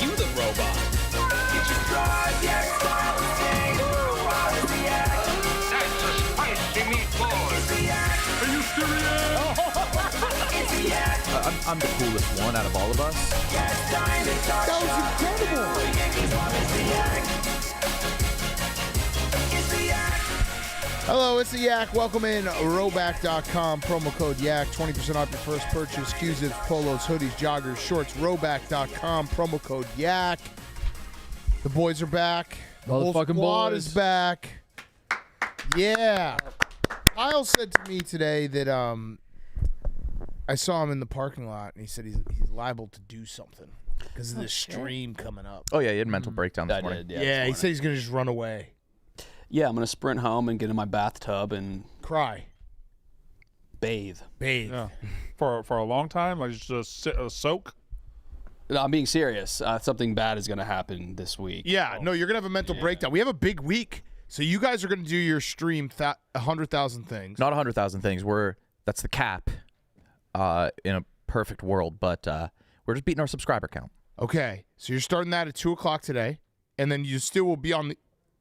You the robot. That's a spicy meatball. Are you serious? I'm the coolest one out of all of us. That was incredible. Hello, it's the Yak. Welcome in. Roback.com. Promo code Yak. 20% off your first purchase. Q-zips, polos, hoodies, joggers, shorts. Roback.com. Promo code Yak. The boys are back. The whole Motherfucking squad boys. is back. Yeah. Kyle said to me today that I saw him in the parking lot, and he said he's liable to do something because of this stream coming up. Oh, yeah, you had a mental breakdown this morning. Yeah, he said he's going to just run away. Yeah, I'm going to sprint home and get in my bathtub and Cry. bathe. Yeah. For a long time, like just soak. No, I'm being serious. Something bad is going to happen this week. Yeah, no, you're going to have a mental breakdown. We have a big week. So you guys are going to do your stream 100,000 things. Not 100,000 things. That's the cap in a perfect world, but we're just beating our subscriber count. Okay, so you're starting that at 2 o'clock today, and then you still will be on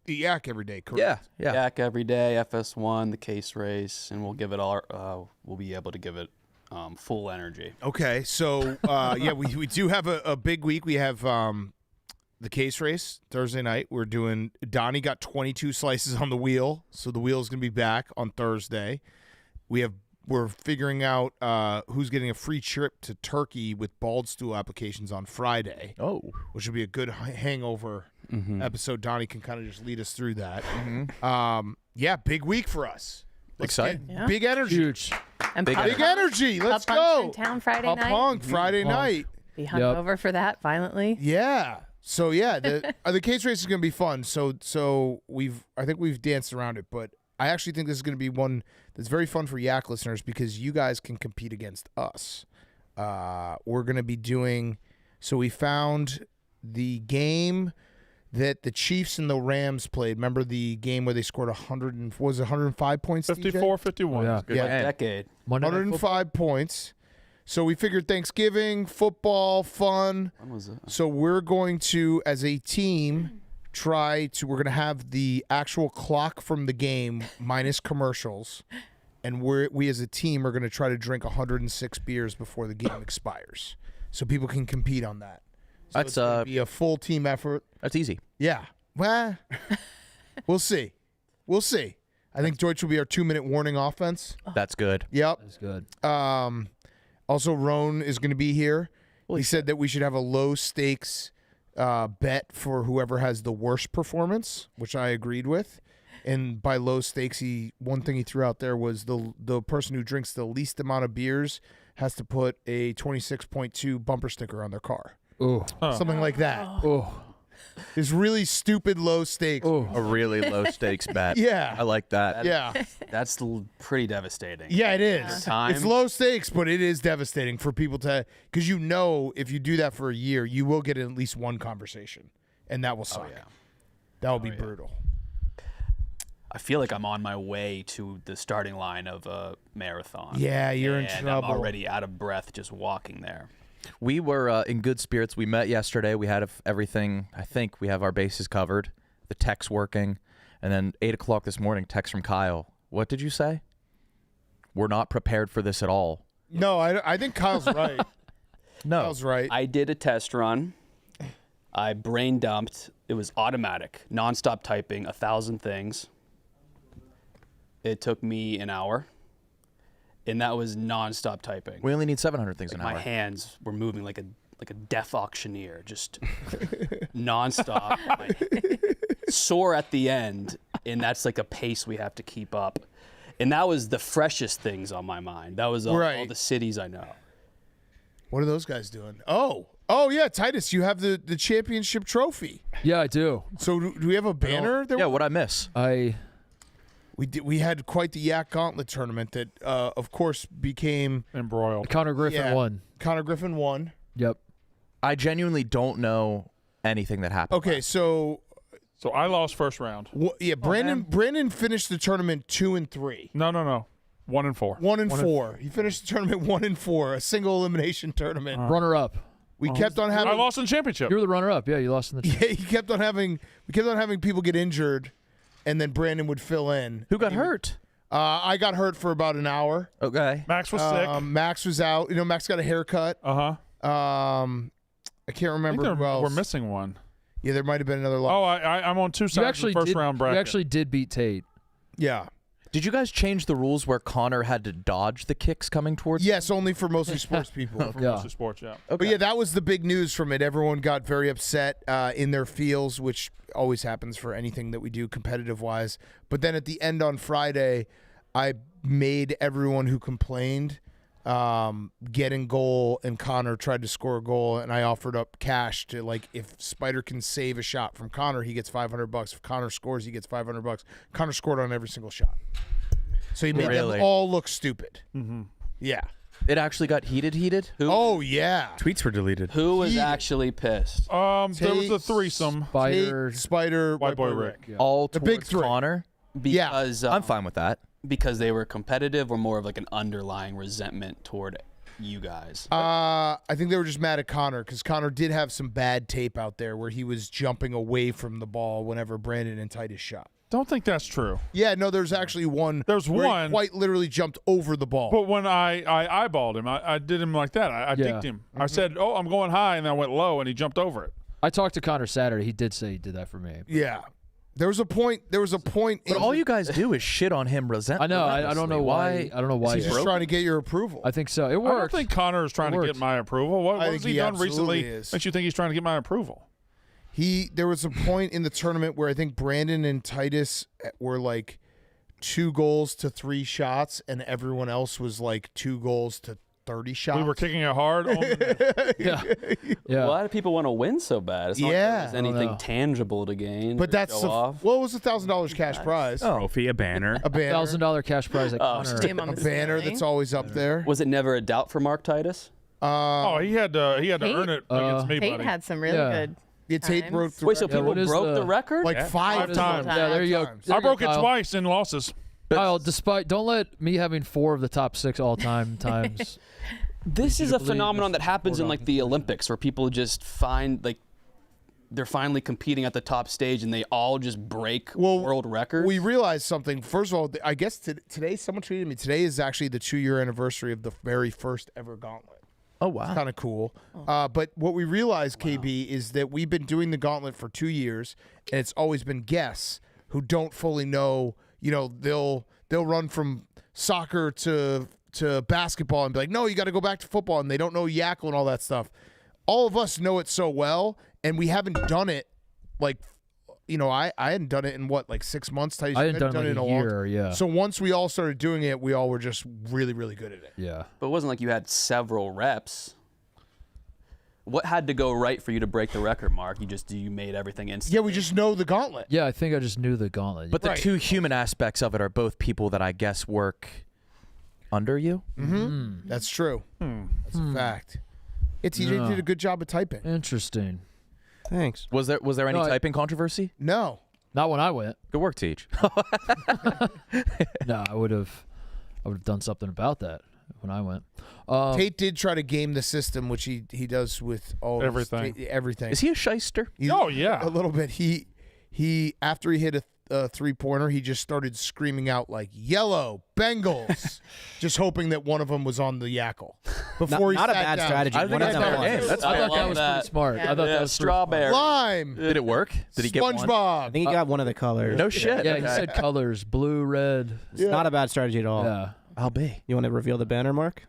the Yak every day, correct? Yeah. Yak every day, FS1, the case race, and we'll give it all. We'll be able to give it full energy. Okay, so yeah, we do have a big week. We have the case race Thursday night. We're doing. Donnie got 22 slices on the wheel, so the wheel is going to be back on Thursday. We're figuring out who's getting a free trip to Turkey with bald stool applications on Friday. Oh. Which will be a good hangover episode. Donnie can kind of just lead us through that. Yeah, big week for us. Exciting. Yeah. Big energy. Huge. And Big Big energy. Let's Punk go. in town Friday Up night. Punk Friday night. Be hungover for that violently. Yeah. So yeah, the case race is going to be fun. So I think we've danced around it, but I actually think this is going to be one that's very fun for Yak listeners because you guys can compete against us. We're going to be doing. So we found the game that the Chiefs and the Rams played. Remember the game where they scored 105 points? 54, 51. Yeah. Decade. Monday Night 105 points. So we figured Thanksgiving, football, fun. When was it? So we're going to, as a team, we're going to have the actual clock from the game minus commercials. And we as a team are going to try to drink 106 beers before the game expires. So people can compete on that. So That's it's gonna be a full team effort. That's easy. Yeah. Well, we'll see. We'll see. I think Deutsch will be our 2-minute warning offense. That's good. Yep. That's good. Also, Roan is going to be here. He said that we should have a low stakes bet for whoever has the worst performance, which I agreed with. And by low stakes, one thing he threw out there was the person who drinks the least amount of beers has to put a 26.2 bumper sticker on their car. Ooh. Something like that. Ooh. It's really stupid low stakes. Ooh. A really low stakes bet. Yeah. I like that. Yeah. That's pretty devastating. Yeah, it is. Time. It's low stakes, but it is devastating for people to, because if you do that for a year, you will get at least one conversation, and that will suck. yeah. That will be brutal. I feel like I'm on my way to the starting line of a marathon. Yeah, you're in and trouble. I'm already out of breath just walking there. We were in good spirits. We met yesterday. We had everything. I think we have our bases covered. The tech's working. And then 8 o'clock this morning, text from Kyle. What did you say? We're not prepared for this at all. No, I think Kyle's right. No. Kyle's right. I did a test run. I brain dumped. It was automatic, nonstop typing, 1,000 things. It took me an hour, and that was nonstop typing. We only need 700 things an My hour. hands were moving like a deaf auctioneer, just nonstop. Sore at the end, and that's like a pace we have to keep up. And that was the freshest things on my mind. That was all the cities I know. What are those guys doing? Oh yeah, Titus, you have the championship trophy. Yeah, I do. So do we have a banner? Yeah, what'd I miss? We had quite the Yak Gauntlet tournament that, of course, became embroiled. Connor Griffin won. Connor Griffin won. Yep. I genuinely don't know anything that happened. Okay, so I lost first round. Brandon finished the tournament 2-3. No. 1-4. 1-4. He finished the tournament 1-4, a single elimination tournament. Runner-up. We kept on having. I lost in the championship. You were the runner-up. Yeah, you lost in the Yeah, he kept on having. We kept on having people get injured, and then Brandon would fill in. Who got hurt? I got hurt for about an hour. Okay. Max was sick. Max was out. You know, Max got a haircut. I I can't remember think who else. we're missing one. Yeah, there might have been another loss. Oh, I'm on two sides of the first round bracket. You actually did beat Tate. Yeah. Did you guys change the rules where Connor had to dodge the kicks coming towards? Yes, only for mostly sports people. Yeah. Mostly sports, yeah. But yeah, that was the big news from it. Everyone got very upset in their feels, which always happens for anything that we do competitive-wise. But then at the end on Friday, I made everyone who complained get in goal, and Connor tried to score a goal, and I offered up cash to, like, if Spider can save a shot from Connor, he gets $500. If Connor scores, he gets $500. Connor scored on every single shot. So he made them all look stupid. Mm-hmm. Yeah. It actually got heated? Oh, yeah. Tweets were deleted. Who was actually pissed? There was a threesome. Spider, White Boy Rick. Yeah. All The towards big three. Connor? Because I'm fine with that. because they were competitive, or more of like an underlying resentment toward you guys? I think they were just mad at Connor because Connor did have some bad tape out there where he was jumping away from the ball whenever Brandon and Titus shot. Don't think that's true. Yeah, no, there's actually one. There's where one. he quite literally jumped over the ball. But when I eyeballed him, I did him like that. I dicked him. I said, "Oh, I'm going high," and then I went low, and he jumped over it. I talked to Connor Saturday. He did say he did that for me. Yeah. There was a point. But all you guys do is shit on him I know. I don't know why. I don't know why. He's just trying to get your approval. I think so. It I worked. don't think Connor is trying to get my approval. What I has think he he done absolutely recently is. makes you think he's trying to get my approval? There was a point in the tournament where I think Brandon and Titus were like 2 goals to 3 shots, and everyone else was like 2 goals to 30 shots. We were kicking it hard. Yeah. Why do people want to win so bad? It's not like there's anything tangible to gain. But that's show off. well, it was $1,000 cash prize. Trophy, a banner. A banner. $1,000 cash prize at Connor. A banner that's always up there. Was it never a doubt for Mark Titus? Oh, he had to earn it against me, Tate buddy. had some really good. Yeah, Tate times. broke the Wait, so record. people broke the record? Like 5 times. Yeah, there you go. times. There I you go, broke it Kyle. twice in losses. Kyle, don't let me having 4 of the top 6 all-time times. This is you a to believe phenomenon this that happens in sport like the Olympics, where people just find like they're finally competing at the top stage and they all just break world records. We realized something. First of all, I guess today, someone tweeted me, today is actually the 2-year anniversary of the very first ever gauntlet. Oh, wow. Kind of cool. But what we realized, KB, is that we've been doing the gauntlet for 2 years, and it's always been guests who don't fully know. You know, they'll run from soccer to basketball and be like, no, you got to go back to football, and they don't know Yackle and all that stuff. All of us know it so well, and we haven't done it like, you know, I hadn't done it in like 6 months. I hadn't done it in a year, yeah. So once we all started doing it, we all were just really, really good at it. Yeah. But it wasn't like you had several reps. What had to go right for you to break the record, Mark? You made everything instant. Yeah, we just know the gauntlet. Yeah, I think I just knew the gauntlet. But the two human aspects of it are both people that I guess work under you. Mm-hmm. That's true. That's a fact. TJ did a good job of typing. Interesting. Thanks. Was there any typing controversy? No. Not when I went. Good work, Teach. No, I would have done something about that when I went. Tate did try to game the system, which he does with all Everything. Everything. Is he a shyster? Oh, yeah. A little bit. He after he hit a 3-pointer, he just started screaming out like "Yellow Bengals," just hoping that one of them was on the Yackle. Before Not he a sat bad down. strategy. I think One of that's them fair was. game. That's I fair. thought that was pretty smart. I thought that was strawberry. Lime. Did it work? Did he get one? SpongeBob. I think he got one of the colors. No shit. Yeah, he said colors, blue, red. It's not a bad strategy at all. Yeah. I'll be. You want to reveal the banner, Mark?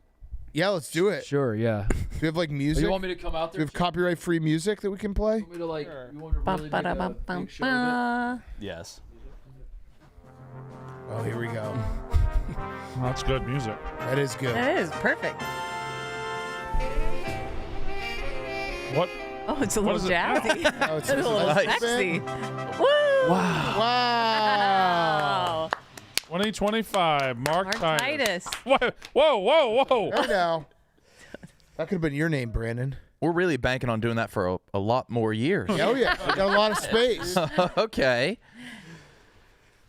Yeah, let's do it. Sure, yeah. Do we have like music? You want me to come out Do there? we have copyright-free music that we can play? You want me to like? You want to really make a big show of it? Yes. Oh, here we go. That's good music. That is good. That is perfect. What? Oh, it's a little is it? jazzy. Oh, It's a little nice. sexy. Woo! Wow. Wow. 2025. Mark Titus. Titus. Whoa. Hey now. That could have been your name, Brandon. We're really banking on doing that for a lot more years. Oh, yeah. We got a lot of space. Okay.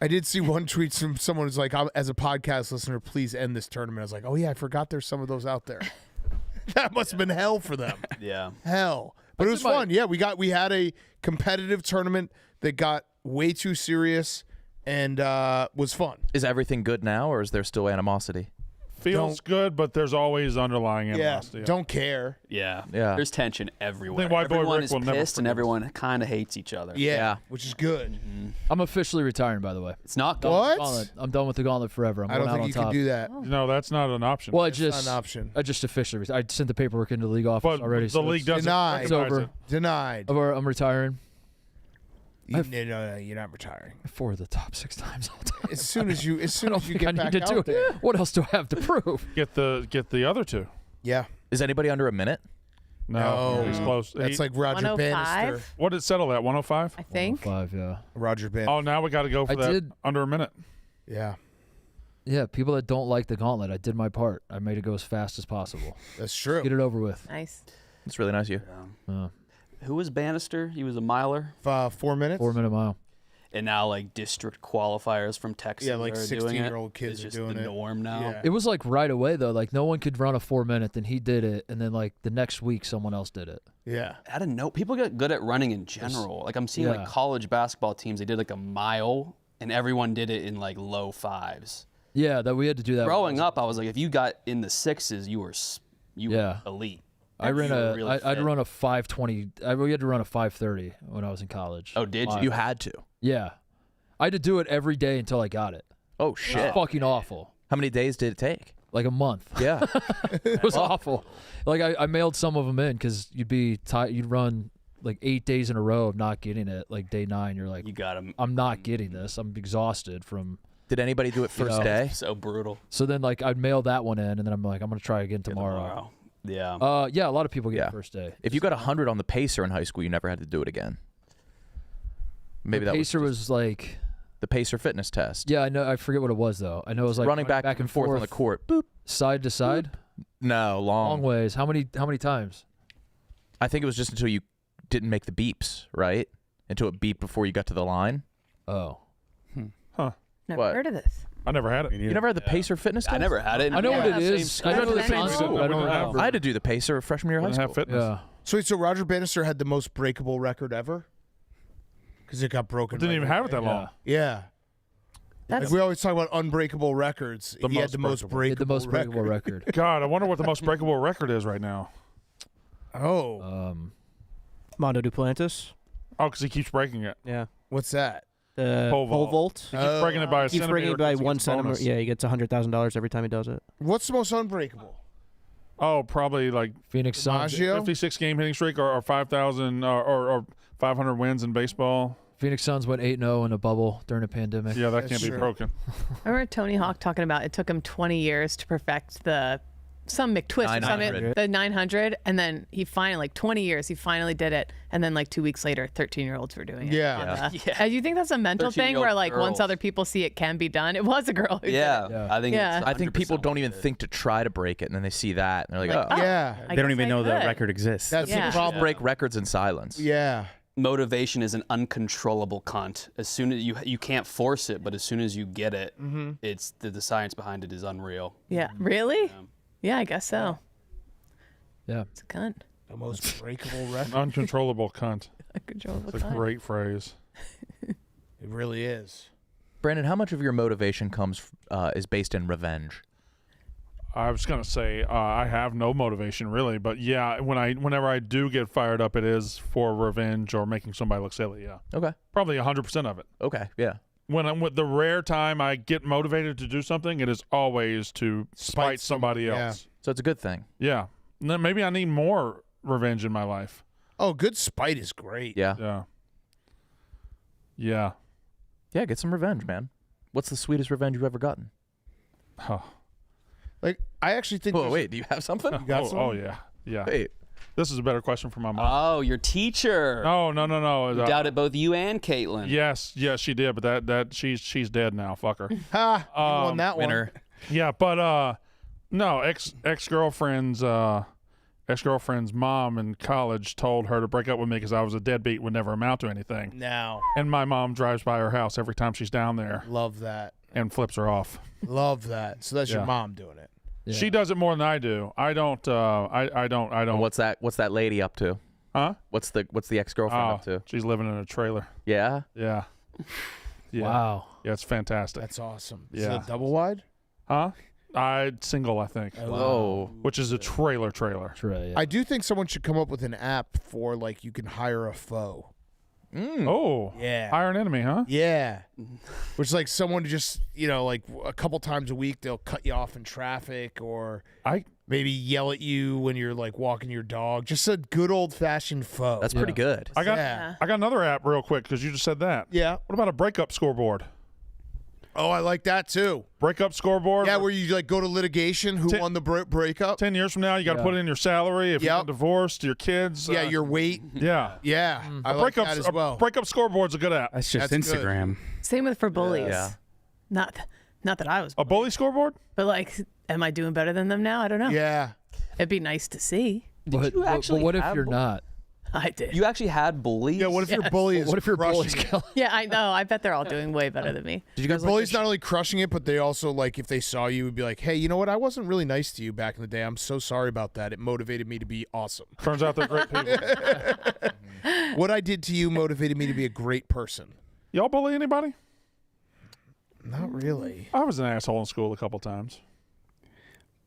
I did see one tweet from someone who's like, as a podcast listener, please end this tournament. I was like, oh yeah, I forgot there's some of those out there. That must have been hell for them. Yeah. Hell. But it was fun. Yeah, we had a competitive tournament that got way too serious and was fun. Is everything good now, or is there still animosity? Feels good, but there's always underlying animosity. Yeah, don't care. Yeah. Yeah. There's tension everywhere. White Boy Everyone Rick is will never pissed and forgive us. everyone kind of hates each other. Yeah, which is good. I'm officially retiring, by the way. It's not good. What? Gauntlet. I'm done with the gauntlet forever. I'm I going don't out think on you top. can do that. No, that's not an option. Well, I It's just not an option. I just officially I sent the paperwork into the league office but already. the so league doesn't Denied. It's recognize over. it. Denied. I'm retiring. No, you're not retiring. 4 of the top 6 times all time. As soon as you I don't get think I back need to do out there. it. What else do I have to prove? Get the other two. Yeah. Is anybody under a minute? No. He's close. That's like Roger 105? Bannister. What did it settle at? 105? I think. 5, yeah. Roger Bannister. Oh, now we got to go for I that did- under a minute. Yeah, Yeah, people that don't like the gauntlet, I did my part. I made it go as fast as possible. that's true. Get it over with. Nice. It's really nice of you. Who was Bannister? He was a miler. 4 minutes. 4-minute mile. And now, like, district qualifiers from Texas Yeah, like are doing it. 16-year-old kids It's are just doing the it. norm now. Yeah. It was like right away though. Like no one could run a 4-minute, then he did it, and then like the next week someone else did it. Yeah. I don't know. People get good at running in general. Like, I'm seeing, Yeah. like, college basketball teams, they did, like, a mile, and everyone did it in, like, low 5s. Yeah, that we had to do that. Growing up, I was like, if you got in the 6s, you were Yeah. elite. I ran You were a. really I'd fit. run a 5:20. We had to run a 5:30 when I was in college. Oh, did you? You had to. Yeah, I had to do it every day until I got it. Oh It was shit! fucking awful. How many days did it take? Like a month. Yeah. It was awful. Like I mailed some of them in because you'd run like 8 days in a row of not getting it. Like day 9, you're like, You got him. I'm not getting this. I'm exhausted from. Did anybody do it first know. day? So brutal. So then like I'd mail that one in, and then I'm like, I'm gonna try again tomorrow. Yeah. Yeah, a lot of people get Yeah. it first day. If you got 100 on the pacer in high school, you never had to do it again. Maybe the that pacer was was like, the pacer fitness test. yeah, I know. I forget what it was though. I know it was like running back and forth on the court. Boop. side to side, No, long ways. How many times? I think it was just until you didn't make the beeps, right? Until it beeped before you got to the line. Oh, Never What? heard of this. I never had it. You never had the pacer fitness test? I never had it. I know what Yeah, it Same is. school. I know the That's the same concept. school. but I don't We didn't know. have- I had to do the pacer freshman year of high Didn't have school. fitness. Yeah. So Roger Bannister had the most breakable record ever because it got broken. Didn't even right have it that away. long. Yeah. That's Like we always talk about unbreakable records. The he had most the most breakable. He had breakable, the most breakable record. God, I wonder what the most breakable record is right now. Oh, Mondo Duplantis. Oh, because he keeps breaking it. Yeah. what's that? The Pole vault. vault. He keeps breaking it by a Keeps centimeter. breaking it by 'cause he 1 gets centimeter. bonus. Yeah, he gets $100,000 every time he does it. What's the most unbreakable? Oh, probably like Phoenix Suns. DiMaggio? 56 game hitting streak or 5,000 or 500 wins in baseball. Phoenix Suns went 8-0 in a bubble during a pandemic. Yeah, that That's can't be true. broken. I remember Tony Hawk talking about it took him 20 years to perfect some McTwist or 900. something, the 900, and then he finally, like 20 years, he finally did it, and then like 2 weeks later, 13-year-olds were doing it. Yeah. Yeah. Do you think that's a mental thing 13-year-old where like once girls. other people see it can be done? It was a girl who did Yeah. it. Yeah. I think Yeah. it's I think people 100% don't even what it think to try to break it, and then they see that, and they're like, Like, oh. Yeah. I They don't guess even I know the could. record exists. That's Yeah. the problem. break records in silence. Yeah. Motivation is an uncontrollable cunt. As soon as you can't force it, but as soon as you get it, it's the science behind it is unreal. Yeah. Really? Yeah, I guess so. Yeah. It's a cunt. The most breakable record. Uncontrollable cunt. Uncontrollable It's a cunt. great phrase. It really is. Brandon, how much of your motivation is based in revenge? I was gonna say I have no motivation really, but yeah, whenever I do get fired up, it is for revenge or making somebody look silly. Yeah, Okay. probably 100% of it. Okay. Yeah. When I'm with the rare time I get motivated to do something, it is always to spite somebody somebody, else. So it's a good thing. Yeah. And then maybe I need more revenge in my life. Oh, good spite is great. Yeah. Yeah. Yeah. Yeah. Get some revenge, man. What's the sweetest revenge you've ever gotten? Huh. Like I actually think. Oh there's- wait, do you have something? got oh, some? oh yeah. Yeah. Wait. This is a better question for my mom. Oh, your teacher. No. You doubted both you and Caitlin. Yes, she did, but that she's dead now. Fuck her. Ha! You won that Winner. one. Yeah, but no, ex girlfriends. ex-girlfriend's mom in college told her to break up with me because I was a deadbeat, would never amount to anything. Now, And my mom drives by her house every time she's down there love that. and flips her off. Love that. So that's your Yeah. mom doing it. Yeah. She does it more than I do. I don't. I don't. And what's that lady up to? Huh? What's the ex-girlfriend Oh, up to? she's living in a trailer. Yeah. Yeah. Yeah. Wow. Yeah, it's fantastic. That's awesome. Is Yeah. it a double wide? Huh? Single, I think. Whoa. Which is a trailer. Trey, yeah. I do think someone should come up with an app for like you can hire a foe. Oh. Yeah. Hire an enemy, huh? Yeah. Which is like someone just, like a couple times a week they'll cut you off in traffic or maybe yell at you when you're like walking your dog. Just a good old fashioned foe. That's pretty good. I got Yeah. another app real quick because you just said that. Yeah. What about a breakup scoreboard? Oh, I like that too. Breakup scoreboard. Yeah, where you like go to litigation. Who won the breakup? 10 years from now, you got to Yeah. put in your salary if Yep. you're divorced, your kids. Yeah, your weight. Yeah. Yeah, I A like breakup, that as well. a breakup scoreboard's a good app. That's just That's good. Instagram. Same with for bullies. Yeah. Not that I was, A bully scoreboard? but like, am I doing better than them now? I don't know. Yeah. It'd be nice to see. But, you but actually what if have you're one? not? I did. You actually had bullies? Yeah, what if your bully is What if your bully's crushing it? killing? Yeah, I know. I bet they're all doing way better than me. Did you Your guys like bully's the not only crushing it, but they also like if they saw you would be like, "Hey, you know what? I wasn't really nice to you back in the day. I'm so sorry about that. It motivated me to be awesome. Turns out they're great people. What I did to you motivated me to be a great person." Y'all bully anybody? Not really. I was an asshole in school a couple times.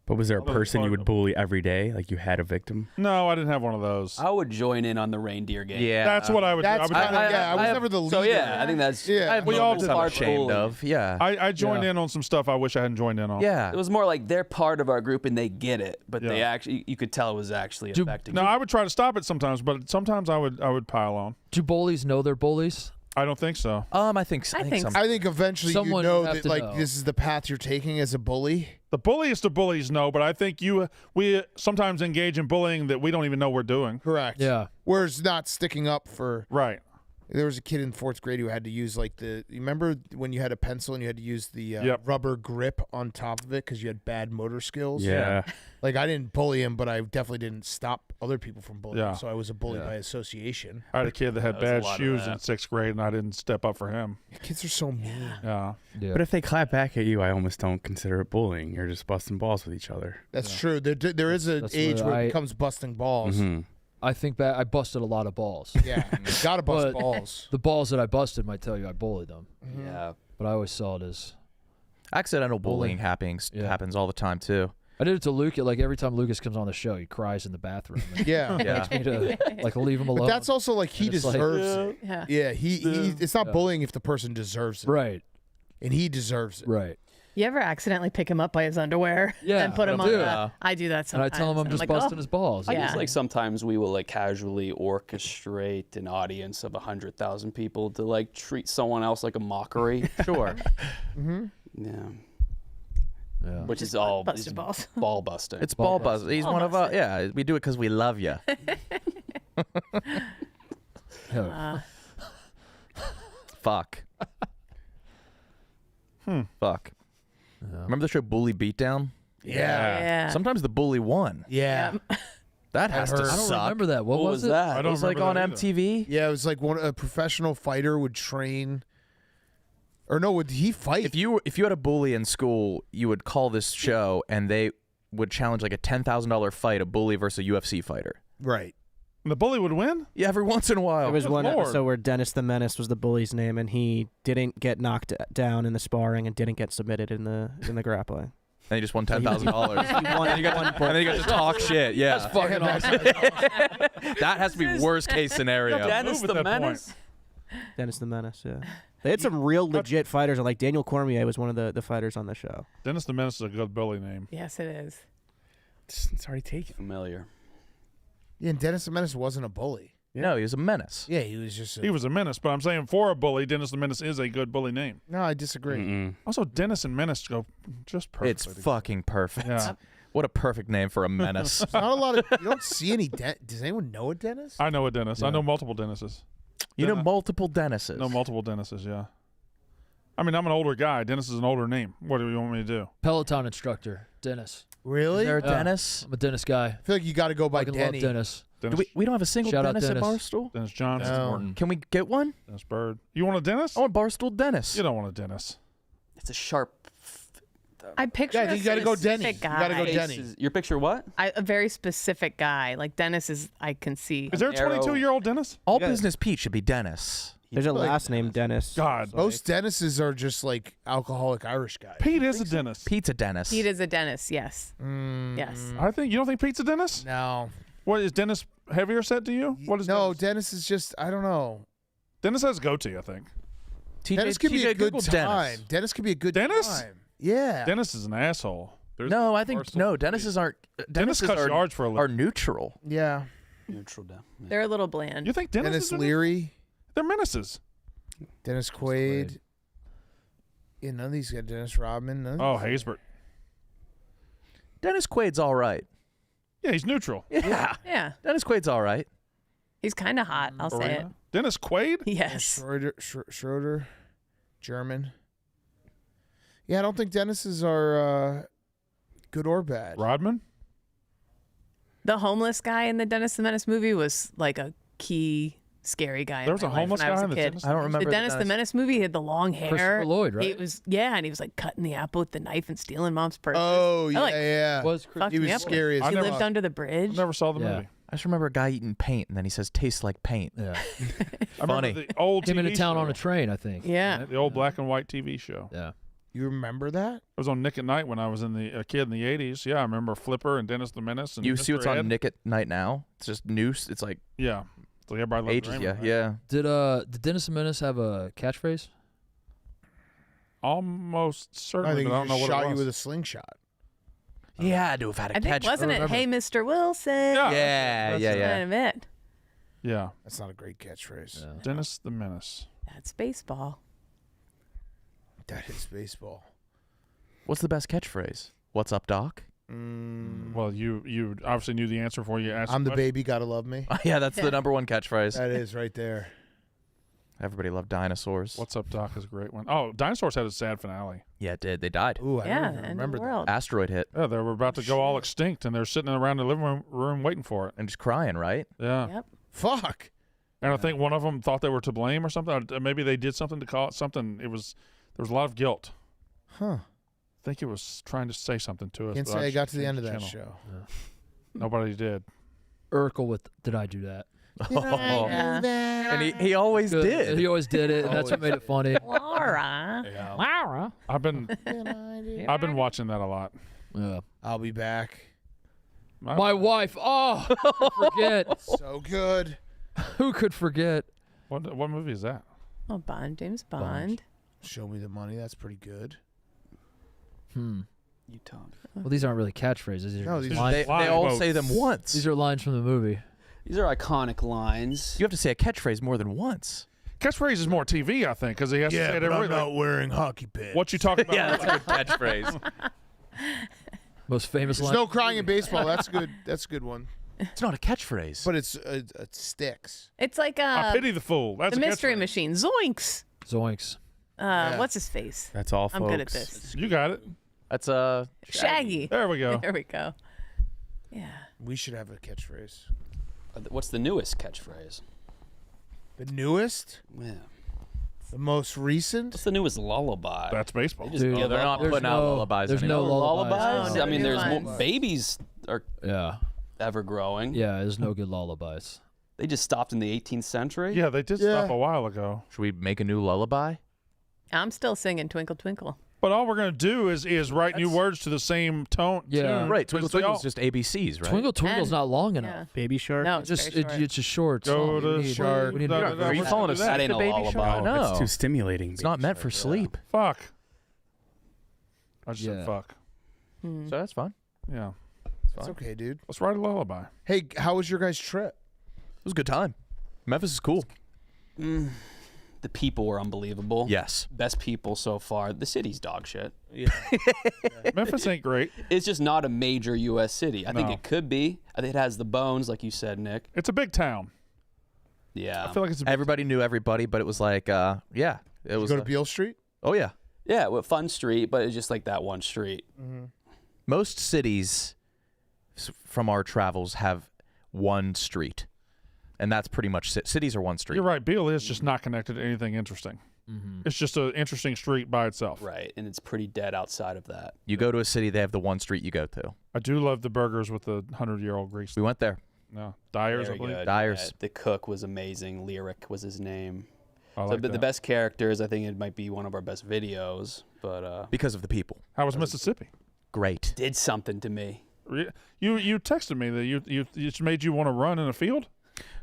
But was there a Although person you part would of- bully every day? Like you had a victim? No, I didn't have one of those. I would join in on the reindeer game. Yeah. That's what I would do. That's I, kind of yeah. I was have- never the leader. So yeah, I think that's Yeah. I have We all moments did I'm that. ashamed Bullying. of. Yeah. I joined in on some stuff I wish I hadn't joined in on. yeah. It was more like they're part of our group and they get it, but they Yeah. actually you could tell it was actually Do- affecting. No, you. I would try to stop it sometimes, but sometimes I would pile on. Do bullies know they're bullies? I don't think so. I think so. I think some- so. I think eventually Someone you know would have that to like know. this is the path you're taking as a bully. The bulliest of bullies know, but I think we sometimes engage in bullying that we don't even know we're doing. Correct. Yeah. Whereas not sticking up for. Right. There was a kid in 4th grade who had to use like you remember when you had a pencil and you had to use the Yep. rubber grip on top of it because you had bad motor skills. Yeah. Like I didn't bully him, but I definitely didn't stop other people from bullying. Yeah. So I was a bully Yeah. by association. I had a kid that had That was a bad lot of shoes that. in 6th grade, and I didn't step up for him. Kids are so mean. Yeah. Yeah. But if they clap back at you, I almost don't consider it bullying. You're just busting balls with each other. That's true. There is an That's age what where it I- becomes busting balls. Mm-hmm. I think back, I busted a lot of balls. Yeah, gotta bust But- balls. The balls that I busted might tell you I bullied them, Yeah. but I always saw it as Accidental bullying Bullying. happens all the time too. I did it to Luke. Like every time Lucas comes on the show, he cries in the bathroom. And Yeah. Yeah. asks me to like leave him alone. But that's also like he And it's like- deserves it. Yeah. Yeah, he it's not Yeah. bullying if the person deserves it. right, And he deserves it. right. You ever accidentally pick him up by his underwear Yeah, and put him I on do. the? I do that And sometimes. I tell him I'm and just like, busting oh. his balls. I Yeah. guess like sometimes we will like casually orchestrate an audience of 100,000 people to like treat someone else like a mockery. Sure. Yeah. Yeah. Which is all busted is balls. ball busting. It's ball buzz. He's one of us. Yeah, we do it because we love you. Yeah. Fuck. Fuck. Remember the show Bully Beatdown? Yeah. Yeah. Sometimes the bully won. Yeah. That has to hurt. I don't suck. remember that. What What was was it? that? I It don't was like on remember that either. MTV. Yeah, it was like a professional fighter would train. Or no, would he fight? If you had a bully in school, you would call this show, and they would challenge like a $10,000 fight, a bully versus a UFC fighter. Right. The bully would win? Yeah, every once in a while. There was good one Lord. episode where Dennis the Menace was the bully's name, and he didn't get knocked down in the sparring and didn't get submitted in the grappling. And he just won $10,000. He won, And then you got to talk shit. Yeah, That's fucking awesome. that has to be worst case scenario. Dennis Move at the that point. Menace. Dennis the Menace, yeah. They had some real legit fighters, and like Daniel Cormier was one of the fighters on the show. Dennis the Menace is a good bully name. Yes, it is. It's already taken. Familiar. Yeah, and Dennis the Menace wasn't a bully. No, he was a menace. Yeah, he was just He was a menace, but I'm saying for a bully, Dennis the Menace is a good bully name. No, I disagree. Mm-mm. Also, Dennis and Menace go just perfectly. It's together. fucking perfect. Yeah. What a perfect name for a menace. There's not a lot of you don't see any does anyone know a Dennis? I know a Dennis. I Yeah. know multiple Dennises. You know Dennis- multiple Dennises. No, multiple Dennises, yeah. I mean, I'm an older guy. Dennis is an older name. What do you want me to do? Peloton instructor, Dennis. Really? Is there a Yeah. Dennis? I'm a Dennis guy. I feel like you got to go by Fucking Denny. love Dennis. Do we don't have a single Shout out Dennis at Dennis. Barstool? Dennis Johnson. No. Can we get one? Dennis Bird. You want a Dennis? I want Barstool Dennis. You don't want a Dennis. It's a sharp. I picture Yeah, I think you got to go Denny. specific You got to go guy. Denny. Your picture what? A very specific guy. Like Dennis is, I can see. Is there a Arrow. 22-year-old Dennis? All Yeah. business Pete should be Dennis. There's a like last name Dennis. God. Most Dennises are just like alcoholic Irish guys. Pete is a Dennis. Pete's a Dennis. Pete is a Dennis. Yes. Yes. I think you don't think Pete's a Dennis? No. What is Dennis heavier set to you? What is No, Dennis? Dennis is just, I don't know. Dennis has goatee, I think. Dennis could be TJ a good Google time. Dennis could be a good Dennis? time. Yeah. Dennis is an asshole. No, I think Dennis's aren't. Dennis Dennis's cuts are, yards for a are living. neutral. Yeah. Neutral down. Yeah. They're a little bland. You think Dennis Dennis is a- Leary, They're menaces. Dennis Quaid. Yeah, none of these got Dennis Rodman. None Oh, of these- Haysbert. Dennis Quaid's all right. Yeah, he's neutral. Yeah. Yeah. Dennis Quaid's all right. He's kind of hot. I'll say it. Dennis Quaid? Yes. Schroeder, German. Yeah, I don't think Dennis's are good or bad. Rodman? The homeless guy in the Dennis the Menace movie was like a key scary guy. There was in a my life homeless when I was guy a in the kid. Dennis I don't remember The Dennis the Menace movie, he had the long hair. Christopher Lloyd, right? He was and he was like cutting the apple with the knife and stealing mom's purse. Oh, yeah, like, yeah. Was Fucked He me was up. scary as He never- lived under the bridge. I never saw the Yeah. movie. I just remember a guy eating paint, and then he says, "Tastes like paint." Yeah. I Funny. remember the old Came TV into town show. on a train, I think. Yeah. The old black and white TV show. Yeah. You remember that? It was on Nick at Night when I was a kid in the 80s. Yeah, I remember Flipper and Dennis the Menace. And You see Mr. what's on Ed. Nick at Night now? It's just news. It's like Yeah. So everybody loves ages. Raymond, Yeah, right? yeah. Did Dennis the Menace have a catchphrase? Almost certainly, I think but I he don't know just what shot it you was. with a slingshot. He had to have had a I think, catch. wasn't it, remember. hey, Mr. Wilson? Yeah. Yeah, yeah, yeah. Kind of it. Yeah. That's not a great catchphrase. Yeah. Dennis the Menace. That's baseball. That is baseball. What's the best catchphrase? What's up, Doc? Well, you obviously knew the answer before you asked. I'm the question. baby, gotta love me. Yeah, that's the number one catchphrase. That is right there. Everybody loved dinosaurs. What's up, Doc? Is a great one. Oh, Dinosaurs had a sad finale. Yeah, it did. They died. Ooh, I Yeah, don't the even end of remember the that. world. Asteroid hit Yeah, they were about to go all extinct, and they're sitting around the living room waiting for it. and just crying, right? Yeah. Yep. Fuck. And I think one of them thought they were to blame or something. Or maybe they did something to call it something. There was a lot of guilt. Huh. I think it was trying to say something to us. Can't but say I just got to the end changed of that channel. show. Nobody did. Urkel with Did I Do That? Yeah. And he always Good. did. He always did it, and that's what made it funny. Laura. Laura. I've been watching that a lot. Yeah. I'll be back. My wife. Oh, forget. So good. Who could forget? What movie is that? Oh, James Bond. Show me the money. That's pretty good. You talk. Well, these aren't really catchphrases. These are, No, just these- lines. They all quotes. say them once. These are lines from the movie. These are iconic lines. You have to say a catchphrase more than once. Catchphrase is more TV, I think, because he has to say it every wearing hockey pants. What you talk about? Yeah, that's a good catchphrase. Most famous There's line. no crying in baseball. That's good. That's a good one. It's not a catchphrase. But it sticks. It's like I pity the fool. That's the a Mystery catchphrase. Machine. Zoinks. Zoinks. What's his face? That's all, folks. I'm good at this. You got it. That's Shaggy. There we go. There we go. Yeah. We should have a catchphrase. What's the newest catchphrase? The newest, Yeah. the most recent. What's the newest lullaby? That's baseball. They just Dude, give they're up. not putting out lullabies There's no anymore. lullabies. Oh, no I mean, new there's more, ones. babies are Yeah. ever growing. Yeah, there's no good lullabies. They just stopped in the 18th century. Yeah, they did Yeah. stop a while ago. Should we make a new lullaby? I'm still singing Twinkle Twinkle. But all we're gonna do is write new words to the same tone. Yeah. tune, Right. because Twinkle they all- Twinkle's just ABCs, right? Twinkle Twinkle's not long enough. Yeah. Baby Shark. No, it's Just very short. it's a short Go song. to We need- shark. we need Da- to- da- da- Are you da- falling da- asleep That ain't to a Baby lullaby. Shark? No. That's too stimulating. It's not meant for sleep. Fuck. I just Yeah. said fuck. So that's fine. Yeah. It's okay, dude. Let's write a lullaby. Hey, how was your guys' trip? It was a good time. Memphis is cool. The people were unbelievable. Yes. Best people so far. The city's dog shit. Memphis ain't great. It's just not a major U.S. city. I think No. it could be. I think it has the bones, like you said, Nick. It's a big town. Yeah. I feel like it's a big Everybody knew everybody, but it was like, yeah. It was. Go to Beale Street. Oh, yeah. Yeah, with Fun Street, but it's just like that one street. Most cities from our travels have one street, and that's pretty much cities are one street. You're right. Beale is just not connected to anything interesting. It's just an interesting street by itself. Right, and it's pretty dead outside of that. You go to a city, they have the one street you go to. I do love the burgers with the 100-year-old grease. We went there. No, Dyer's, Very I believe. good. Dyer's. Yeah, the cook was amazing. Lyric was his name. I So, like but the that. best characters, I think it might be one of our best videos, but Because of the people. How was Mississippi? Great. did something to me. You texted me that it made you want to run in a field.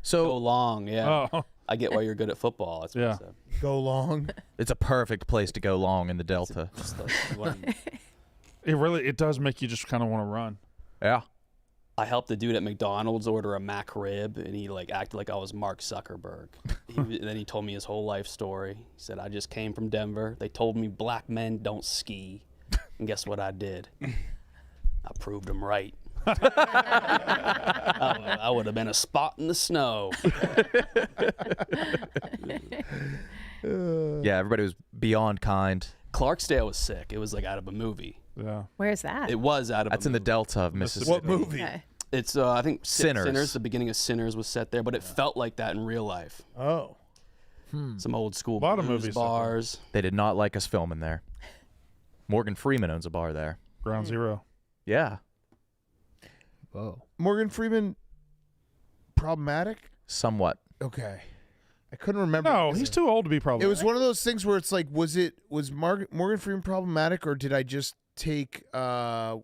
So Go long, yeah. Oh, I get why you're good at football. That's what I Yeah. said. Go long. it's a perfect place to go long in the Delta. Just like, you wanna- it does make you just kind of want to run. Yeah. I helped the dude at McDonald's order a Mac rib, and he like acted like I was Mark Zuckerberg. And then he told me his whole life story. He said, "I just came from Denver. They told me black men don't ski, and guess what I did? I proved them right. I would have been a spot in the snow." Yeah, everybody was beyond kind. Clarksdale was sick. It was like out of a movie. Yeah. Where's that? It was out of. That's a in the movie. Delta of Mississippi. What movie? Okay. It's I think Sinners. The beginning of Sinners was set there, but it felt like that in real life. Oh. Some old school A lot of blues movies set there. bars. They did not like us filming there. Morgan Freeman owns a bar there. Ground Zero. Yeah. Whoa. Morgan Freeman problematic? Somewhat. Okay. I couldn't remember. No, because he's too old to be probably. It was one of those things where it's like, was Morgan Freeman problematic, or did I just take what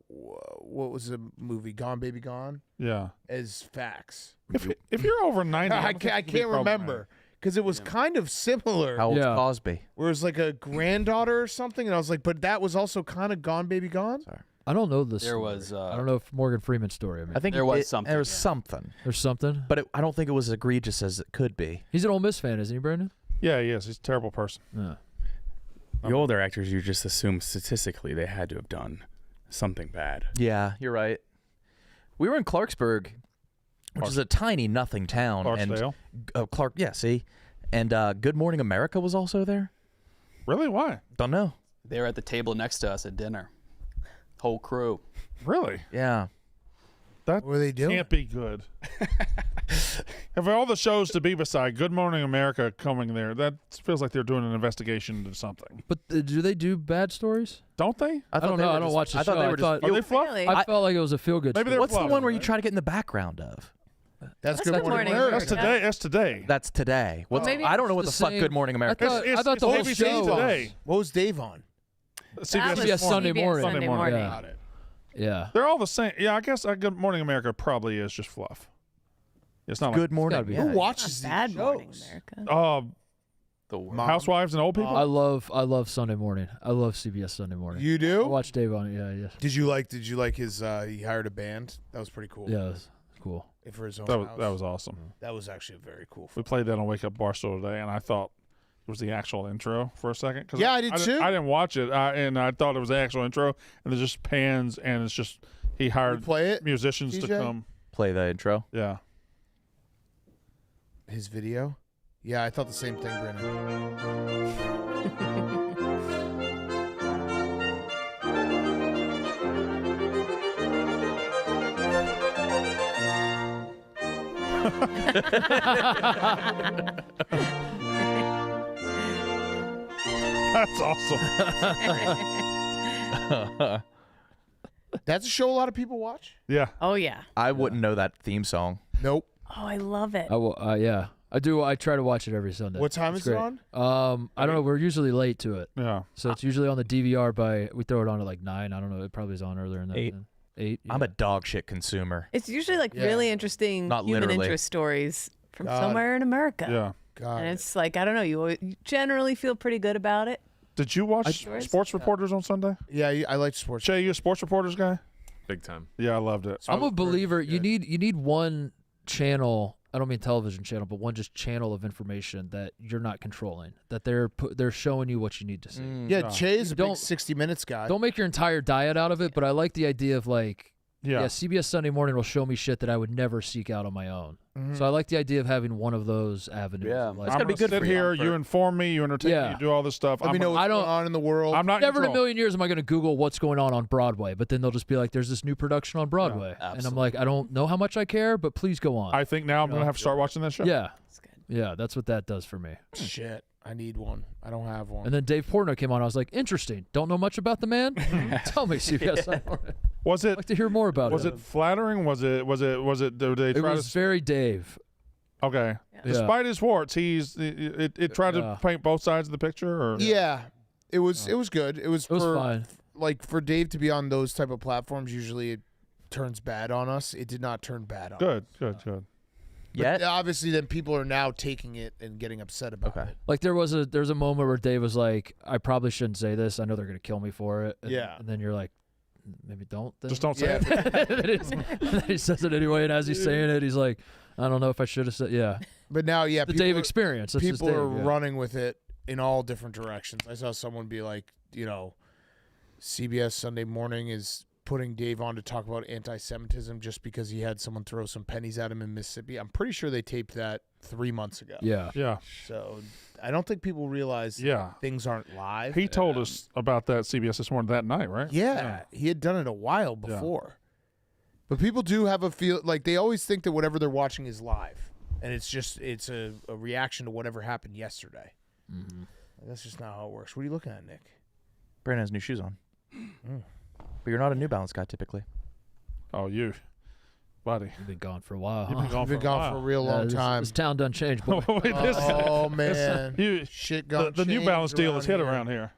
was the movie Gone Baby Gone Yeah. as facts? If you're over 90, I can't remember because it was kind of similar. How old's Yeah. Cosby? Where it was like a granddaughter or something, and I was like, but that was also kind of Gone Baby Gone. Sorry. I don't know this. There story. was, I don't know if Morgan Freeman's story. I mean, I think There was something. There was yeah. something, there's something. but I don't think it was as egregious as it could be. He's an Ole Miss fan, isn't he, Brandon? Yeah, he is. He's a terrible person. Yeah. The older actors, you just assume statistically they had to have done something bad. Yeah, you're right. We were in Clarksburg, which is a tiny nothing town, Clarksdale. and Clark. Yeah, see, and Good Morning America was also there. Really? Why? Don't know. They were at the table next to us at dinner. Whole crew. Really? Yeah. That What were they doing? can't be good. Of all the shows to be beside Good Morning America coming there, that feels like they're doing an investigation into something. But do they do bad stories? Don't they? I don't they know. were I don't just- watch the I thought show. they I were thought- just. Are they fluff? Really? I felt like it was a feel-good Maybe story. they're What's the fluff, one where you right? try to get in the background of? That's Good Good Morning Morning America. That's today. That's today. That's today. What's Maybe I don't know what it's the the fuck same- Good Morning America. I thought- is. I thought the whole ABC show was- today. What was Dave on? CBS, CBS Sunday CBS morning. Sunday morning. morning. Yeah. Got it. Yeah. They're all the same. Yeah, I guess Good Morning America probably is just fluff. It's not Good Morning. gotta be. Yeah. Who watches Not bad these Morning shows? America. like The worst. Mom. Housewives and old people. I love Sunday morning. I love CBS Sunday morning. You I do? watch Dave on it. Yeah, yeah. Did you like his? He hired a band. That was pretty cool. Yeah, it was cool. For his own that was house. that was awesome. That was actually a very cool. We played that on Wake Up Barstool today, and I thought it was the actual intro for a second. 'Cause Yeah, I did too. I didn't watch it, and I thought it was the actual intro, and it just pans, and it's just he hired play it, musicians to TJ? come. Play the intro. Yeah. His video. Yeah, I thought the same thing, Brandon. That's awesome. That's a show a lot of people watch. Yeah. Oh yeah. I wouldn't know that theme song. Nope. Oh, I love it. I will. Yeah, I do. I try to watch it every Sunday. What time It's is it great. on? I don't know. We're usually late to it, Yeah. so it's usually on the DVR by. We throw it on at like 9. I don't know. It probably is on earlier than that. 8. 8. I'm a dog shit consumer. It's usually like Yeah. really interesting Not human literally. interest stories from God. somewhere in America. Yeah. God. And it's like, I don't know, you generally feel pretty good about it. Did you watch Yours? Sports Reporters on Sunday? Yeah, I like sports. Shay, you a Sports Reporters guy? Big time. Yeah, I loved it. I'm a believer. good. You need one channel. I don't mean television channel, but one just channel of information that you're not controlling. That they're showing you what you need to see. Yeah, Che is a big Don't- 60 Minutes guy. Don't make your entire diet out of it, but I like the idea of like Yeah. CBS Sunday Morning will show me shit that I would never seek out on my own. So I like the idea of having one of those avenues. Yeah. of life. It's gotta be good sit for you. here, you inform me, you entertain me, you do all this stuff. Let me know what's going on in the world. I'm not Never in a control. million years am I going to Google what's going on Broadway, but then they'll just be like, there's this new production on Broadway. And I'm like, I don't know how much I care, but please go on. I think now I'm going to have to start watching that show. Yeah. Yeah, that's what that does for me. Shit, I need one. I don't have one. And then Dave Portnoy came on. I was like, interesting. Don't know much about the man? Tell me, CBS. Was it? I'd like to hear more about Was it. it flattering? Was it? Did they It try was to? very Dave. Okay. Yeah. Despite his warts, it tried to paint both sides of the picture. Or Yeah, it was good. It was fine. Like for Dave to be on those type of platforms, usually it turns bad on us. It did not turn bad on us. Good. But obviously, then people are now taking it and getting upset about it. Like there's a moment where Dave was like, I probably shouldn't say this. I know they're gonna kill me for it. And, Yeah. And then you're like, maybe don't. Then. Just don't say it. And then he says it anyway, and as he's saying it, he's like, I don't know if I should have said. Yeah. But now, The Dave experience. That's just People are Dave, yeah. running with it in all different directions. I saw someone be like, CBS Sunday Morning is putting Dave on to talk about anti-Semitism just because he had someone throw some pennies at him in Mississippi. I'm pretty sure they taped that 3 months ago. Yeah. Yeah. So I don't think people realize things aren't live. He told us about that CBS this morning that night, right? Yeah, he had done it a while before. But people do have a feel like they always think that whatever they're watching is live, and it's a reaction to whatever happened yesterday. Mm-hmm. That's just not how it works. What are you looking at, Nick? Brandon has new shoes on. But you're not a New Balance guy typically. Oh, you, buddy. You've been gone for a while. You've been huh? gone, You've been gone for a real long time. This town done changed. Boy. Wait, Oh man, the shit gone. New Balance deal is hit around here.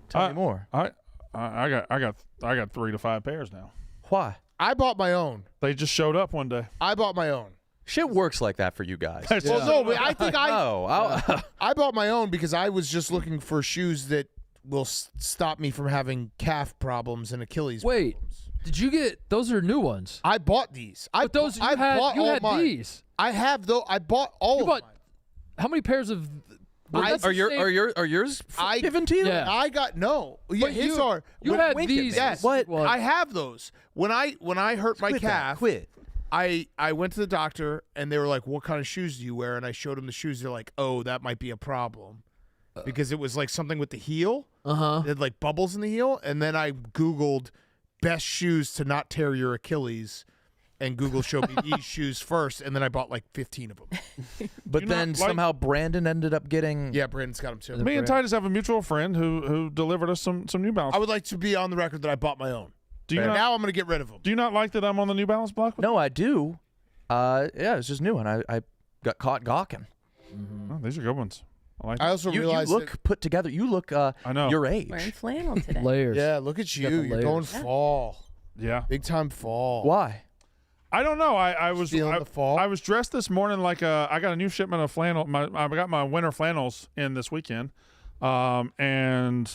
Tell me more. I got 3 to 5 pairs now. Why? I bought my own. They just showed up one day. I bought my own. Shit works like that for you guys. Well, no, but I think Oh, I bought my own because I was just looking for shoes that will stop me from having calf problems and Achilles. Wait, problems. did you get those? Are new ones? I bought these. But those I bought you all had mine. these. I have though. I bought all You of bought mine. how many pairs of? Well, that's are the same- yours I- given to you? Yeah. I got no. Yeah, But his you- are. you when- had wink at these. me. Yes. What? Well, I have those. When I hurt my calf, Quit. I went to the doctor and they were like, "What kind of shoes do you wear?" And I showed them the shoes. They're like, "Oh, that might be a problem," because it was like something with the heel. It had like bubbles in the heel, and then I Googled best shoes to not tear your Achilles, and Google showed me these shoes first, and then I bought like 15 of them. But You know, then like- somehow Brandon ended up getting. Yeah, Brandon's got them too. Me and Titus have a mutual friend who delivered us some New Balance. I would like to be on the record that I bought my own. Do you And not, now I'm going to get rid of them. do you not like that I'm on the New Balance block? No, I do. Yeah, it's just new, and I got caught gawking. Oh, these are good ones. I like I them. also You realized look put together. You look I know. your age. Wearing flannel today. layers. yeah, look at got the you. You're going layers. fall. Yeah. Big time fall. Why? I don't know. I was Feeling the fall? I was dressed this morning like I got a new shipment of flannel. I got my winter flannels in this weekend, and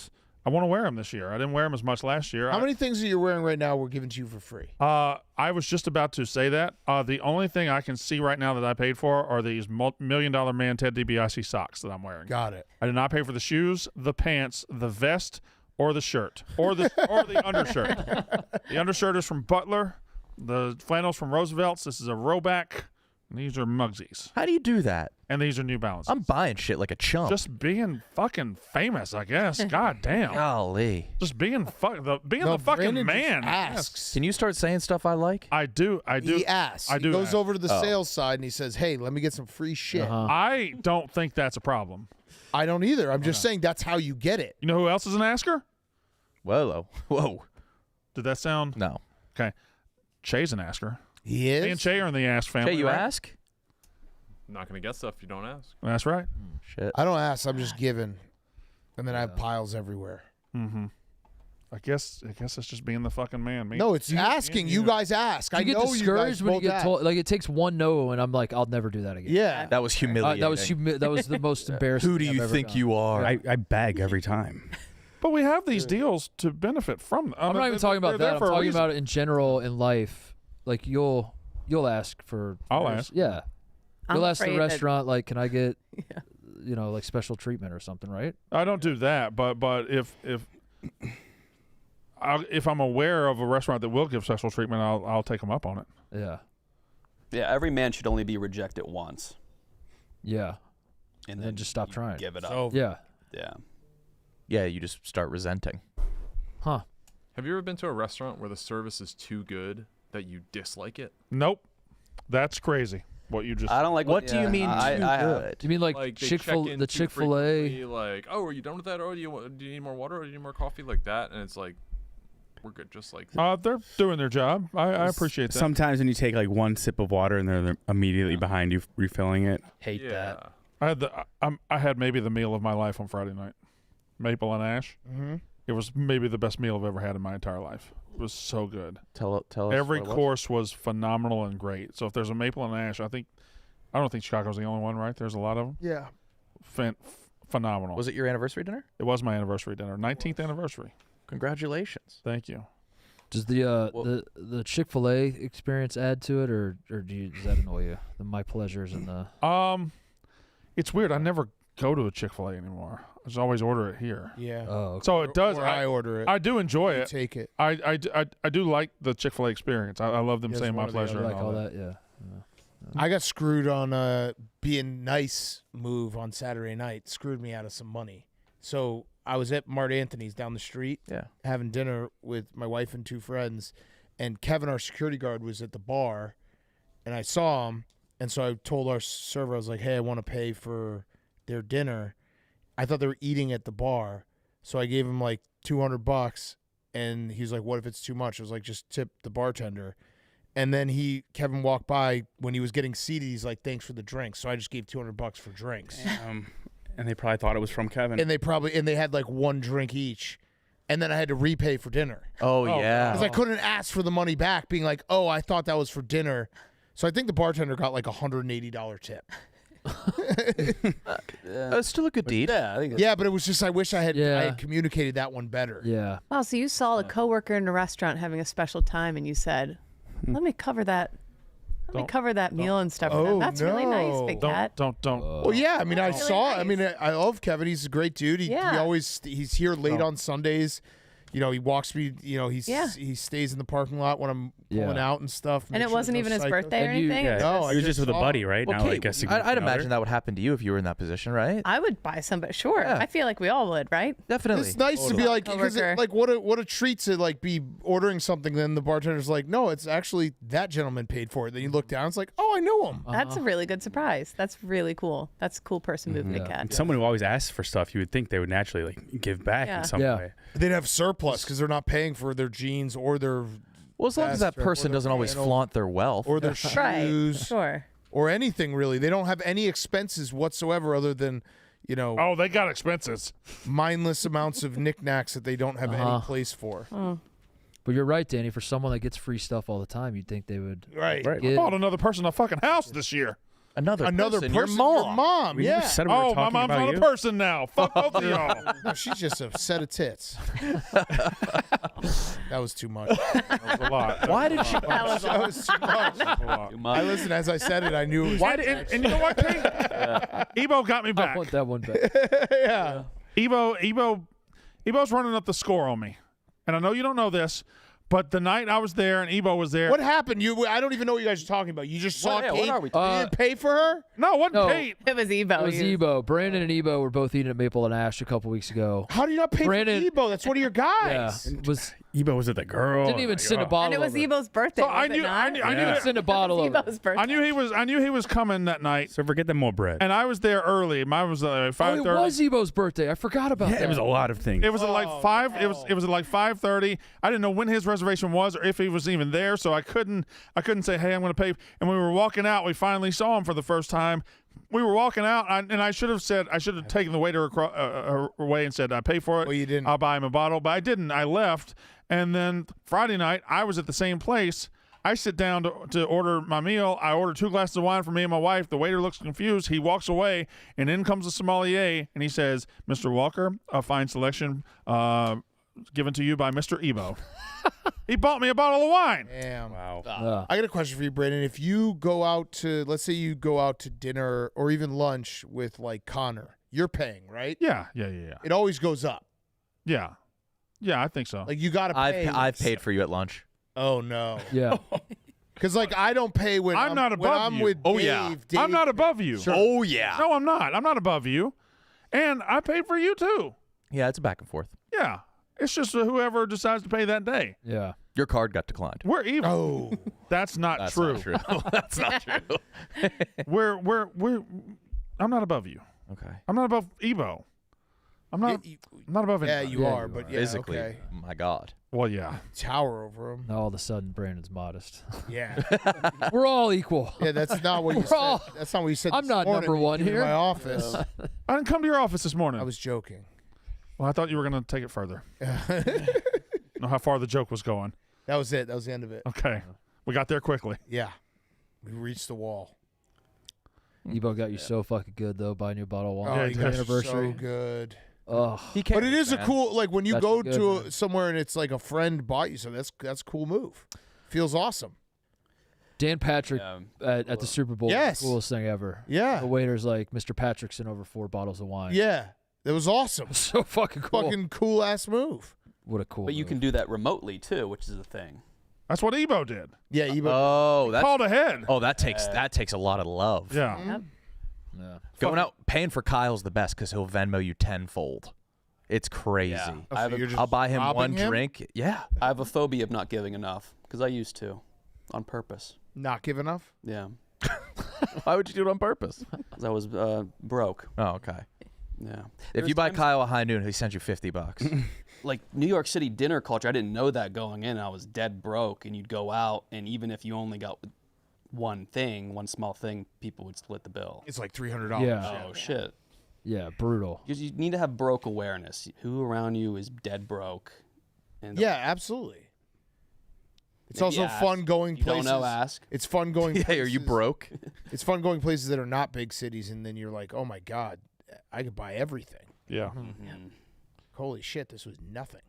I want to wear them this year. I didn't wear them as much last year. How many things that you're wearing right now were given to you for free? I was just about to say that. The only thing I can see right now that I paid for are these $1 million Man Ted DiBiase socks that I'm wearing. Got it. I did not pay for the shoes, the pants, the vest, or the shirt, or the undershirt. The undershirt is from Butler. The flannels from Roosevelt's. This is a Roback. And these are Mugsies. How do you do that? And these are New Balances. I'm buying shit like a chump. Just being fucking famous, I guess. God damn. Golly. Just being the fucking Brandon man. just asks. Can you start saying stuff I like? I do. He asks. I do He goes ask. over to the sales side and he says, "Hey, let me get some free shit." I don't think that's a problem. I don't either. I'm just saying that's how you get it. You know who else is an asker? Whoa. Did that sound? No. Okay. Che's an asker. He is. Me and Che are in the ask family. Hey, you right? ask? I'm not gonna get stuff if you don't ask. That's right. Shit. I don't ask. I'm just giving, and then I have piles everywhere. Mm-hmm. I guess it's just being the fucking man. No, it's asking. You guys ask. Do you I get know you guys discouraged when you both get ask. told? Like it takes one no, and I'm like, I'll never do that again. Yeah. That was humiliating. That was the most embarrassing. Who do thing you I've ever think done. you are? I bag every time. But we have these deals to benefit from them. I'm not even talking about that. I'm talking about it in general in life. Like you'll ask for. I'll ask. Yeah. I'm You'll ask the afraid that- restaurant, like, can I get, like special treatment or something, right? I don't do that, but if if I'm aware of a restaurant that will give special treatment, I'll take them up on it. Yeah. Yeah, every man should only be rejected once. Yeah. And then just stop you trying. Give it up. So Yeah. Yeah. Yeah, you just start resenting. Huh. Have you ever been to a restaurant where the service is too good that you dislike it? Nope. That's crazy. What you just. I don't like. What do you mean I too have. good? Do you mean like Like they Chick-fil check in the too Chick-fil-A? frequently, like, oh, are you done with that? Oh, do you need more water? Or do you need more coffee? Like that, and it's like, we're good, just like. They're doing their job. I appreciate that. Sometimes when you take like one sip of water and they're immediately behind you refilling it. Hate Yeah. that. I had maybe the meal of my life on Friday night. Maple and ash. Mm-hmm. It was maybe the best meal I've ever had in my entire life. It was so good. Tell us. Every what it was. course was phenomenal and great. So if there's a maple and ash, I don't think Chicago's the only one, right? There's a lot of them. Yeah. Phenomenal. Was it your anniversary dinner? It was my anniversary dinner, 19th anniversary. Congratulations. Thank you. Does the Chick-fil-A experience add to it, or does that annoy you? The my pleasures and the. It's weird. I never go to a Chick-fil-A anymore. I just always order it here. Yeah. Oh. Okay. So it does. Or I order it. I do enjoy You it. take it. I do like the Chick-fil-A experience. I love them Yes, saying one my or the pleasure. other. and like all that, yeah. I got screwed on being nice move on Saturday night. Screwed me out of some money. So I was at Mart Anthony's down the street having dinner with my wife and two friends. And Kevin, our security guard, was at the bar. And I saw him. And so I told our server, I was like, hey, I want to pay for their dinner. I thought they were eating at the bar. So I gave him like $200. And he was like, what if it's too much? I was like, just tip the bartender. And then Kevin walked by when he was getting seated. He's like, thanks for the drinks. So I just gave $200 for drinks. And they probably thought it was from Kevin. And they had like one drink each. And then I had to repay for dinner. Oh yeah. Because I couldn't ask for the money back, being like, oh, I thought that was for dinner. So I think the bartender got like a $180 tip. Still a good deed. Yeah, I think. Yeah, but it was just I wish I had Yeah. communicated that one better. Yeah. Wow, so you saw a coworker in a restaurant having a special time, and you said, "Let me cover that. Let me cover that meal and stuff." for them. Oh, That's really nice, Big Cat. Don't. Well, yeah, I mean, I Really saw. I nice. mean, I love Kevin. He's a great dude. He Yeah. always he's here late on Sundays. You know, he walks me. You know, Yeah. he stays in the parking lot when I'm pulling Yeah. out and stuff. And it wasn't even his birthday or And you- anything. Yeah, It No, was he was just with a saw buddy, him. right? Well, Not Kate, like a significant I'd other. imagine that would happen to you if you were in that position, right? I would buy somebody. Sure, Yeah. I feel like we all would, right? Definitely. It's nice to be like, because Coworker. like what a treat to like be ordering something. Then the bartender's like, no, it's actually that gentleman paid for it. Then you look down, it's like, oh, I know him. That's a really good surprise. That's really cool. That's a cool person move, Big Cat. And someone who always asks for stuff, you would think they would naturally like give back Yeah. in some Yeah. way. They'd have surplus because they're not paying for their jeans or their Well, as long as that vest or person their doesn't always flannel flaunt their wealth. or their Right. shoes Sure. or anything really. They don't have any expenses whatsoever other than, you know, Oh, they got expenses. mindless amounts of knickknacks that they don't have any place for. But you're right, Danny. For someone that gets free stuff all the time, you'd think they would. Right. Right. Get, Bought another person a fucking house this year. Another Another person, person, your mom. We yeah. never said we were Oh, my talking mom's about not you. a person now. Fuck both of y'all. No, she's just a set of tits. That was too much. That was a lot. Why did she? That was That was too much. That was a lot. Too I much. listened as I said it. I knew it was. Why did, and you know what, King? Ebo got me I back. want that one back. Yeah. Ebo's running up the score on me. And I know you don't know this, but the night I was there and Ebo was there. What happened? I don't even know what you guys are talking about. You just saw What- yeah, Kate. what are we You talking didn't pay for her? No, it wasn't No. Kate. It was Ebo. It was He Ebo. Brandon and Ebo were both eating at Maple and Ash a couple weeks ago. How do you not pay Brandon- for Ebo? That's one of your Yeah, guys. was Ebo was it the girl? didn't even Like, send a oh. bottle. And it was over. Ebo's birthday. So I was it knew, not? I knew, I knew, Yeah. Send a bottle It over. was Ebo's birthday. I knew he was coming that night, So forget the more bread. and I was there early. Mine was Oh, 5:30. it was Ebo's birthday. I forgot about that. It was a lot of things. It was at like 5. It was at like 5:30. I didn't know when his reservation was or if he was even there, so I couldn't say, "Hey, I'm going to pay." And when we were walking out, we finally saw him for the first time. We were walking out, and I should have taken the waiter away and said, "I pay for it." Well, you didn't. I'll buy him a bottle, but I didn't. I left, and then Friday night I was at the same place. I sit down to order my meal. I order 2 glasses of wine for me and my wife. The waiter looks confused. He walks away, and in comes the sommelier, and he says, "Mr. Walker, a fine selection given to you by Mr. Ebo." He bought me a bottle of wine. Damn. Wow. I got a question for you, Brandon. If you go out to, let's say you go out to dinner or even lunch with like Connor, you're paying, right? Yeah. It always goes up. Yeah. Yeah, I think so. Like you got to pay. I've paid for you at lunch. Oh no. Yeah. Because like I don't pay when I'm not above when I'm you. with Oh, Dave, yeah. Dave, I'm not above you. Oh yeah. No, I'm not. I'm not above you. And I paid for you too. Yeah, it's a back and forth. Yeah. It's just whoever decides to pay that day. Yeah. Your card got declined. We're even. Oh. That's not That's true. not true. That's not true. We're I'm not above you. Okay. I'm not above Ebo. I'm not I'm not above Yeah, anybody. you Yeah, are, you but are. yeah, Physically, okay. my God. Well, yeah. Tower over him. Now all of a sudden, Brandon's modest. Yeah. We're all equal. Yeah, that's not what you We're said. all- That's not what you said. I'm this not morning number when you one came to here. my office. I didn't come to your office this morning. I was joking. Well, I thought you were going to take it further. Know how far the joke was going. That was it. That was the end of it. Okay. We got there quickly. Yeah. We reached the wall. Ebo got you so fucking good though, buying you a bottle of wine. Oh, Yeah, you he guys did. are anniversary. so good. Oh, He But it is a cool, like when you That's go good, to man. somewhere and it's like a friend bought you, so that's a cool move. Feels awesome. Dan Patrick Yeah. at the Super Bowl. Yes. The coolest thing ever. Yeah. The waiter's like, Mr. Patrickson over 4 bottles of wine. Yeah. That was awesome. So fucking cool. Fucking cool ass move. What a cool. But you move. can do that remotely too, which is the thing. That's what Ebo did. Yeah, you Oh, that's Called ahead. oh that takes a lot of love. Yeah. Yep. Yeah. Going out paying for Kyle's the best because he'll Venmo you tenfold. It's crazy. Yeah. I have I'll buy him one drink. Yeah. I have a phobia of not giving enough because I used to, on purpose. not give enough. Yeah, Why would you do it on purpose? 'cause I was broke. Oh, okay. Yeah. If There's you buy times- Kyle a high noon, he sends you $50. like New York City dinner culture, I didn't know that going in. I was dead broke, and you'd go out, and even if you only got one thing, one small thing, people would split the bill. It's like $300. Yeah. Oh shit! Yeah, brutal. You need to have broke awareness. Who around you is dead broke? And Yeah, absolutely. It's Maybe also ask. fun going You don't places. know, ask. It's fun going. Hey, are you places- broke? It's fun going places that are not big cities, and then you're like, oh my god, I could buy everything. Yeah. Mhm. Holy shit, this was nothing.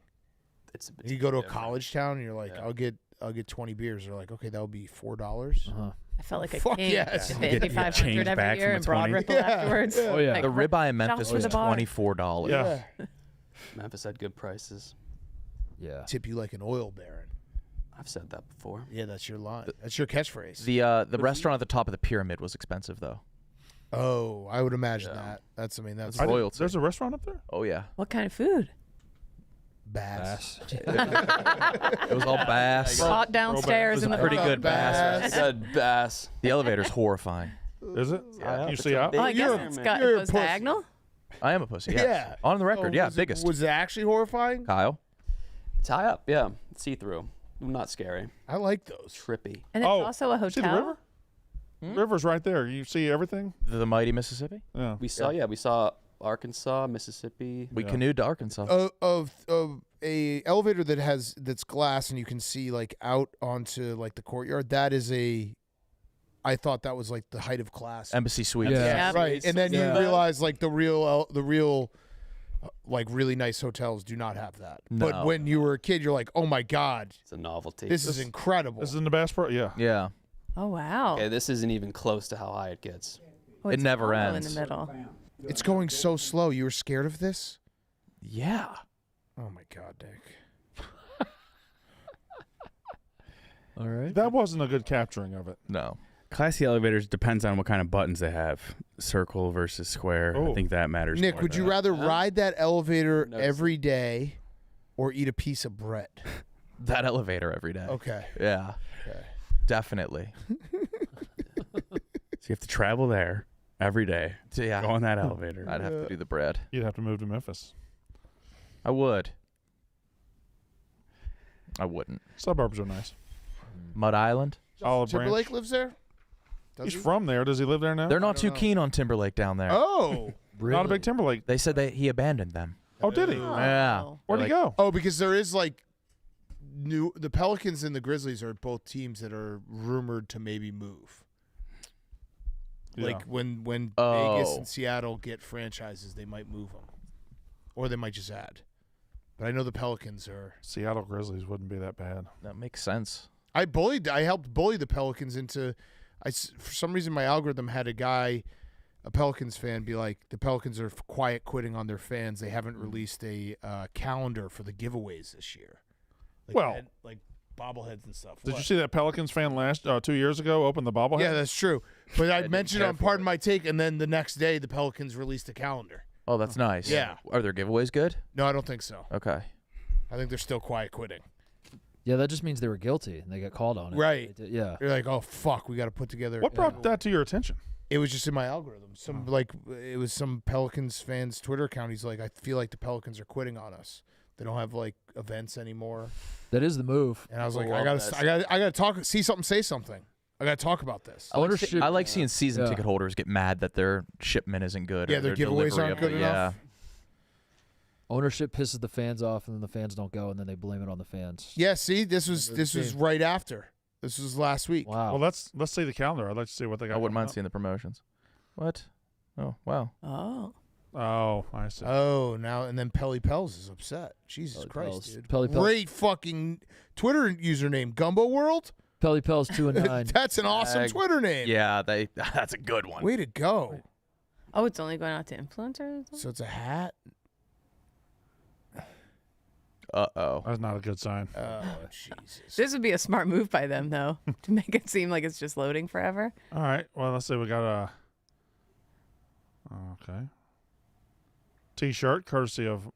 It's You go to a different. college town, and you're like, Yeah. I'll get 20 beers. They're like, okay, that would be $4. Uh-huh. I felt like a Fuck king. yes. At You get 5,500 change back every year from and a Broad 20. Ripple afterwards. Oh yeah. Like, The ribeye in Memphis for was the bar. $24. Yeah. Memphis had good prices. Yeah. Tip you like an oil baron. I've said that before. Yeah, that's your line. That's your catchphrase. The restaurant at the top of the pyramid was expensive though. Oh, I would imagine Yeah. that. That's I didn't- royalty. There's a restaurant up there? Oh yeah. What kind of food? bass. It was all bass. Caught downstairs in the Pretty boat. good bass. Good bass. The elevator's horrifying. Is it? Can you see out? Oh, I guess You're- it's got you're it a goes pussy. diagonal. I am a pussy. Yes. Yeah. On the record. Oh, Yeah. was it- Biggest. Was it actually horrifying? Kyle. Tie up, yeah. See through. Not scary. I like those. Trippy. And it's Oh, also a hotel. See the river? River's right there. You see everything? The mighty Mississippi. Yeah. We saw Arkansas, Mississippi. We canoed to Arkansas. Of a elevator that's glass and you can see like out onto like the courtyard. That is I thought that was like the height of class. Embassy Suites. Yeah. Yep. Right, and then Yeah. you realize like the real like really nice hotels do not have that. But No. when you were a kid, you're like, oh my god, It's a novelty. this is incredible. This is in the Bass Pro? Yeah. Yeah. Oh wow. Okay, this isn't even close to how high it gets. Oh, It it's never hollow ends. in the middle. It's going so slow. You were scared of this? Yeah. Oh my god, Dick. All right. That wasn't a good capturing of it. No. Classy elevators depends on what kind of buttons they have. Circle versus square. Oh. I think that matters. Nick, more would than you that. rather ride that elevator No. every day or eat a piece of bread? That elevator every day. Okay. Yeah. Okay. Definitely. So you have to travel there every day. So, yeah. Go on that elevator. I'd have to do the bread. You'd have to move to Memphis. I would. I wouldn't. Suburbs are nice. Mud Island. Olive Branch. Timberlake lives there? Does He's he? from there. Does he live there now? They're not don't too know. keen on Timberlake down there. Oh. Not a big Timberlake. They said he abandoned them. Oh, did he? Yeah. Where'd he Like- go? Oh, because there is like the Pelicans and the Grizzlies are both teams that are rumored to maybe move. Like when Vegas Oh. and Seattle get franchises, they might move them, or they might just add. But I know the Pelicans are. Seattle Grizzlies wouldn't be that bad. That makes sense. I helped bully the Pelicans into. For some reason, my algorithm had a guy a Pelicans fan be like, the Pelicans are quiet quitting on their fans. They haven't released a calendar for the giveaways this year. Like bobbleheads and stuff. Did you see that Pelicans fan 2 years ago open the bobblehead? Yeah, that's true. But I mentioned care on for Pardon it. My Take, and then the next day the Pelicans released a calendar. Oh, that's nice. Yeah. Are their giveaways good? No, I don't think so. Okay. I think they're still quiet quitting. Yeah, that just means they were guilty and they got called on it. Right. They did- yeah. You're like, oh fuck, we got to put together. What brought that to your attention? It was just in my algorithm. It was some Pelicans fans Twitter account. He's like, I feel like the Pelicans are quitting on us. They don't have like events anymore. That is the move. And I was like, Love I that. gotta talk. See something, say something. I gotta talk about this. I like seeing season Yeah. ticket holders get mad that their shipment isn't good. Yeah, or their their giveaways delivery aren't of good it. enough. Ownership pisses the fans off, and then the fans don't go, and then they blame it on the fans. Yeah, see, this was right after. This was last week. Wow. Well, let's see the calendar. I'd like to see what they got. I wouldn't coming mind seeing the promotions. What? Oh, wow. Oh. up. Oh, I see. Oh, now and then Pelly Pels is upset. Jesus Pelly Christ, Pels. dude. Pelly Pels. Great fucking Twitter username, Gumbo World. Pelly Pels 2-9. That's an awesome Twitter name. Yeah, that's a good one. Way to go. Oh, it's only going out to influencers? So it's a hat. Uh-oh. That's not a good sign. Oh, Jesus. This would be a smart move by them, though, to make it seem like it's just loading forever. All right. Well, let's see. We got a T-shirt courtesy of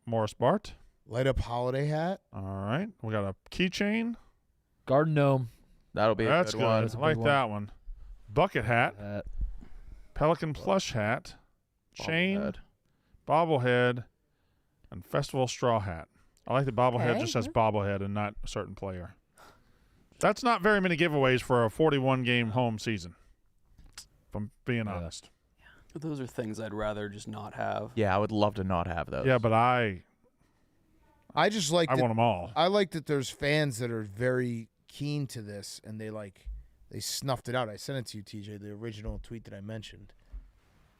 Morris Bart. Light up holiday hat. All right. We got a keychain. Garden Gnome. That'll be That's a good. good one. That's a I like big one. that one. Bucket hat. Hat. Pelican plush hat. Chain. Bobblehead. Bobblehead. And festival straw hat. I like the bobblehead Okay. just says bobblehead and not a certain player. That's not very many giveaways for a 41-game home season, if I'm being honest. Those are things I'd rather just not have. Yeah, I would love to not have those. Yeah, but I just like want them all. I like that there's fans that are very keen to this and they snuffed it out. I sent it to you, TJ, the original tweet that I mentioned.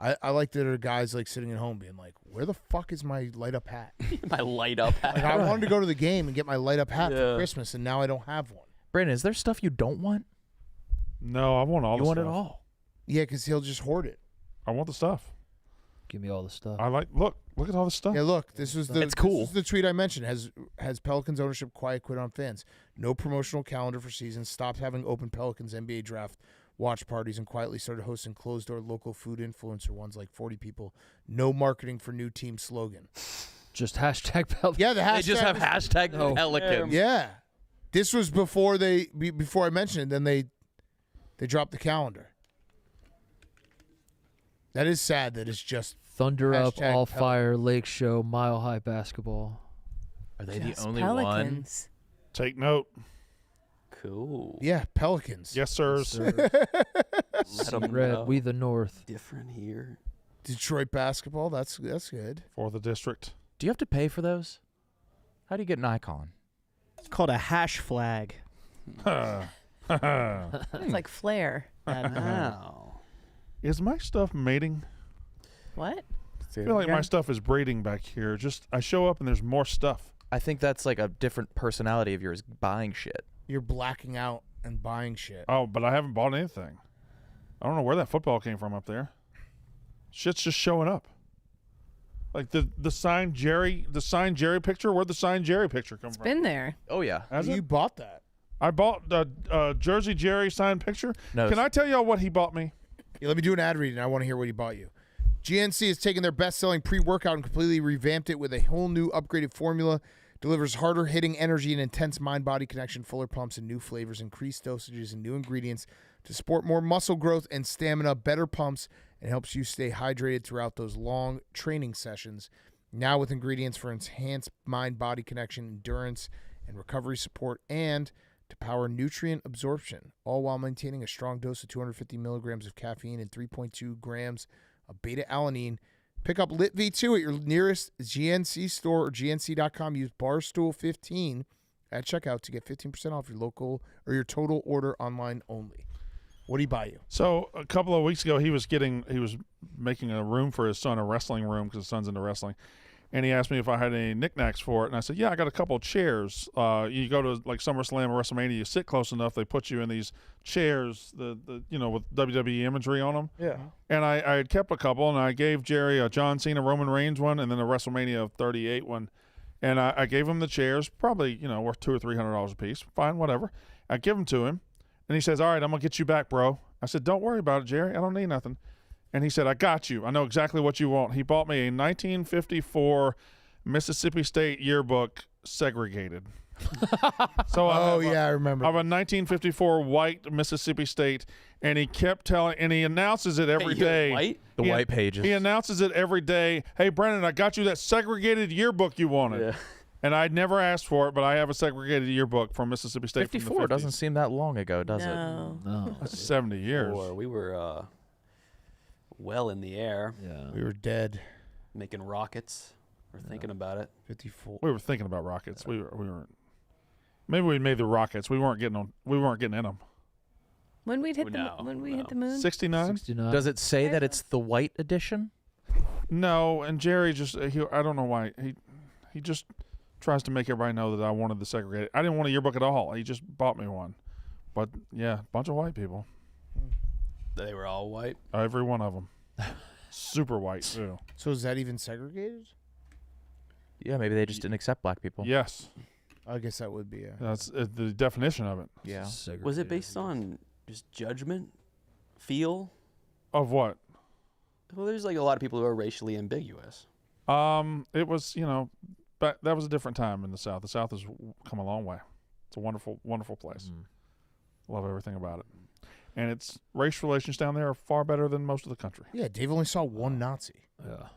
I like that there are guys like sitting at home being like, where the fuck is my light up hat? My light up hat. Like I wanted to go to the game and get my light up hat for Yeah. Christmas and now I don't have one. Brandon, is there stuff you don't want? No, I want all You the want stuff. it all. Yeah, because he'll just hoard it. I want the stuff. Give me all the stuff. I like look at all the stuff. Yeah, look, this was the It's cool. This is the tweet I mentioned. Has Pelicans ownership quiet quit on fans? No promotional calendar for season. Stopped having open Pelicans NBA draft watch parties and quietly started hosting closed door local food influencer ones like 40 people. No marketing for new team slogan. Just hashtag Pelicans. Yeah, the hashtag. They just have hashtag No. Pelicans. Yeah, this was before before I mentioned it. Then they dropped the calendar. That is sad. That it's just Thunder Up, Hashtag All Pel- Fire, Lake Show, Mile High Basketball. Are they Just the only one? Pelicans. Take note. Cool. yeah Pelicans. Yes, sirs. Sir. Let 'em Red, know. we the North. Different here. Detroit basketball. That's good. For the district. Do you have to pay for those? How do you get an icon? It's called a hash flag. It's like Flair. Wow. Is my stuff mating? What? I feel like my stuff is braiding back here. Just I show up and there's more stuff. I think that's like a different personality of yours buying shit. You're blacking out and buying shit. Oh, but I haven't bought anything. I don't know where that football came from up there. Shit's just showing up. Like the signed Jerry picture. Where'd the signed Jerry picture come from? Been there. Oh, yeah. Has You it? bought that. I bought the Jersey Jerry signed picture. No, Can I tell y'all what he bought me? Yeah, let me do an ad read, and I want to hear what he bought you. GNC has taken their best-selling pre-workout and completely revamped it with a whole new upgraded formula. Delivers harder hitting energy and intense mind-body connection, fuller pumps and new flavors, increased dosages and new ingredients to support more muscle growth and stamina, better pumps, and helps you stay hydrated throughout those long training sessions. Now with ingredients for enhanced mind-body connection, endurance, and recovery support, and to power nutrient absorption, all while maintaining a strong dose of 250 milligrams of caffeine and 3.2 grams of beta-alanine. Pick up Lit V2 at your nearest GNC store or GNC.com. Use Barstool15 at checkout to get 15% off your local or your total order online only. What do you buy you? So a couple of weeks ago, he was making a room for his son, a wrestling room, because his son's into wrestling. and he asked me if I had any knickknacks for it, and I said, yeah, I got a couple of chairs. You go to like SummerSlam or WrestleMania, you sit close enough, they put you in these chairs, the with WWE imagery on them. Yeah. And I had kept a couple, and I gave Jerry a John Cena Roman Reigns one, and then a WrestleMania 38 one. And I gave him the chairs, probably, worth $200 or $300 a piece. Fine, whatever. I give them to him, and he says, all right, I'm going to get you back, bro. I said, don't worry about it, Jerry. I don't need nothing. And he said, I got you. I know exactly what you want. He bought me a 1954 Mississippi State yearbook segregated. So I remember. I have a 1954 white Mississippi State, and he kept telling, and he announces it every day. White? The white pages. He announces it every day. Hey, Brennan, I got you that segregated yearbook you wanted. Yeah. And I'd never asked for it, but I have a segregated yearbook from Mississippi State. 54 from the 50s. doesn't seem that long ago, does No. No. That's 70 years. We were well in the air, Yeah. We were dead. making rockets. We're thinking about it. 54. We were thinking about rockets. We weren't. Maybe we made the rockets. We weren't getting in them. When we'd hit No, when we no. hit the moon. 69. 69. Does it say that it's the white edition? No, and Jerry just I don't know why he just tries to make everybody know that I wanted the segregated. I didn't want a yearbook at all. He just bought me one. But yeah, bunch of white people. They were all white. Every one of them. Super white too. So is that even segregated? Yeah, maybe they just didn't accept black people. Yes, I guess that would be. that's the definition of it. Yeah. Was it based on just judgment, feel? Of what? Well, there's like a lot of people who are racially ambiguous. It was but that was a different time in the South. The South has come a long way. It's a wonderful, wonderful place. Love everything about it. And its race relations down there are far better than most of the country. Yeah, Dave only saw one Nazi. Yeah.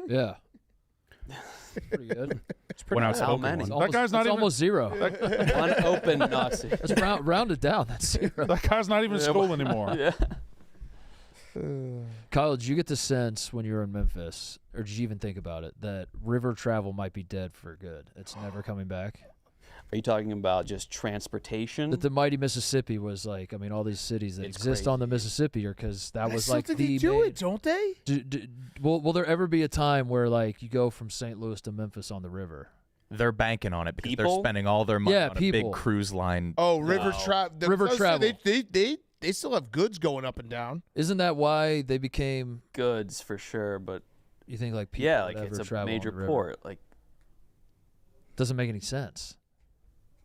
Yeah. Pretty good. It's pretty outspoken many? one. That guy's not it's even almost zero. Unopened Nazi. That's rounded down. That's zero. that guy's not even in school anymore. Yeah. Kyle, did you get the sense when you were in Memphis, or did you even think about it, that river travel might be dead for good? It's never coming back? Are you talking about just transportation? That the mighty Mississippi was like, I mean, all these cities that exist on the Mississippi are because that was like the they do it, don't they? Will there ever be a time where like you go from St. Louis to Memphis on the river? They're banking on it because they're People? spending all their money Yeah, on a people. big cruise line. Oh, river No. travel. River travel. They still have goods going up and down. Isn't that why they became? Goods for sure, but You think like people yeah, would like it's ever a travel major on the river? port. Like Doesn't make any sense.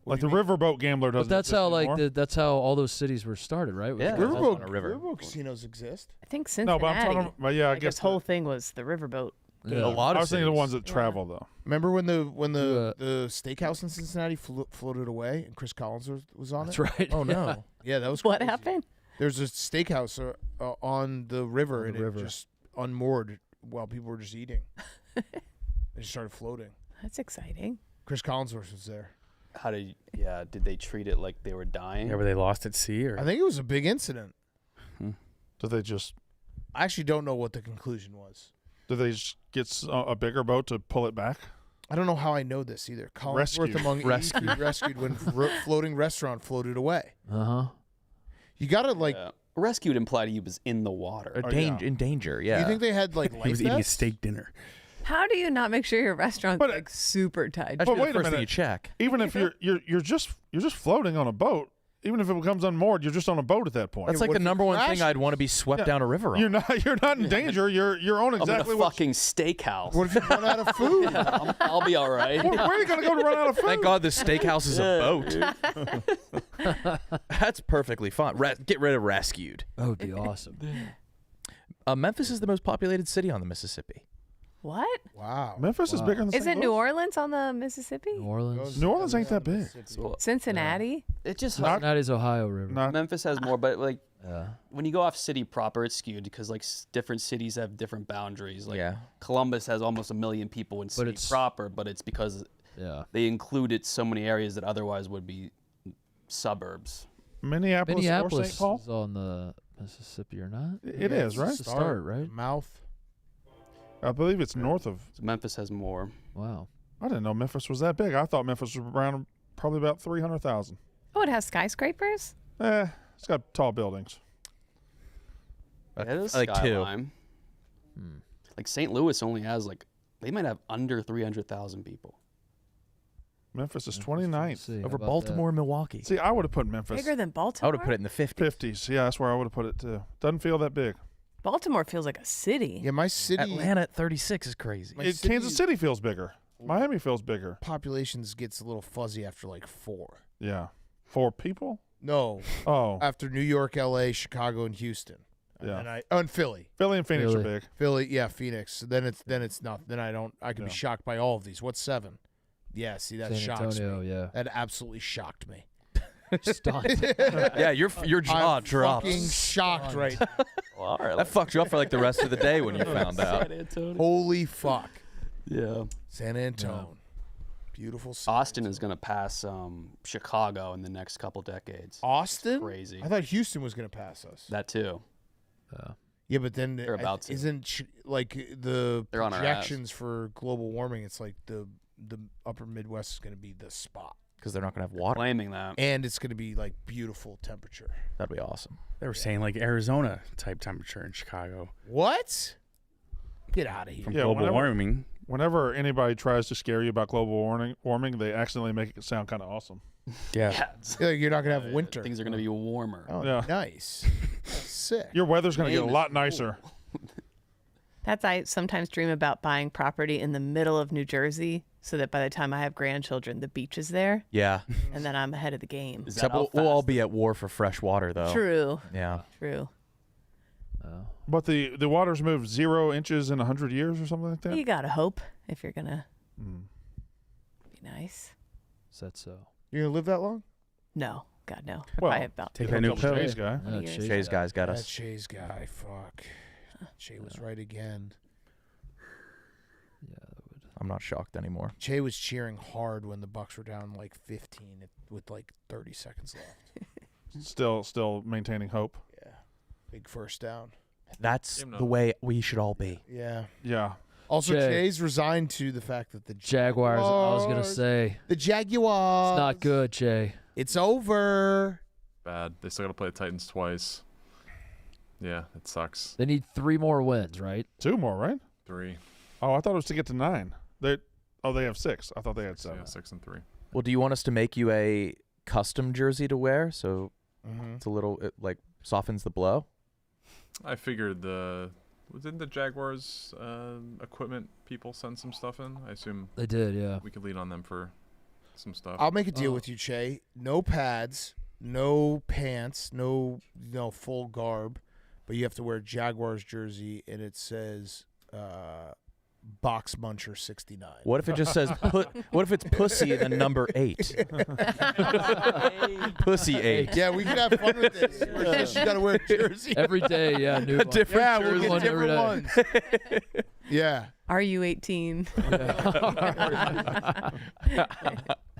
Like the riverboat gambler doesn't. But that's how exist anymore. that's how all those cities were started, right? Yeah. Riverboat, on a river. riverboat casinos exist. I think No, Cincinnati. but I'm talking. But yeah, I like guess this whole thing was the riverboat. Yeah. A lot I of was thinking the cities. ones that travel though. Remember when the steakhouse in Cincinnati floated away and Chris Collins was on That's it? right. Oh no, yeah, that was What crazy. happened? There's a steakhouse on the river, On the and river. it just unmoored while people were just eating. It just started floating. That's exciting. Chris Collinsworth was there. did they treat it like they were dying? Yeah, were they lost at sea or? I think it was a big incident. Did they just I actually don't know what the conclusion was. get a bigger boat to pull it back? I don't know how I know this either. Collinsworth Rescued. among 82 rescued when floating restaurant floated away. Uh-huh. You gotta like. Rescued implied he was in the water. In danger, yeah. You think they had like He life was eating a vests? steak dinner. How do you not make sure your restaurant's But, like super tight? That But should be wait the a first thing you minute. check. Even if you're just floating on a boat, even if it becomes unmoored, you're just on a boat at that point. That's like what the if number it one thing crashes? I'd want to be swept down a river on. You're not in danger. You're on I'm in exactly a what. fucking steakhouse. What if you run out of food? I'll be all right. Where are you gonna go to run out of food? Thank God this steakhouse is a boat. That's perfectly fine. Get rid of rescued. That would be awesome. Memphis is the most populated city on the Mississippi. What? Wow. Memphis is Wow. bigger than. Isn't St. New Louis. Orleans on the Mississippi? New Orleans. New Orleans ain't that big. Cincinnati? It just Cincinnati's Ohio River. Not Memphis has more, but like Yeah. when you go off city proper, it's skewed because like different cities have different boundaries. Like Yeah. Columbus has almost 1 million people in city it's- proper, but it's because Yeah. they included so many areas that otherwise would be suburbs. Minneapolis, or Minneapolis St. Paul. is on the Mississippi or not? It is, right? It's the start, right? Mouth. I believe it's north of. So Memphis has more. Wow. I didn't know Memphis was that big. I thought Memphis was around probably about 300,000. Oh, it has skyscrapers? It's got tall buildings. It is like two. skyline. Like St. Louis only has they might have under 300,000 people. Memphis is 29th. See, how Over about Baltimore and Milwaukee. See, I would have put Memphis Bigger than I Baltimore? would have put it in the 50s. 50s. Yeah, that's where I would have put it too. Doesn't feel that big. Baltimore feels like a city. Yeah, my city Atlanta at 36 is crazy. My Kansas City feels bigger. Miami feels bigger. populations gets a little fuzzy after like 4. Yeah. 4 people? No, Oh, after New York, L.A., Chicago, and Houston. yeah. And Philly. Philly and Phoenix Philly. are big. Philly, yeah, Phoenix. Then it's not. Then I could be Yeah. shocked by all of these. What's 7? Yeah, see that San shocks Antonio, me. yeah. That absolutely shocked me. Stunned. Yeah, your jaw I'm drops. fucking shocked right now. Well, all right. That fucked you up for like the rest of the day when you found out. San Antonio. Holy fuck. Yeah. San Antonio. Beautiful city. Austin is going to pass Chicago in the next couple decades. Austin? Crazy. I thought Houston was going to pass us. That too. Yeah, but then They're about to. isn't like the They're on our projections for global warming? It's like the upper Midwest is going to be the spot, Because they're not going to have water. Claiming that. and it's going to be like beautiful temperature. That'd be awesome. They were saying like Arizona type temperature in Chicago What? Get out of here. from Yeah, global whenever- warming. Whenever anybody tries to scare you about global warming, they accidentally make it sound kind of awesome. Yeah. Yeah, you're not going to have winter. Things are going to be warmer. Oh, Yeah. nice. Sick. Your weather's going to get a Name is lot cool. nicer. I sometimes dream about buying property in the middle of New Jersey so that by the time I have grandchildren, the beach is there, Yeah. and then I'm ahead of the game. Is that Except how we'll all fast- be at war for fresh water, though. True. Yeah. True. But the water's moved 0 inches in 100 years or something like that? You gotta hope if you're gonna be nice. Is that so? You're going to live that long? No, God no. I Well, probably have about Take Here that new comes pill. Jay's guy. Yeah, years. Shay's guys got That us. Shay's guy. Fuck. Shay was right again. I'm not shocked anymore. Shay was cheering hard when the Bucks were down like 15 with like 30 seconds left. Still maintaining hope. Yeah. Big first down. That's Game the note. way we should all be. Yeah. Yeah. Also, Jay. Jay's resigned to the fact that the Jaguars, I was going to say, The Jaguars. it's not good, Jay. It's over. Bad. They still got to play the Titans twice. Yeah, it sucks. They need 3 more wins, right? 2 more, right? 3. Oh, I thought it was to get to 9. They have 6. I thought they had 7. Yeah, 6 and 3. Well, do you want us to make you a custom jersey to wear so it's a little, it, like, softens the blow? I figured didn't the Jaguars equipment people send some stuff in? I assume They did, yeah. we could lean on them for some stuff. I'll make a deal with you, Che. No pads, no pants, no full garb, but you have to wear a Jaguars jersey, and it says Box Muncher 69. What if it just says, what if it's pussy and then number 8? Pussy 8. Yeah, we could have fun with this. It's just you got to wear a jersey. Every day, yeah, new one. different Yeah, we'll jersey. get One every different day. ones. Yeah. Are you 18?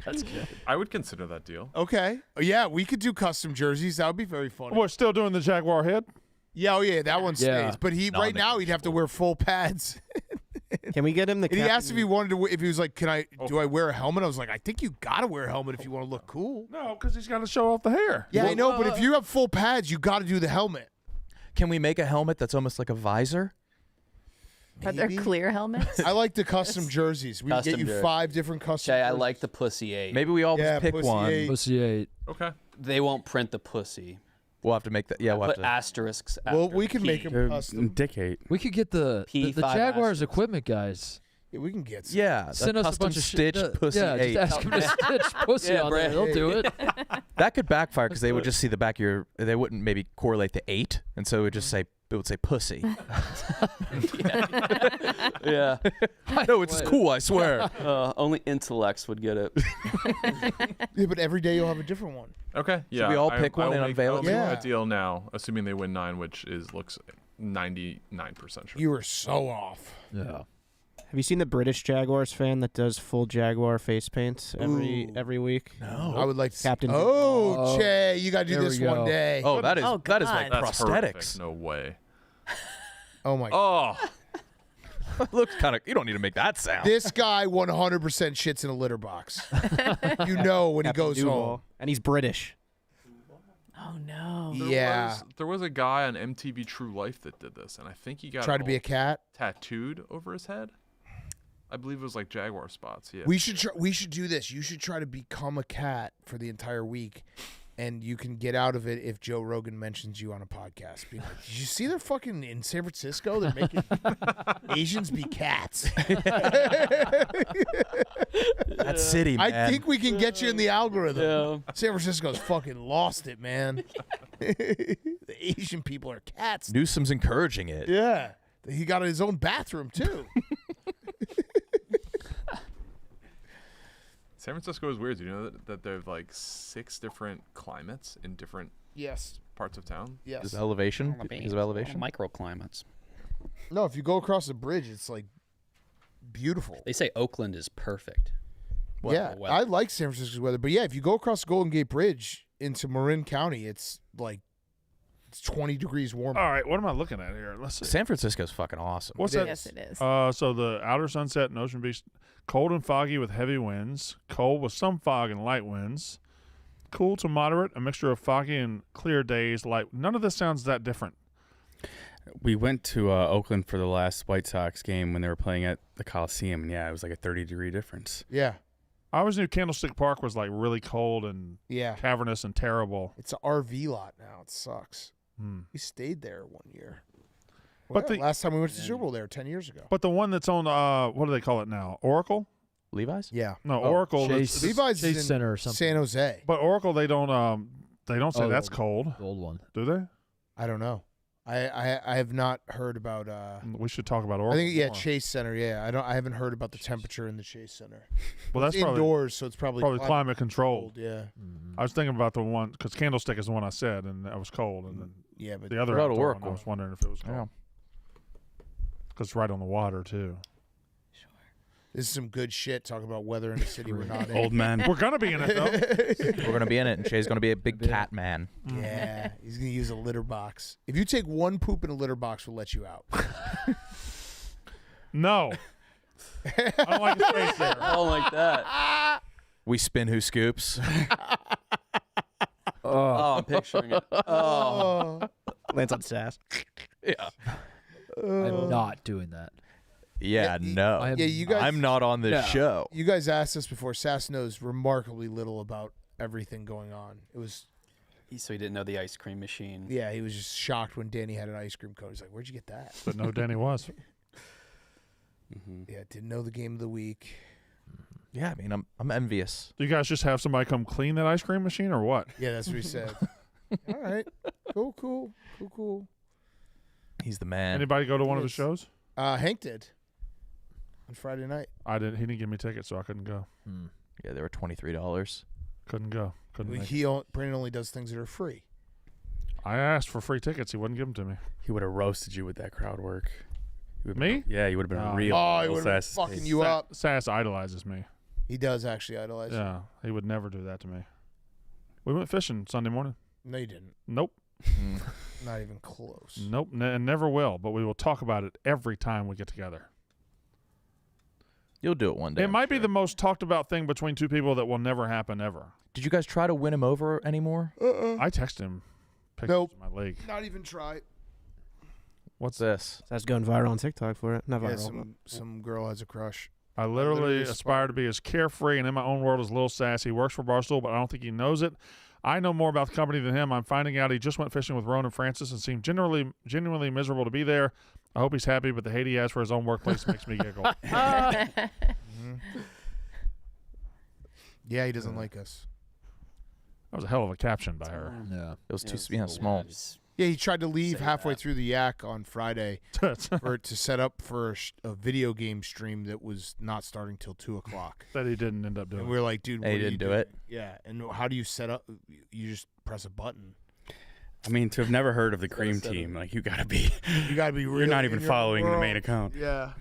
That's good. I would consider that deal. Okay. Yeah, we could do custom jerseys. That would be very funny. We're still doing the Jaguar head? Yeah, that one stays. Yeah. But right now he'd have to wear full pads. Can we get him the And he asked if he captain- wanted to. If he was like, do I wear a helmet?" I was like, "I think you gotta wear a helmet if you want to look cool." No, because he's got to show off the hair. Yeah, I know, but if you have full pads, you got to do the helmet. Can we make a helmet that's almost like a visor? Are there Maybe. clear helmets? I like the custom jerseys. We can get Custom you jersey. 5 different custom. Jay, I jerseys. like the Pussy 8. Maybe we all Yeah, just pick pussy one. 8. Pussy 8. Okay. They won't print the Pussy. We'll have to make that. Yeah, we'll have Put to. asterisks. Well, after we can P. make them custom. Dick 8. We could get the P5 Jaguars asterisks. equipment guys. Yeah, we can get some. Yeah, Send us a bunch of stitch shit. pussy Yeah, 8. just ask them to stitch pussy Yeah, on there. Brad. They'll do it. That could backfire because they would just see the back of your. They wouldn't maybe correlate the 8, and so it would just say it would say pussy. Yeah. No, it's cool. I swear. Only intellects would get it. Yeah, but every day you'll have a different one. Okay. Yeah. we all I- pick one I'll and make- unveil I'll it? make Yeah. a deal now, assuming they win 9, which looks 99% sure. You were so off. Yeah. Have you seen the British Jaguars fan that does full Jaguar face paint every week? No. I would like to see. Captain Oh, Oh, Che, you got to do there this we one go. day. Oh, that is Oh, that is like God. That's horrific. prosthetics. No way. Oh my God. Oh. Looks kind of. You don't need to make that sound. This guy 100% shits in a litter box. You know when he Captain goes Duval. home. And he's British. Oh no. There was a guy on MTV True Life that did this, and I think he got Try to be a cat. tattooed over his head. I believe it was like jaguar spots. Yeah. We should do this. You should try to become a cat for the entire week, and you can get out of it if Joe Rogan mentions you on a podcast. Being like, did you see they're fucking in San Francisco? They're making Asians be cats. That city, man. I think we can get you in the algorithm. San Francisco's fucking lost it, man. The Asian people are cats. Newsom's encouraging it. Yeah. He got his own bathroom, too. San Francisco is weird. You know that there's like 6 different climates in different parts of town? Yes. Is elevation? Is of elevation? Microclimates. No, if you go across the bridge, it's like beautiful. They say Oakland is perfect. Yeah, I like San Francisco's weather. But yeah, if you go across the Golden Gate Bridge into Marin County, it's like it's 20 degrees warmer. All right, what am I looking at here? Let's see. San Francisco's fucking awesome. What's that? Yes, it is. So the outer sunset and Ocean Beach, cold and foggy with heavy winds, cold with some fog and light winds, cool to moderate, a mixture of foggy and clear days. Light. None of this sounds that different. We went to Oakland for the last White Sox game when they were playing at the Coliseum, and yeah, it was like a 30-degree difference. Yeah. I always knew Candlestick Park was like really cold and cavernous and terrible. It's an RV lot now. It sucks. We stayed there one year. But the last time we went to the Super Bowl there 10 years ago. But the one that's on what do they call it now? Oracle? Levi's? Yeah. No, Oracle. Chase, Levi's Chase is in Center or something. San Jose. But Oracle, they don't say that's cold. The old one. Do they? I don't know. I have not heard about. We should talk about Oracle. I think more. Chase Center. Yeah, I haven't heard about the temperature in the Chase Center. Well, that's it's probably indoors, so it's probably climate controlled. Yeah. I was thinking about the one because Candlestick is the one I said, and that was cold, and then but the other What about outdoor one, Oracle? I was wondering if it was cold because it's right on the water too. This is some good shit talking about weather in a city we're not in. Old man. We're gonna be in it though. We're gonna be in it, and Shay's gonna be a big cat man. Yeah, he's gonna use a litter box. If you take one poop in a litter box, we'll let you out. No, I don't like the space there. I don't like that. We spin who scoops. Oh, I'm picturing it. Oh. Lands on Sass. Yeah. I'm not doing that. Yeah, no. you guys. I'm not on this show. You guys asked us before. Sass knows remarkably little about everything going on. It was. So he didn't know the ice cream machine. Yeah, he was just shocked when Danny had an ice cream cone. He's like, "Where'd you get that?" But no, Danny was. Yeah, didn't know the game of the week. Yeah, I mean, I'm envious. Do you guys just have somebody come clean that ice cream machine or what? Yeah, that's what he said. All right, cool. He's the man. Anybody go to one of his shows? Hank did on Friday night. I didn't. He didn't give me tickets, so I couldn't go. Yeah, they were $23. Couldn't go. Couldn't. Make it. Brandon only does things that are free. I asked for free tickets. He wouldn't give them to me. He would have roasted you with that crowd work. Me? Yeah, you would have been No. a real. Oh, he would have been Sass. fucking you up. Sass idolizes me. He does actually idolize you. Yeah, he would never do that to me. We went fishing Sunday morning. No, you didn't. Nope. Not even close. Nope. And never will. But we will talk about it every time we get together. You'll do it one day. It might be the most talked about thing between two people that will never happen ever. Did you guys try to win him over anymore? I texted him pictures Nope. of my leg. Not even try. What's this? That's going viral on TikTok for it. Not Yeah, viral. some girl has a crush. I literally literally aspire to be as carefree and in my own world as Lil Sass. He works for Barstool, but I don't think he knows it. I know more about the company than him. I'm finding out he just went fishing with Ronan Francis and seemed genuinely miserable to be there. I hope he's happy, but the hate he has for his own workplace makes me giggle. Yeah, he doesn't like us. That was a hell of a caption by her. Yeah. It was too small. Yeah, he tried to leave Say halfway that. through the yak on Friday to set up for a video game stream that was not starting till 2:00. That he didn't end up doing. And we were like, dude, Hey, what he are didn't you do doing? it? Yeah, and how do you set up? You just press a button. I mean, to have never heard of the Cream Team, like you gotta be. You gotta be. You're really not in even your following the world. main account. Yeah.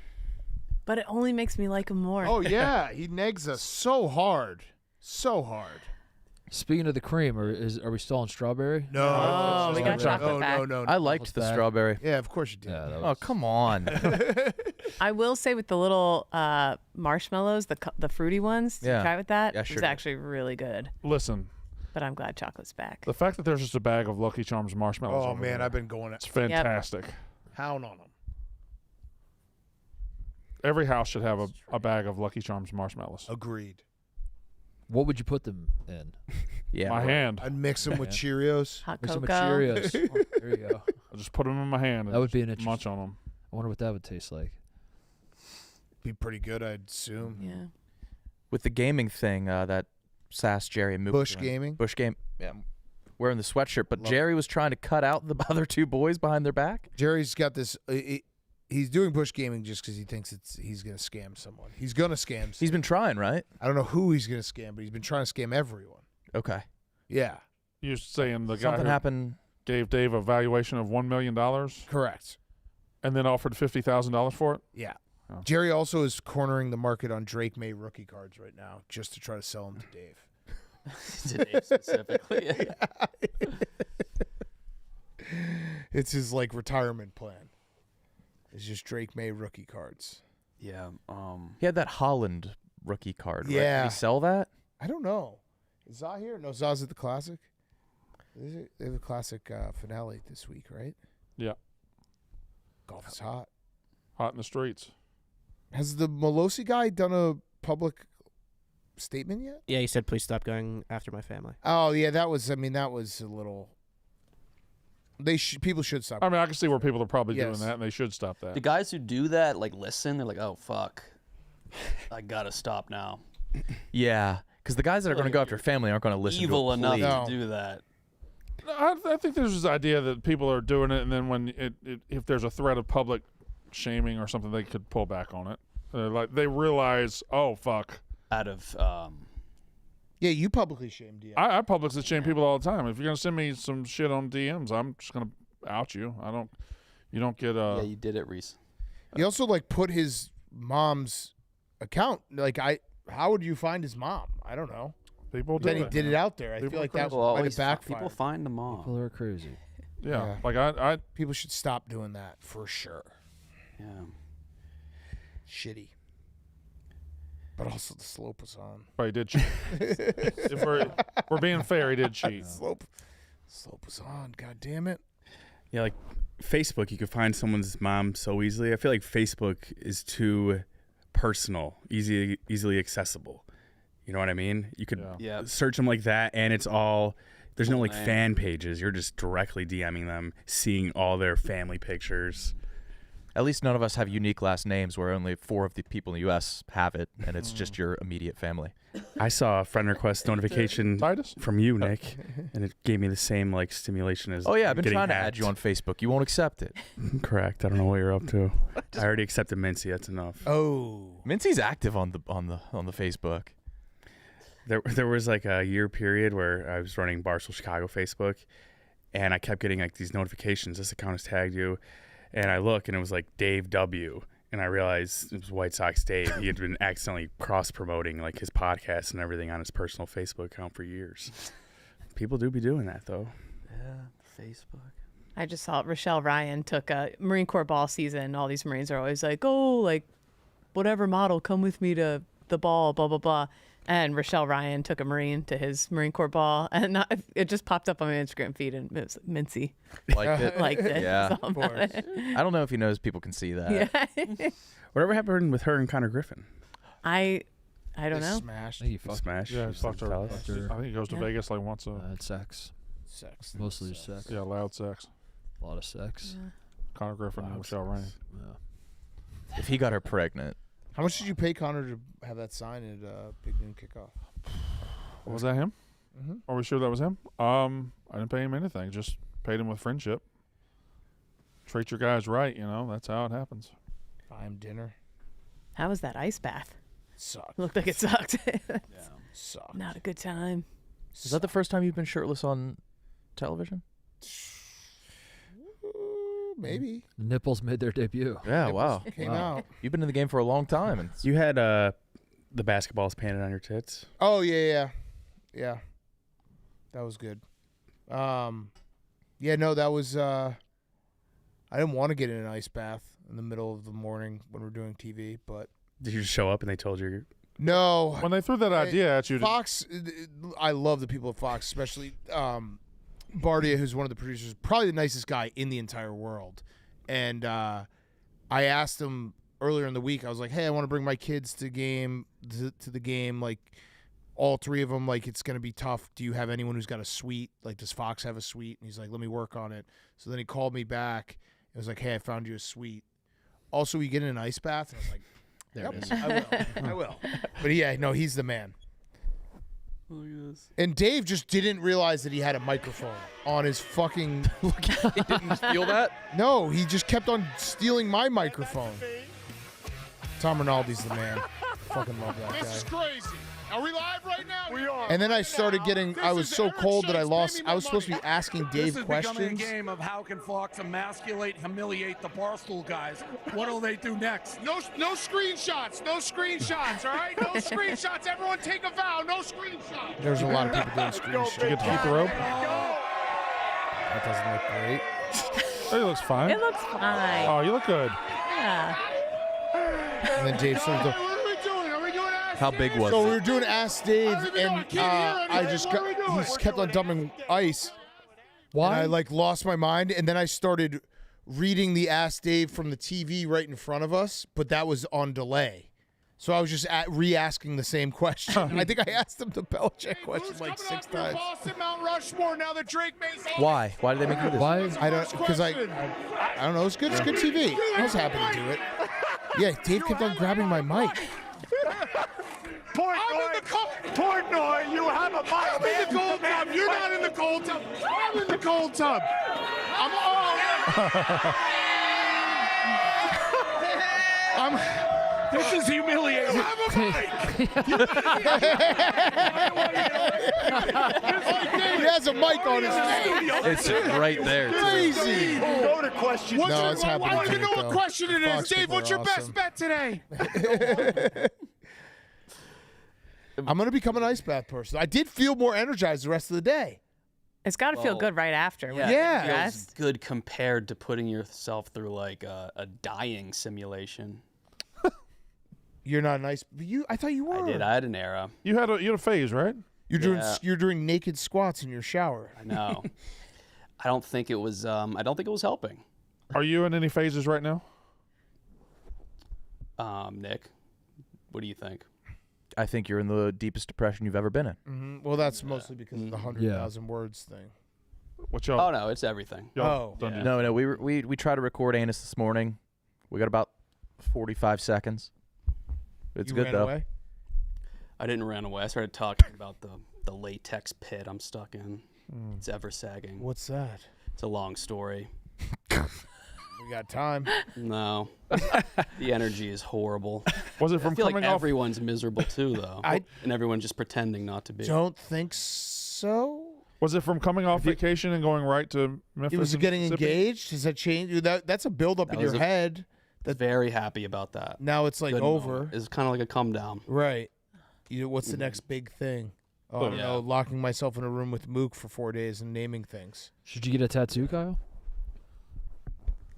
But it only makes me like him more. Oh yeah, he negs us so hard, so hard. Speaking of the cream, are we still on strawberry? No, Oh, we got chocolate back. No. I liked the back. strawberry. Yeah, of course you did. Yeah, that Oh, was, come on. I will say with the little marshmallows, the fruity ones, Yeah. you try with that. Yeah, It's sure did. actually really good. Listen, But I'm glad chocolate's back. The fact that there's just a bag of Lucky Charms marshmallows. Oh over man, there, I've been going it's fantastic. hound on them. Every house should have a bag of Lucky Charms marshmallows. Agreed. What would you put them in? Yeah. My hand. I'd mix them with Cheerios. Hot Mix cocoa. them with Cheerios. Oh, there you go. I just put them in my hand. And That would be an just interesting. munch on them. I wonder what that would taste like. Be pretty good, I'd assume. Yeah. With the gaming thing, that Sass, Jerry, and Mook Bush were in. Gaming? Bush Game. Yeah. Wearing the sweatshirt, but Love Jerry was trying to cut out the other two boys behind their back. Jerry's got this. He's doing Bush Gaming just because he thinks he's going to scam someone. He's going to scam. He's been trying, right? I don't know who he's going to scam, but he's been trying to scam everyone. Okay. Yeah, You're saying the guy Something who happened. gave Dave a valuation of $1 million correct. and then offered $50,000 for it? Yeah. Oh. Jerry also is cornering the market on Drake May rookie cards right now just to try to sell them to Dave. Today specifically. It's his like retirement plan. It's just Drake May rookie cards. Yeah. He had that Holland rookie card, right? Yeah. Did he sell that? I don't know. Is Zah here? No, Zah's at the Classic. They have a Classic finale this week, right? Yeah. Golf is hot. Hot in the streets. Has the Molosi guy done a public statement yet? Yeah, he said, please stop going after my family. Oh, yeah, that was a little... People should stop. I mean, I can see where people are probably Yes. doing that, and they should stop that. The guys who do that, like, listen, they're like, oh, fuck. I gotta stop now. Yeah. Because the guys that are going to go after family aren't going to listen Evil to a enough plea. No. to do that. I think there's this idea that people are doing it, and then when if there's a threat of public shaming or something, they could pull back on it. Like they realize, oh fuck. Out of Yeah, you publicly shamed you. I publicly shame people all the time. If you're gonna send me some shit on DMs, I'm just gonna out you. You don't get yeah, you did it, Reese. He also like put his mom's account. Like how would you find his mom? I don't know. people do Then he it. did it out there. I People feel are like that crazy. People might have always backfired. people find the mom. People are crazy. Yeah, Yeah. like I People should stop doing that for sure. Yeah. Shitty. But also the slope was on. but he did cheat. If we're being fair, he did cheat. Slope was on. God damn it. Yeah, like Facebook, you could find someone's mom so easily. I feel like Facebook is too personal, easily accessible. You know what I mean? You could Yeah. search them like that, and it's all. There's no like name. fan pages. You're just directly DMing them, seeing all their family pictures. At least none of us have unique last names where only 4 of the people in the U.S. have it, and it's just your immediate family. I saw a friend request notification Titus? from you, Nick, and it gave me the same like stimulation as. Oh, yeah, I've been getting trying to hacked. add you on Facebook. You won't accept it. Correct. I don't know what you're up to. I already accepted Mincy. That's enough. Oh. Mincy's active on the Facebook. There was like a year period where I was running Barstool Chicago Facebook, and I kept getting like these notifications. This account has tagged you, and I look and it was like Dave W. And I realized it was White Sox Dave. He had been accidentally cross promoting like his podcast and everything on his personal Facebook account for years. People do be doing that though. Yeah, Facebook. I just saw Rochelle Ryan took a Marine Corps ball season. All these Marines are always like, oh, like, whatever model, come with me to the ball, blah, blah, blah. And Rochelle Ryan took a Marine to his Marine Corps ball. And it just popped up on my Instagram feed, and it was Mincy. Liked it. Liked it. Yeah. That's all about course. it. I don't know if he knows people can see that. Yeah. Whatever happened with her and Connor Griffin? I don't know. Smashed. I think he fucked Smash. Yeah, he fucked her. Tell us. I think he goes to Yeah. Vegas like once a had sex. Sex. Mostly sex. yeah, loud sex. A lot of sex. Connor Griffin and Michelle Ryan. Yeah. If he got her pregnant. How much did you pay Connor to have that sign at Big Noon Kickoff? Was that him? Mm-hmm. Are we sure that was him? I didn't pay him anything. Just paid him with friendship. Treat your guys right, you know. That's how it happens. Buy him dinner. How was that ice bath? Sucked. Looked like it sucked. Sucked. Not a good time. Is that the first time you've been shirtless on television? Maybe. The nipples made their debut. Yeah, wow. Came Wow. out. You've been in the game for a long time. And You had the basketballs painted on your tits. Oh yeah. That was good. Yeah, no, that was I didn't want to get in an ice bath in the middle of the morning when we're doing TV, but Did you just show up and they told you? No. When they threw that idea at you, Fox, I love the people at Fox, especially Bardia, who's one of the producers, probably the nicest guy in the entire world. And I asked him earlier in the week, I was like, hey, I want to bring my kids to the game, like all three of them, like it's going to be tough. Do you have anyone who's got a suite? Like, does Fox have a suite? And he's like, let me work on it. So then he called me back. It was like, hey, I found you a suite. Also, we get in an ice bath. And I was like, There yep, it is. I will. But yeah, no, he's the man. And Dave just didn't realize that he had a microphone on his fucking. He didn't feel that? No, he just kept on stealing my microphone. Tom Rinaldi's the man. Fucking love that This is guy. crazy. Are we live right now? We are. And then I started getting. I was so cold that I lost. I was supposed to be asking Dave This is becoming a questions. game of how can Fox emasculate, humiliate the Barstool guys. What'll they do next? No screenshots. No screenshots. All right. No screenshots. Everyone take a vow. No screenshots. There's a lot of people doing screenshots. you get to keep the rope. That doesn't look great. Oh, he looks fine. It looks fine. Oh, you look good. Yeah. And then Dave started. What are we doing? Are we doing Ask How big was So we it? were doing Ask Dave, I don't even know. I and can't hear I anything. just What got. are we doing? He just kept on dumping ice. Why? And I like lost my mind, and then I started reading the Ask Dave from the TV right in front of us, but that was on delay. So I was just re-asking the same question. I think I asked him the Belichick question Who's like coming 6 up for times. Boston Mount Rushmore now that Drake May's Why? Why did they make you do this? Why? I don't because I don't know. It's good. It's good TV. I was happy to do it. Yeah, Dave kept on grabbing my mic. Portnoy, you have a mic. I'm in the cold tub. You're not in the cold tub. I'm in the cold tub. I'm all. This is humiliating. You have a mic. He has a mic on his face. It's right there. Too. Crazy. Go to question. No, it's happening I don't to even it, know what though. question it is. Fox Dave, people what's are your best awesome. bet today? I'm gonna become an ice bath person. I did feel more energized the rest of the day. It's got to feel Well, good right after. Yeah, Yeah. it feels Rest. good compared to putting yourself through like a dying simulation. You're not an ice. I thought you were. I did. I had an era. You had a phase, right? Yeah. You're doing naked squats in your shower. I know. I don't think it was. I don't think it was helping. Are you in any phases right now? Nick, what do you think? I think you're in the deepest depression you've ever been in. Well, that's mostly because of the Mm-hmm. 100,000 words thing. What y'all? Oh no, it's everything. y'all Oh. done Yeah. No, we tried to record Anus this morning. We got about 45 seconds. It's You good ran though. away? I didn't run away. I started talking about the latex pit I'm stuck in. It's ever sagging. What's that? It's a long story. We got time. No, the energy is horrible. Was it I from feel like coming off? everyone's miserable too, though, I- and everyone's just pretending not to be. Don't think so. Was it from coming off vacation and going right to Memphis? It was and getting Mississippi? engaged. Does that change? That's a buildup That in your was a- head. Very happy about that. Now it's like Good over. moment. It's kind of like a come down. Right. What's the next big thing? Oh, I don't Yeah. know. Locking myself in a room with Mook for 4 days and naming things. Should you get a tattoo, Kyle?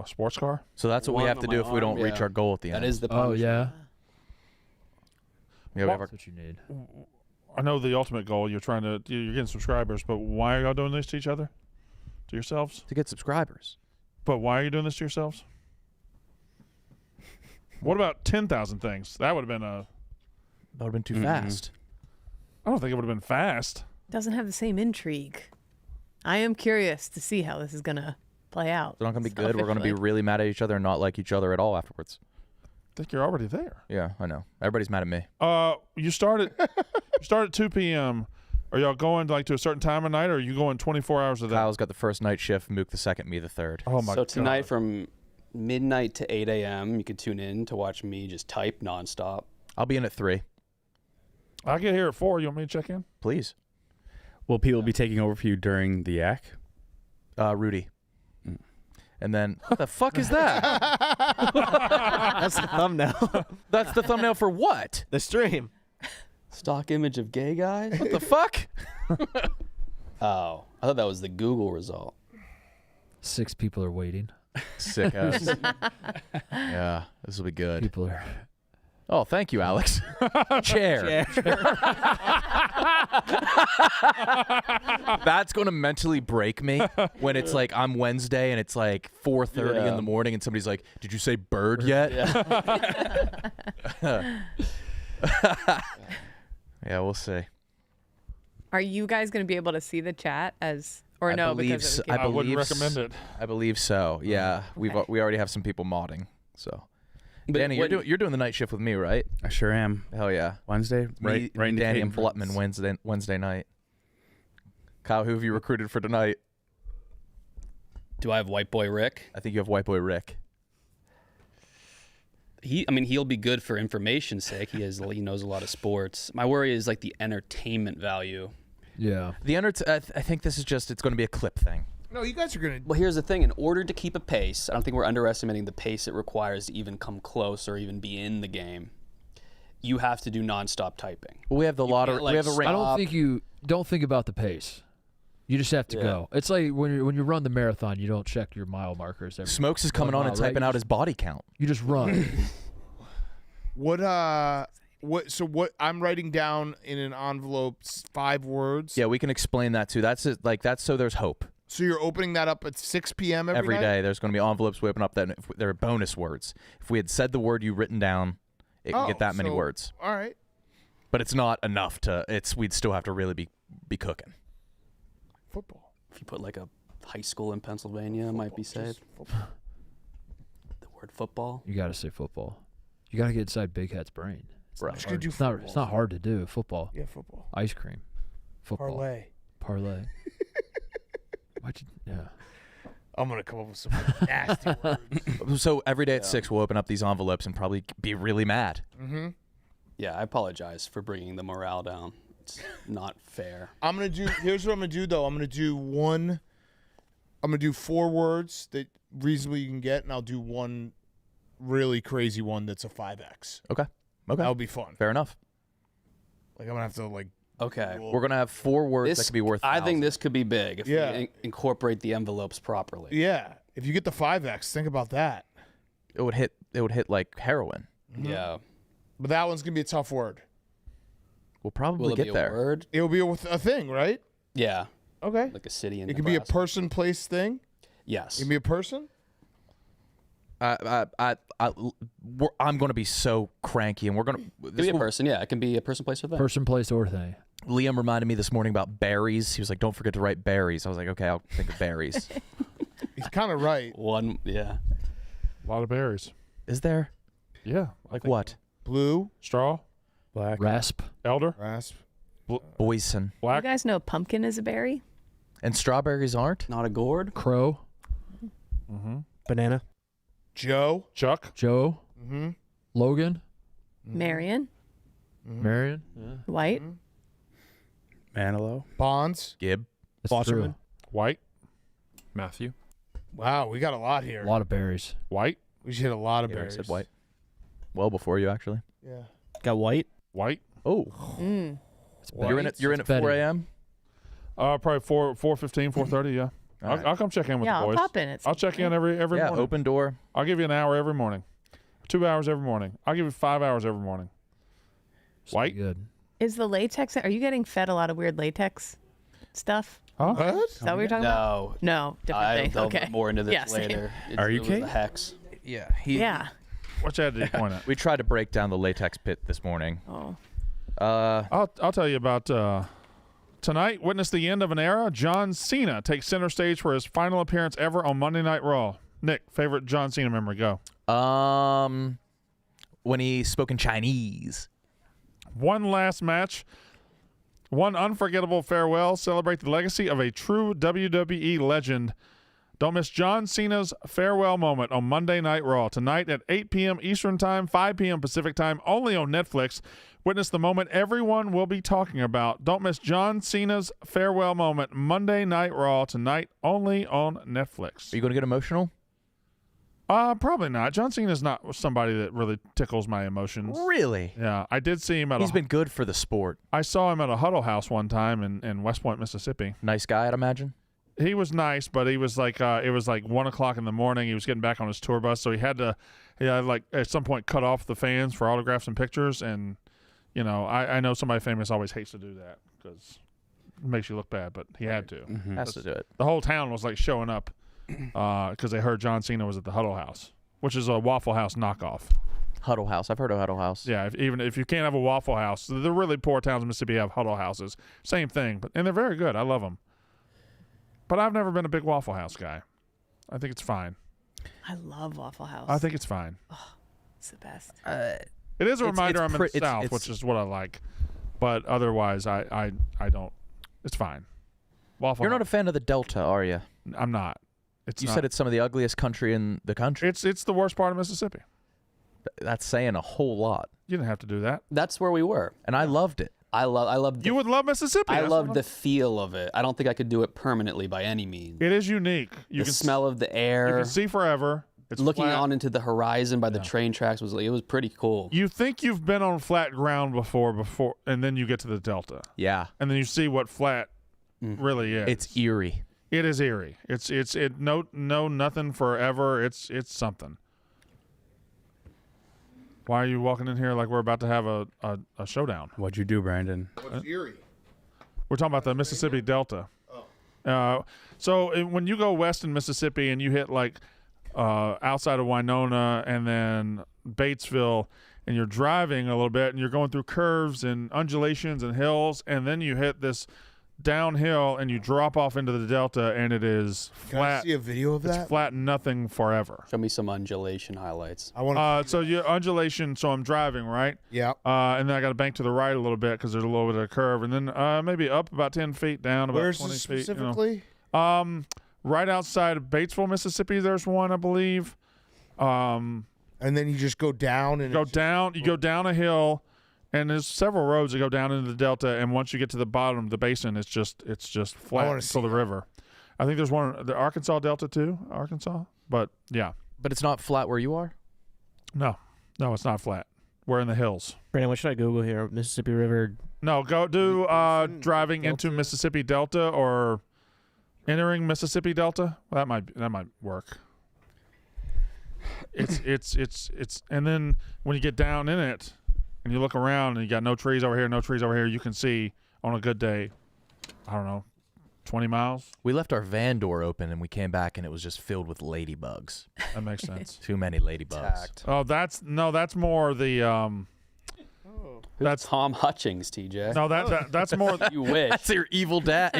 A sports car? So that's what we One have on to my do if we don't arm, reach yeah. our goal at the end. That is the Oh punishment. yeah, Yeah, we have our- that's what you need. I know the ultimate goal. You're getting subscribers, but why are y'all doing this to each other? To yourselves? to get subscribers. But why are you doing this to yourselves? What about 10,000 things? That would have been a. That would have been too fast. I don't think it would have been fast. Doesn't have the same intrigue. I am curious to see how this is gonna play out. They're not going to be good. We're going to be Selfishly. really mad at each other and not like each other at all afterwards. I think you're already there. Yeah, I know. Everybody's mad at me. You started. You start at 2 p.m. Are y'all going like to a certain time of night, or are you going 24 hours a day? Kyle's got the first night shift, Mook the second, me the third. Oh my So god! tonight from midnight to 8 a.m., you can tune in to watch me just type nonstop. I'll be in at 3. I get here at 4. You want me to check in? Please. Will people be taking over for you during the yak? Rudy. And then, what the fuck is that? That's the thumbnail. That's the thumbnail for what? The stream. Stock image of gay guys? What the fuck? Oh, I thought that was the Google result. 6 people are waiting. Sick ass. Yeah, this will be good. People are. Oh, thank you, Alex. Chair. That's going to mentally break me when it's like I'm Wednesday and it's like 4:30 in the morning and somebody's like, "Did you say bird yet?" Yeah, we'll see. Are you guys going to be able to see the chat or no? Because of the I wouldn't recommend it. I believe so. Yeah, Okay. we already have some people modding. So, But Danny, you're doing the night shift with me, right? I sure am. Hell yeah. Wednesday, right? Me, In Danny and Decatur. Blutman Wednesday night. Kyle, who have you recruited for tonight? Do I have White Boy Rick? I think you have White Boy Rick. He'll be good for information's sake. He knows a lot of sports. My worry is like the entertainment value. Yeah. I think this is it's going to be a clip thing. No, you guys are gonna. Well, here's the thing. In order to keep a pace, I don't think we're underestimating the pace it requires to even come close or even be in the game. You have to do nonstop typing. Well, we have the lottery. can't, like, We have a ring. I don't think you think about the pace. You just have to go. It's like when you run the marathon, you don't check your mile markers. Smokes is coming on and typing out his body count. You just run. What I'm writing down in an envelope 5 words. Yeah, we can explain that too. That's it. Like that's so there's hope. So you're opening that up at 6 p.m. Every night? day there's going to be envelopes we open up that if there are bonus words. If we had said the word you written down, it can get that many words. All right. But it's not enough we'd still have to really be cooking. Football. If you put like a high school in Pennsylvania, it might be said. The word football. You got to say football. You got to get inside Big Hat's brain. Bro. It's not hard to do. Football. Yeah, football. Ice cream. Football. Parlay. Yeah. I'm gonna come up with some nasty words. So every day at 6 we'll open up these envelopes and probably be really mad. Mm-hmm. Yeah, I apologize for bringing the morale down. It's not fair. Here's what I'm gonna do though. I'm gonna do 4 words that reasonably you can get, and I'll do one really crazy one that's a 5x. Okay. That'll be fun. Fair enough. Like I'm gonna have to like. Okay. We're gonna have 4 words that could be worth. I think this could be big if Yeah. we incorporate the envelopes properly. Yeah. If you get the 5x, think about that. It would hit like heroin. Yeah. But that one's gonna be a tough word. We'll probably Will it get be a there. word? It'll be a thing, right? Yeah. Okay. Like a city in It can be a Nebraska. person, place, thing. Yes. It can be a person. I'm going to be so cranky, and we're going to. It can be a person, yeah. It can be a person, place, or thing. Person, place, or thing. Liam reminded me this morning about berries. He was like, "Don't forget to write berries." I was like, "Okay, I'll think of berries." He's kind of right. One, yeah. A lot of berries. Is there? Yeah. Like what? Blue, Straw, Black. Rasp. elder, rasp. Boyson. You black. guys know pumpkin is a berry? And strawberries aren't? Not a gourd. Crow. Banana. Joe. Chuck. Joe. Mm-hmm. Logan. Marion? Marion. White? Manilow. Bonds. Gib. That's Wasserman. true. White. Matthew. Wow, we got a lot here. A lot of berries. White. We just hit a lot of Yeah, I berries. said white. Well before you, actually. Yeah. Got white. White. Oh. Mm. You're in at 4 a.m.? Probably 4:15, 4:30. Yeah. All right. I'll come check in with Yeah, the I'll boys. pop in. I'll check in every Yeah, morning. open door. I'll give you an hour every morning. 2 hours every morning. I'll give you 5 hours every morning. White. Good. Is the latex, are you getting fed a lot of weird latex stuff? Huh? What? Is that what you're talking about? No. No, different I'll thing. delve Okay. more into this Yeah, same. later. Are you It was kidding? the hex. Yeah. Yeah. What you had to point at? We tried to break down the latex pit this morning. Oh. I'll tell you about tonight. Witness the end of an era. John Cena takes center stage for his final appearance ever on Monday Night Raw. Nick, favorite John Cena memory? Go. When he spoke in Chinese. One last match. One unforgettable farewell. Celebrate the legacy of a true WWE legend. Don't miss John Cena's farewell moment on Monday Night Raw tonight at 8 p.m. Eastern Time, 5 p.m. Pacific Time, only on Netflix. Witness the moment everyone will be talking about. Don't miss John Cena's farewell moment, Monday Night Raw tonight, only on Netflix. Are you going to get emotional? Probably not. John Cena's not somebody that really tickles my emotions. Really? Yeah, I did see him at He's been good for the sport. I saw him at a Huddle House one time in West Point, Mississippi. Nice guy, I'd imagine. He was nice, but he was like, it was like 1 o'clock in the morning. He was getting back on his tour bus, so he had like at some point cut off the fans for autographs and pictures. And you know, I know somebody famous always hates to do that because it makes you look bad, but he had to. Mm-hmm. Has to do it. The whole town was like showing up because they heard John Cena was at the Huddle House, which is a Waffle House knockoff. Huddle House. I've heard of Huddle House. Yeah, even if you can't have a Waffle House, the really poor towns in Mississippi have Huddle Houses. Same thing, and they're very good. I love them. But I've never been a big Waffle House guy. I think it's fine. I love Waffle House. I think it's fine. It's the best. It is a reminder I'm in the South, which is what I like. But otherwise, I don't. It's fine. Waffle You're House. not a fan of the Delta, are you? I'm not. You said it's some of the ugliest country in the country. It's the worst part of Mississippi. That's saying a whole lot. You didn't have to do that. That's where we were. And I loved it. I love. You would love Mississippi. I That's love what the feel of it. I don't think I could do it permanently by any means. It is unique. The smell of the air. You can see forever. It's looking flat. on into the horizon by the train tracks was pretty cool. You think you've been on flat ground before, and then you get to the Delta. Yeah. And then you see what flat really is. It's eerie. It is eerie. It's nothing forever. It's something. Why are you walking in here like we're about to have a showdown? What'd you do, Brandon? What's eerie? We're talking about the Mississippi Delta. So when you go west in Mississippi and you hit like outside of Winona and then Batesville, and you're driving a little bit and you're going through curves and undulations and hills, and then you hit this downhill and you drop off into the Delta, and it is Can flat. I see a video of that? It's flat, nothing forever. Show me some undulation highlights. I want So you undulation. So I'm driving right. Yeah. And then I got to bank to the right a little bit because there's a little bit of a curve, and then maybe up about 10 feet, down about Where's 20 this feet. specifically? Right outside of Batesville, Mississippi. There's one, I believe. And then you just go down and You go down a hill, and there's several roads that go down into the Delta. And once you get to the bottom of the basin, it's just flat wanna until see the river. I think there's one, the Arkansas Delta too, But yeah, But it's not flat where you are? no, it's not flat. We're in the hills. Brandon, what should I Google here? Mississippi River. No, go do driving into Mississippi Delta or entering Mississippi Delta. Well, that might work. It's and then when you get down in it and you look around and you got no trees over here, you can see on a good day, I don't know, 20 miles. We left our van door open and we came back and it was just filled with ladybugs. That makes sense. Too many ladybugs. Oh, that's more the That's Tom Hutchings, TJ. no that's more You wish. That's your evil dad.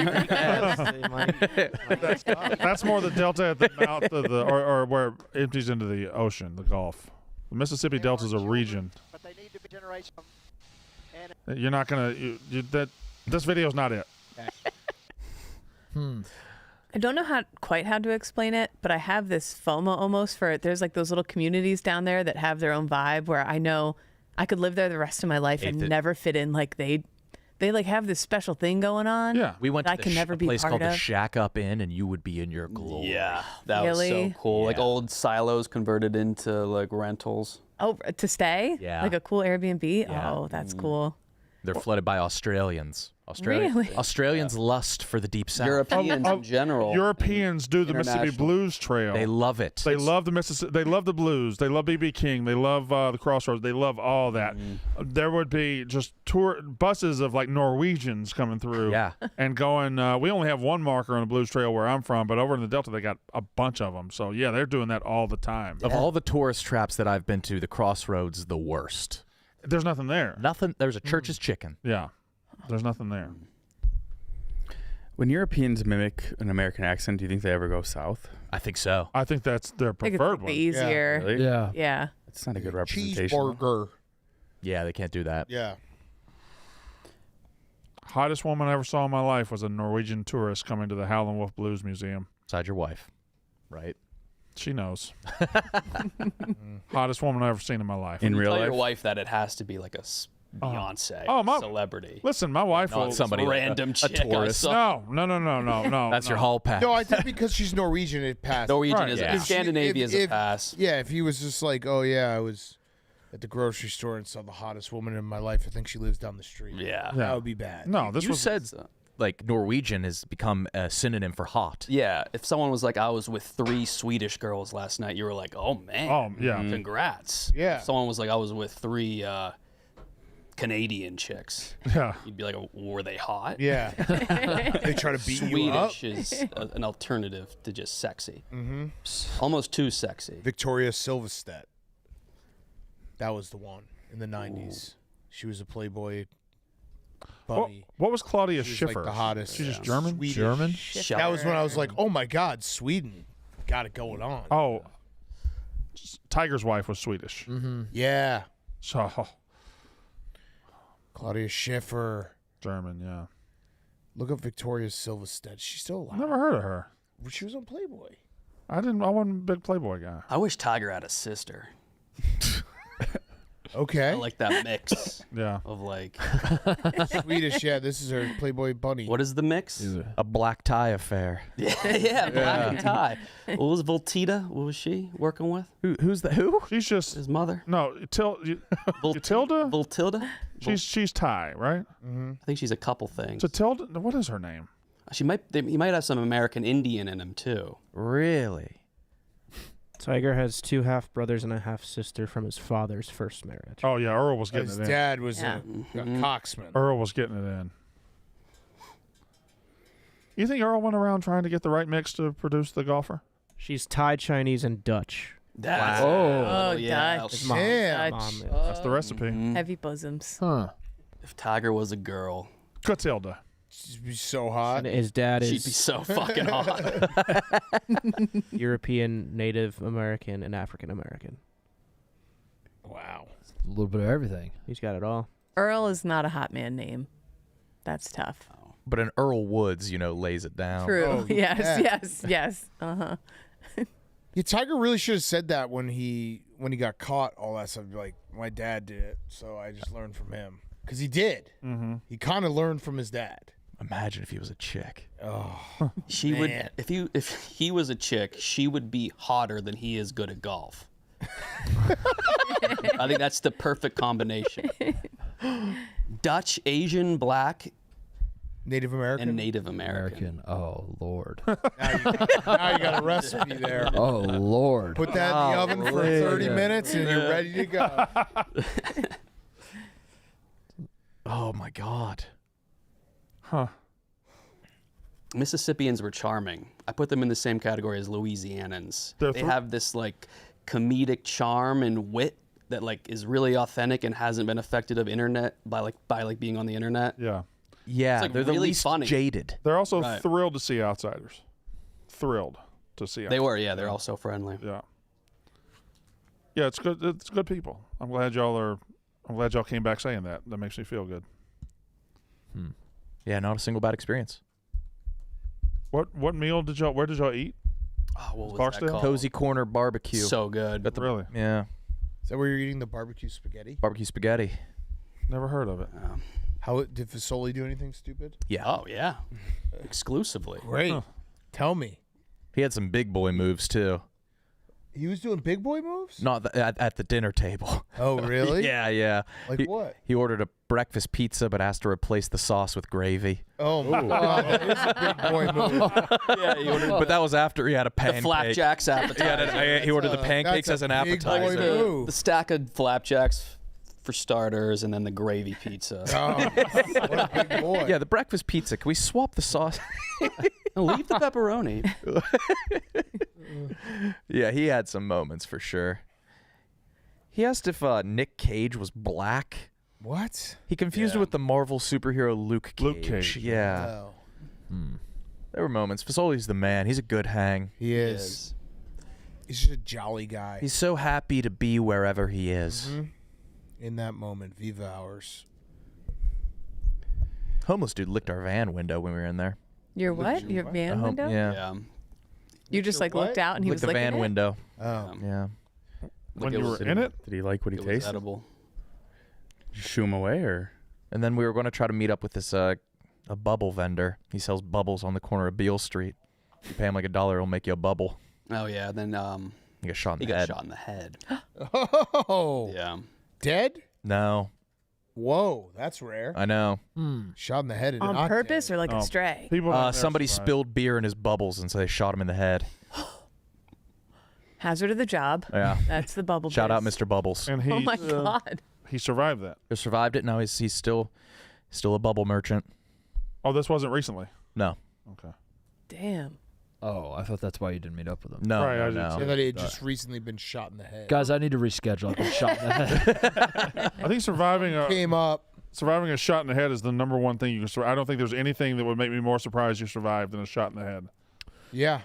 that's more the Delta at the mouth of the or where it empties into the ocean, the Gulf. The Mississippi Delta is a region. But they need to be generation. You're not gonna this video's not it. I don't know quite how to explain it, but I have this FOMO almost for it. There's like those little communities down there that have their own vibe where I know I could live there the rest of my life and never fit in. Like they like have this special thing going on. Yeah, we went that to I can never a be place part called of. the Shack Up Inn, and you would be in your glory. Yeah, that was Really? so cool. Like Yeah. old silos converted into like rentals. Oh, to stay? Yeah. Like a cool Airbnb? Yeah. Oh, that's cool. They're flooded by Australians. Really? Australians lust for the deep south. Europeans in general. Europeans do the Mississippi International. Blues Trail. They love it. They love the Mississippi. They love the blues. They love B.B. King. They love the Crossroads. They love all that. There would be just tour buses of like Norwegians coming through. Yeah. And going. We only have one marker on the Blues Trail where I'm from, but over in the Delta they got a bunch of them. So yeah, they're doing that all the time. Of all the tourist traps that I've been to, the Crossroads is the worst. There's nothing there. Nothing. There's a Church's Chicken. Yeah. There's nothing there. When Europeans mimic an American accent, do you think they ever go south? I think so. I think that's their I think it's preferred the one. easier. Really? Yeah. Yeah. It's not a good representation. Cheeseburger. Yeah, they can't do that. Yeah. Hottest woman I ever saw in my life was a Norwegian tourist coming to the Howlin' Wolf Blues Museum. Besides your wife, right? She knows. Hottest woman I've ever seen in my life. In You real tell life? your wife that it has to be like a Beyonce my celebrity. My wife will. Somebody Random a chick I tourist. saw. No. That's your hall pass. No, I think because she's Norwegian, it passed. Norwegian Right. is Yeah. Scandinavia is a pass. Yeah, if he was just like, oh yeah, I was at the grocery store and saw the hottest woman in my life. I think she lives down the street. Yeah. That would be bad. No, this You was said like Norwegian has become a synonym for hot. Yeah, if someone was like, I was with 3 Swedish girls last night, you were like, oh man, yeah. congrats. Yeah. If someone was like, I was with 3 Canadian chicks, Yeah. you'd be like, were they hot? Yeah. They try to beat you up. Swedish is an alternative to just sexy. Almost too sexy. Victoria Silvstedt. That was the one in the 90s. She was a Playboy bunny. What was Claudia She was, Schiffer? like, the hottest. She's just German? Swedish. German? That was when I was like, oh my God, Sweden got it going on. Oh, Tiger's wife was Swedish. Yeah. So, Claudia Schiffer. German, yeah. Look up Victoria Silvstedt. She's still alive. Never heard of her. She was on Playboy. I wasn't a big Playboy guy. I wish Tiger had a sister. Okay. I like that mix Yeah. of like, Swedish, yeah. This is her Playboy bunny. what is the mix? A black tie affair. Yeah, black and tie. What was Voltita? What was she working with? Who's that? Who? She's just His mother? Tilda. Voltilda? She's Thai, right? I think she's a couple things. So Tilda, what is her name? He might have some American Indian in him too. Really? Tiger has 2 half-brothers and a half-sister from his father's first marriage. Oh yeah, Earl was getting His it in. dad was Yeah. a coxman. Earl was getting it in. You think Earl went around trying to get the right mix to produce the golfer? She's Thai, Chinese, and Dutch. That's Oh, yeah. Dutch. His mom. Damn. Dutch. That's the recipe. Heavy bosoms. Huh. If Tiger was a girl, Catilda. She'd be so hot. And his dad she'd be is so fucking hot. European, Native American, and African American. Wow. A little bit of everything. He's got it all. Earl is not a hot man name. That's tough. But an Earl Woods, lays it down. True. Oh, yes, yeah. yes. Uh-huh. Yeah, Tiger really should have said that when he got caught. All that stuff, like my dad did it, so I just learned from him because he did. Mm-hmm. He kind of learned from his dad. Imagine if he was a chick. Oh, She Man. would if he was a chick, she would be hotter than he is good at golf. I think that's the perfect combination. Dutch, Asian, black, Native American. and Native American. Oh, Lord. Now you got a recipe there. Oh, Lord. Put that in the oven for 30 minutes, and you're ready to go. Oh my God. Huh. Mississippians were charming. I put them in the same category as Louisianans. They're They thr- have this like comedic charm and wit that like is really authentic and hasn't been affected of internet by being on the internet. Yeah. Yeah, like they're the really least funny. jaded. They're also Right. thrilled to see outsiders. Thrilled to see They outsiders. were, yeah. They're all so friendly. Yeah. Yeah, it's good. It's good people. I'm glad y'all came back saying that. That makes me feel good. Yeah, not a single bad experience. What meal where did y'all eat? Oh, what was Barstool? that called? Cozy Corner Barbecue. So good. At the- Really? Yeah, Is that where you're eating the barbecue spaghetti? barbecue spaghetti. Never heard of it. How did Fasoli do anything stupid? Yeah. Oh yeah. Exclusively. Great. Tell me. He had some big boy moves too. He was doing big boy moves? Not at the dinner table. Oh, really? Yeah. Like he, what? He ordered a breakfast pizza, but asked to replace the sauce with gravy. Oh, my God. That is a big boy move. Yeah, he ordered But that was after he had a the pancake. flapjacks appetizer. He ordered the pancakes That's as an a big boy appetizer. move. The stack of flapjacks for starters, and then the gravy pizza. Oh, what a big boy. Yeah, the breakfast pizza. Can we swap the sauce? No, leave the pepperoni. Yeah, he had some moments for sure. He asked if Nick Cage was black. What? He confused it with the Marvel superhero Luke Cage. Luke Cage. Yeah. Oh. There were moments. Fasoli's the man. He's a good hang. He is. He's just a jolly guy. He's so happy to be wherever he is. In that moment, Viva ours. Homeless dude licked our van window when we were in there. Your what? Your van The window? Yeah. Yeah. You just like what? looked out and he Licked was the licking van it? window. Oh. Yeah. When it you were was- in it? Did he like what he It was tasted? edible. Did you shoo him away or? And then we were going to try to meet up with this a bubble vendor. He sells bubbles on the corner of Beale Street. You pay him like $1, he'll make you a bubble. Oh yeah. Then You get shot in he the got head. shot in the head. Oh. Yeah. Dead? No. Whoa, that's rare. I know. Shot in the head. And On not purpose dead. or like a stray? People down there Somebody survive. spilled beer in his bubbles, and so they shot him in the head. Hazard of the job. Yeah. That's the bubble. Shout out, biz. Mr. Bubbles. And he, Oh my God. he survived that. He survived it. Now he's still a bubble merchant. Oh, this wasn't recently. No. Okay. Damn. Oh, I thought that's why you didn't meet up with him. No. Right, I no, did no. I thought he had just recently been shot in the head. Guys, I need to reschedule. I've been shot in the head. I think surviving a shot in the head is the number one thing you can survive. I don't think there's anything that would make me more surprised you survived than a shot in the head. Yeah.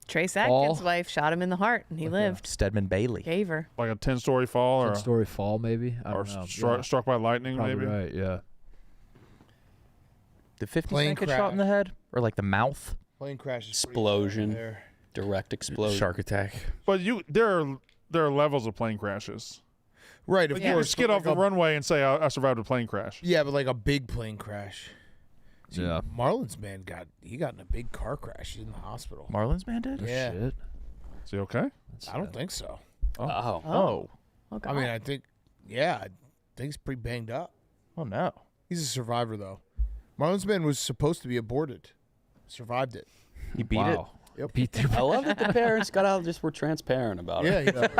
Trace Atkins' wife shot him in the heart, and he lived. Stedman Bailey. Gave her. Like a 10-story fall or 10-story fall, maybe. I or don't know. struck by lightning, Probably maybe. right. Yeah. Did 50 Plane Cent get shot in the head? Or like the mouth? Plane crash. Explosion. Direct explosion. Shark attack. But there are levels of plane crashes. Right, of Like you course. just skid off the runway and say, I survived a plane crash. Yeah, but like a big plane crash. See, Yeah. Marlins man got in a big car crash. He's in the hospital. Marlins man did? Yeah. Shit. Is he okay? I don't think so. Oh. Oh. Okay. I mean, I think he's pretty banged up. Oh, no. He's a survivor though. Marlins man was supposed to be aborted. Survived it. He beat Wow. Yep. Beat the I love that the parents were transparent about Yeah, it. it.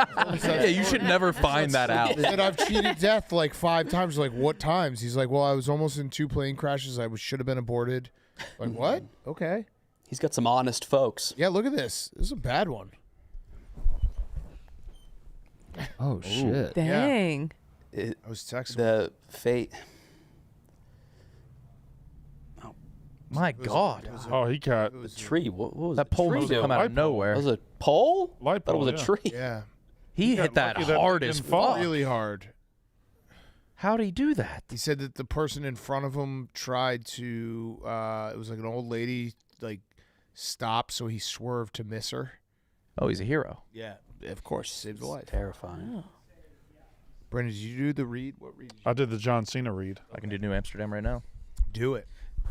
Yeah, you should never find that out. He said, I've cheated death like 5 times. Like, what times? He's like, well, I was almost in 2 plane crashes. Should have been aborted. Like, what? Okay. He's got some honest folks. Yeah, look at this. This is a bad one. Oh, shit. Dang. I was texting. The fate. My God. Oh, he got The tree. What was That the pole tree must have doing? come out Light of pole. nowhere. Was it a pole? Light Thought it was pole, a yeah. tree. Yeah. He got hit that lucky that hard it as didn't fall. fuck. Really hard. How'd he do that? He said that the person in front of him tried to, it was like an old lady, like, stop, so he swerved to miss her. Oh, he's a hero. Yeah. Of course. Saved a life. Terrifying. Brendan, did you do the read? What read did you I did the John Cena read. I can do New Amsterdam right now. do? It.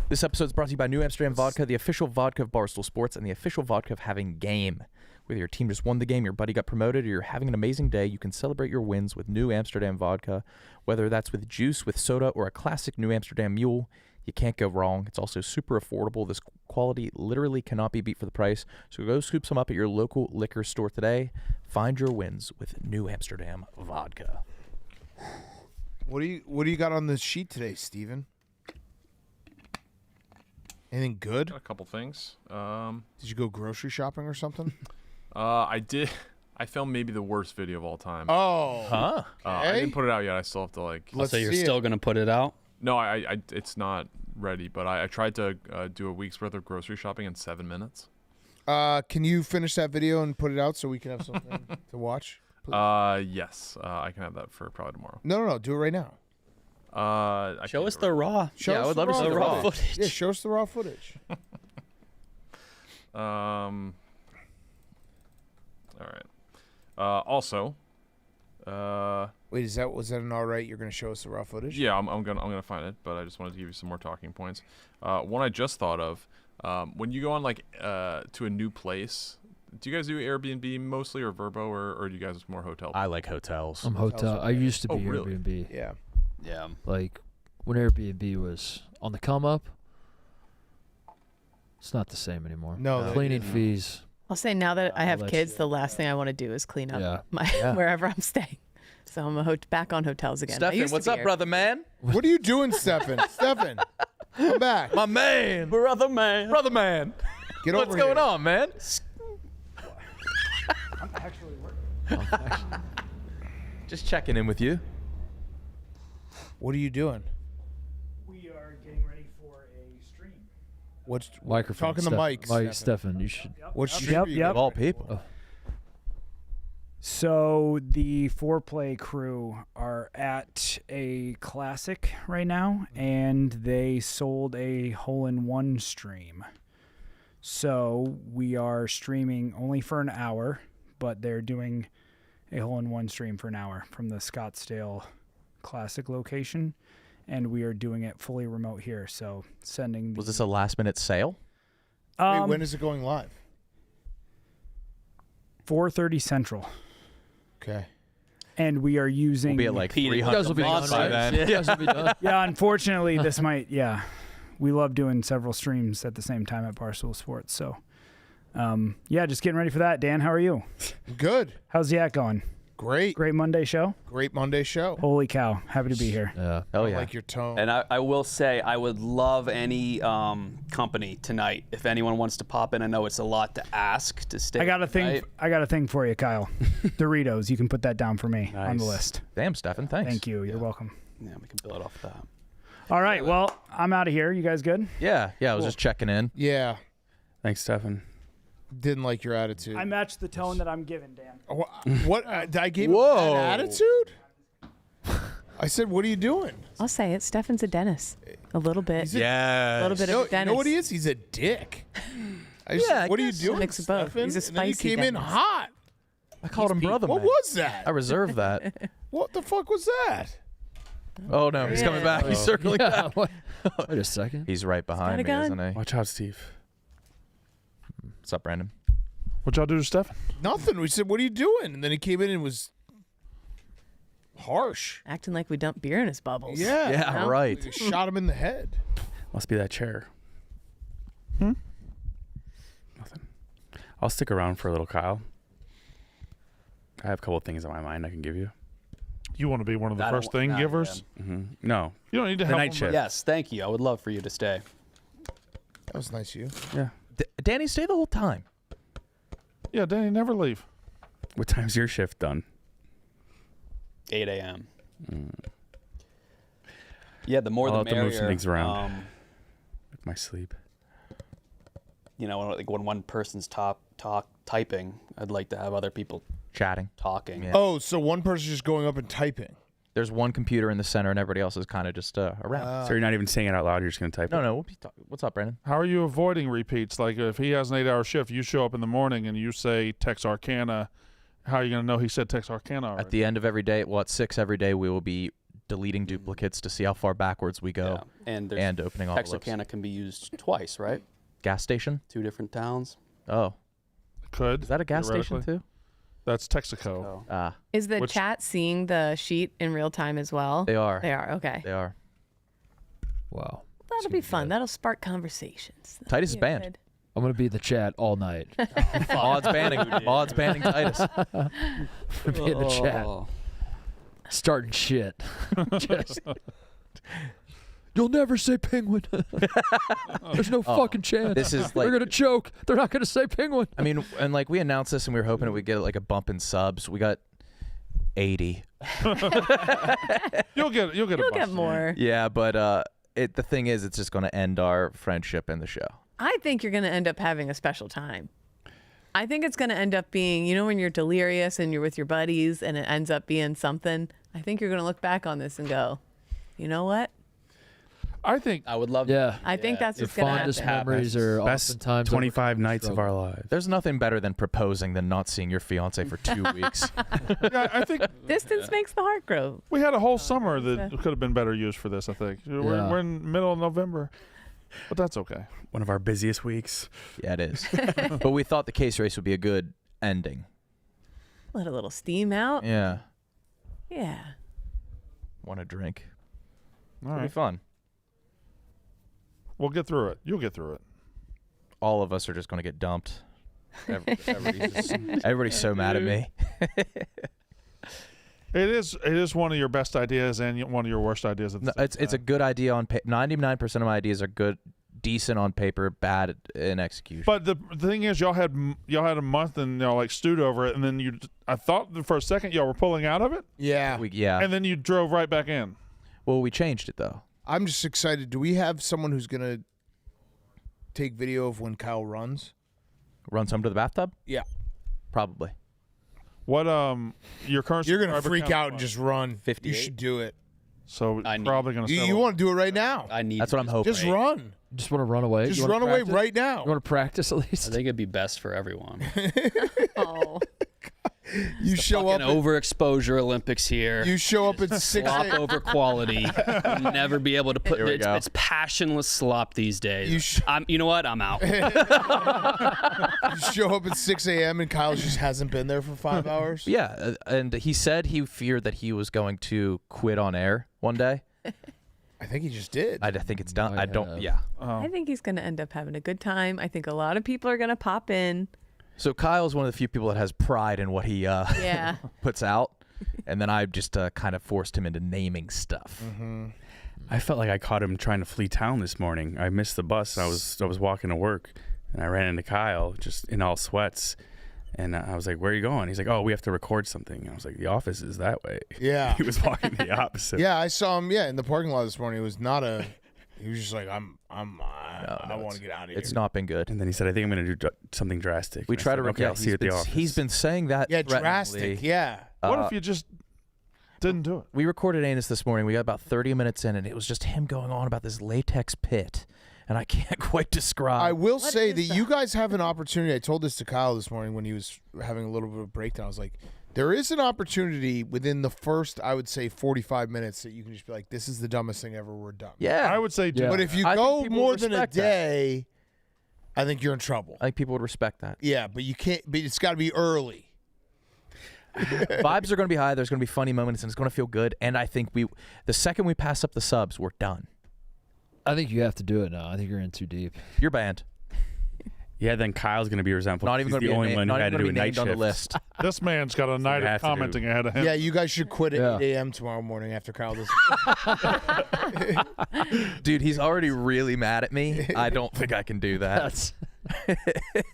This episode is brought to you by New Amsterdam Vodka, the official vodka of Barstool Sports and the official vodka of having game. Whether your team just won the game, your buddy got promoted, or you're having an amazing day, you can celebrate your wins with New Amsterdam Vodka. Whether that's with juice, with soda, or a classic New Amsterdam Mule, you can't go wrong. It's also super affordable. This quality literally cannot be beat for the price. So go scoop some up at your local liquor store today. Find your wins with New Amsterdam Vodka. What do you got on the sheet today, Steven? Anything good? Got a couple things. Did you go grocery shopping or something? I did. I filmed maybe the worst video of all time. Oh. Huh? I didn't put it out yet. I still have to like. Let's So you're see still it. gonna put it out? No, I it's not ready. But I tried to do a week's worth of grocery shopping in 7 minutes. Can you finish that video and put it out so we can have something to watch? Yes. I can have that for probably tomorrow. No. Do it right now. I Show can't us do the it. raw. Show Yeah, I us would the love to see the raw footage. Yeah, show us the raw footage. All right. Also. Wait, was that an all right? You're gonna show us the raw footage? Yeah, I'm gonna find it, but I just wanted to give you some more talking points. One I just thought of. When you go on like to a new place, do you guys do Airbnb mostly or Vrbo or do you guys more hotel? I like hotels. I'm hotel. I used to be Oh, really? Airbnb. Yeah. Yeah. Like when Airbnb was on the come up, it's not the same anymore. No, that Cleaning isn't. fees. I'll say now that I have let kids, you- the last thing I want to do is clean up Yeah. my wherever I'm staying. So I'm back on hotels again. I Stefan, used to what's be up, brother man? What are you doing, Stefan? Stefan, come back. My man. Brother man. Brother man. Get What's over going here. on, man? Just checking in with you. What are you doing? We are getting ready for a stream. What's Microphone. Talking to Mike, Mike, Stefan. Stefan, you should. What stream Yep, are you yep. Of all people. So the Foreplay crew are at a classic right now, and they sold a hole-in-one stream. So we are streaming only for an hour, but they're doing a hole-in-one stream for an hour from the Scottsdale Classic location, and we are doing it fully remote here. So sending. Was this a last minute sale? Wait, when is it going live? 4:30 Central. Okay. and we are using. We'll be at like Pete, 300 You guys will be done, by right? then. You guys will be done. Yeah, unfortunately, this might. Yeah, we love doing several streams at the same time at Barstool Sports. So, yeah, just getting ready for that. Dan, how are you? Good. How's the act going? Great. Great Monday show. Great Monday show. Holy cow! Happy to be here. Yeah. Oh I yeah. like your tone. And I will say, I would love any company tonight. If anyone wants to pop in, I know it's a lot to ask to stay. I got a thing. Right? I got a thing for you, Kyle. Doritos. You can put that down for me on the Nice. list. Damn, Stefan. Thanks. Thank you. You're welcome. Yeah, we can build off that. All right. Well, I'm out of here. You guys good? Yeah. Yeah. I was just checking in. Yeah. Thanks, Stefan. Didn't like your attitude. I matched the tone that I'm giving, Dan. What? I gave Whoa. him that attitude? I said, what are you doing? I'll say it. Stefan's a dentist. A little bit. Yeah. A little bit No, of a dentist. you know what he is? He's a dick. I Yeah, I what are you guess. doing, Mix of both. Stefan? He's a And then you spicy came in dentist. hot. I called him brother. What man. was that? I reserved that. What the fuck was that? Oh no, he's coming back. He's circling Yeah, back. what? Wait a second. He's right behind me, gun. isn't he? Watch out, Steve. What's up, Brandon? What y'all do to Stefan? Nothing. We said, what are you doing? And then he came in and was harsh. Acting like we dumped beer in his bubbles. Yeah. Yeah, No? right. We shot him in the head. Must be that chair. Nothing. I'll stick around for a little, Kyle. I have a couple of things on my mind I can give you. You want to be one of the I don't first want- thing nah, givers? No. You don't need to The help night him. shift. Yes, thank you. I would love for you to stay. That was nice of you. Yeah. Danny, stay the whole time. Yeah, Danny, never leave. What time's your shift done? 8 a.m. Yeah, the more I'll the have to move merrier. some things around. With my sleep. You know, when one person's typing, I'd like to have other people Chatting. talking. Yeah. Oh, so one person's just going up and typing. There's one computer in the center, and everybody else is kind of just around. So you're not even saying it out loud. You're just going to type No, it? no. We'll be what's up, Brandon? How are you avoiding repeats? Like if he has an 8-hour shift, you show up in the morning and you say Texarkana. How are you going to know he said Texarkana already? At the end of every day, well, at 6 every day, we will be deleting duplicates to see how far backwards we go. Yeah. And, there's and opening envelopes. Texarkana can be used twice, right? Gas station? 2 different towns. Oh, Could. is that a gas station theoretically. too? That's Texaco. So, Ah, Is the Which- chat seeing the sheet in real time as well? they are. They are. Okay. They are. Wow. That'll be fun. That'll spark conversations. Titus is Be banned. good. I'm gonna be in the chat all night. Odds banning. Odds banning Titus. I'm gonna be in the chat, Oh. starting shit. Just, you'll never say penguin. There's no fucking chance. This is They're like. gonna choke. They're not gonna say penguin. I mean, and like we announced this, and we were hoping we'd get like a bump in subs. We got 80. You'll get a You'll bus. get more. Yeah, but the thing is, it's just going to end our friendship in the show. I think you're going to end up having a special time. I think it's going to end up being, you know, when you're delirious and you're with your buddies and it ends up being something. I think you're going to look back on this and go, you know what? I think I would love Yeah. I think that's Your what's going to fondest happen. memories are Best oftentimes 25 nights of struggle. our lives. There's nothing better than proposing than not seeing your fiance for 2 weeks. yeah, I think Distance makes the heart grow. we had a whole summer that could have been better used for this, I think. We're, Yeah. we're in middle of November, but that's okay. One of our busiest weeks. Yeah, it is. But we thought the case race would be a good ending. Let a little steam out. Yeah. Yeah. Want a drink? All It'll be right. fun. We'll get through it. You'll get through it. All of us are just going to get dumped. Everybody's so mad at me. It is one of your best ideas and one of your worst ideas. At the No, same it's a time. good idea on paper. 99% of my ideas are good, decent on paper, bad in execution. But the thing is, y'all had a month and y'all like stewed over it, and then I thought for a second y'all were pulling out of it, Yeah. yeah. and then you drove right back in. Well, we changed it though. I'm just excited. Do we have someone who's going to take video of when Kyle runs? Runs home to the bathtub? Yeah. Probably. What your current You're going to subscriber freak count out and was? just run. 58. You should do it. So I need- probably gonna. You want to do it right now. I need. That's what I'm hoping. Just run. You just want to run away. Just You wanna run away practice? right now. You want to practice at I least? think it'd be best for everyone. Oh. You show up Fucking overexposure Olympics here. You show up at 6 Slop over quality. You'll never be able to put Here we go. it's passionless slop these days. You you know what? I'm out. You show up at 6 a.m. and Kyle just hasn't been there for 5 hours. Yeah, and he said he feared that he was going to quit on air one day. I think he just did. I think it's done. Might I don't. have. Yeah. I think he's going to end up having a good time. I think a lot of people are going to pop in. So Kyle's one of the few people that has pride in what he Yeah. puts out, and then I just kind of forced him into naming stuff. I felt like I caught him trying to flee town this morning. I missed the bus. I was walking to work, and I ran into Kyle just in all sweats. And I was like, "Where are you going?" He's like, "Oh, we have to record something." And I was like, "The office is that way." Yeah. He was walking the opposite. Yeah, I saw him. Yeah, in the parking lot this morning. It was not a. He was just like, I want to get out of here. It's not been good. And then he said, "I think I'm going to do something drastic." We And I try said, to. Okay, I'll see you at the office. He's been saying that. Yeah, threateningly. drastic. Yeah. What if you just didn't do it? We recorded Anus this morning. We got about 30 minutes in, and it was just him going on about this latex pit, and I can't quite describe. I will What say is that that? you guys have an opportunity. I told this to Kyle this morning when he was having a little bit of a breakdown. I was like, there is an opportunity within the first, I would say, 45 minutes that you can just be like, this is the dumbest thing ever. We're done. Yeah. I would say do Yeah. But if you I think go people more would than a respect that. day, I think you're in trouble. I think people would respect that. Yeah, but you can't. But it's got to be early. Vibes are going to be high. There's going to be funny moments, and it's going to feel good. And I think the second we pass up the subs, we're done. I think you have to do it now. I think you're in too deep. You're banned. Yeah, then Kyle's going to be resentful. Not even He's going to the be only one who not had even to do a gonna be night named on the shift. list. This man's got a night we of have to do. commenting ahead of him. Yeah, you guys should quit at Yeah. 8 a.m. tomorrow morning after Kyle does. Dude, he's already really mad at me. I don't think I can do that. That's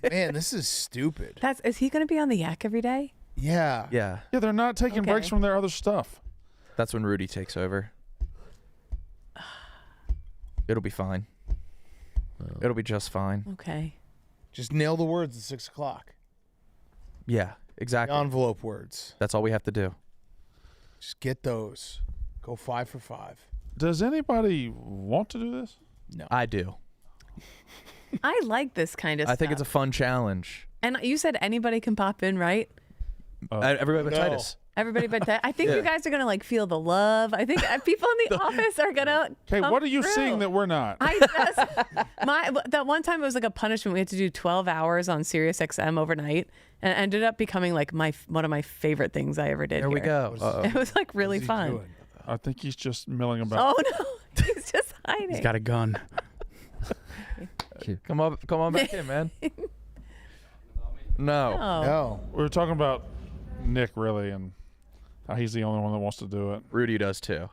Man, this is stupid. Is he going to be on the yak every day? Yeah. Yeah, Yeah, they're not taking breaks Okay. from their other stuff. that's when Rudy takes over. It'll be fine. It'll be just fine. Okay. Just nail the words at 6 o'clock. Yeah, exactly. The envelope words. That's all we have to do. Just get those. Go 5 for 5. Does anybody want to do this? No. I do. I like this kind of I stuff. think it's a fun challenge. And you said anybody can pop in, right? Everybody but No. Titus. Everybody but that. I think you guys are going to like feel the love. I think people in the office are going to Okay, what are you through. seeing that we're not? I just that one time it was like a punishment. We had to do 12 hours on Sirius XM overnight, and it ended up becoming like one of my favorite things I ever did. There we here. go. Uh-oh. It was like really fun. I think he's just milling about. Oh no, he's just hiding. He's got a gun. Come on back in, man. No. Oh. No. We were talking about Nick really, and how he's the only one that wants to do it. Rudy does too.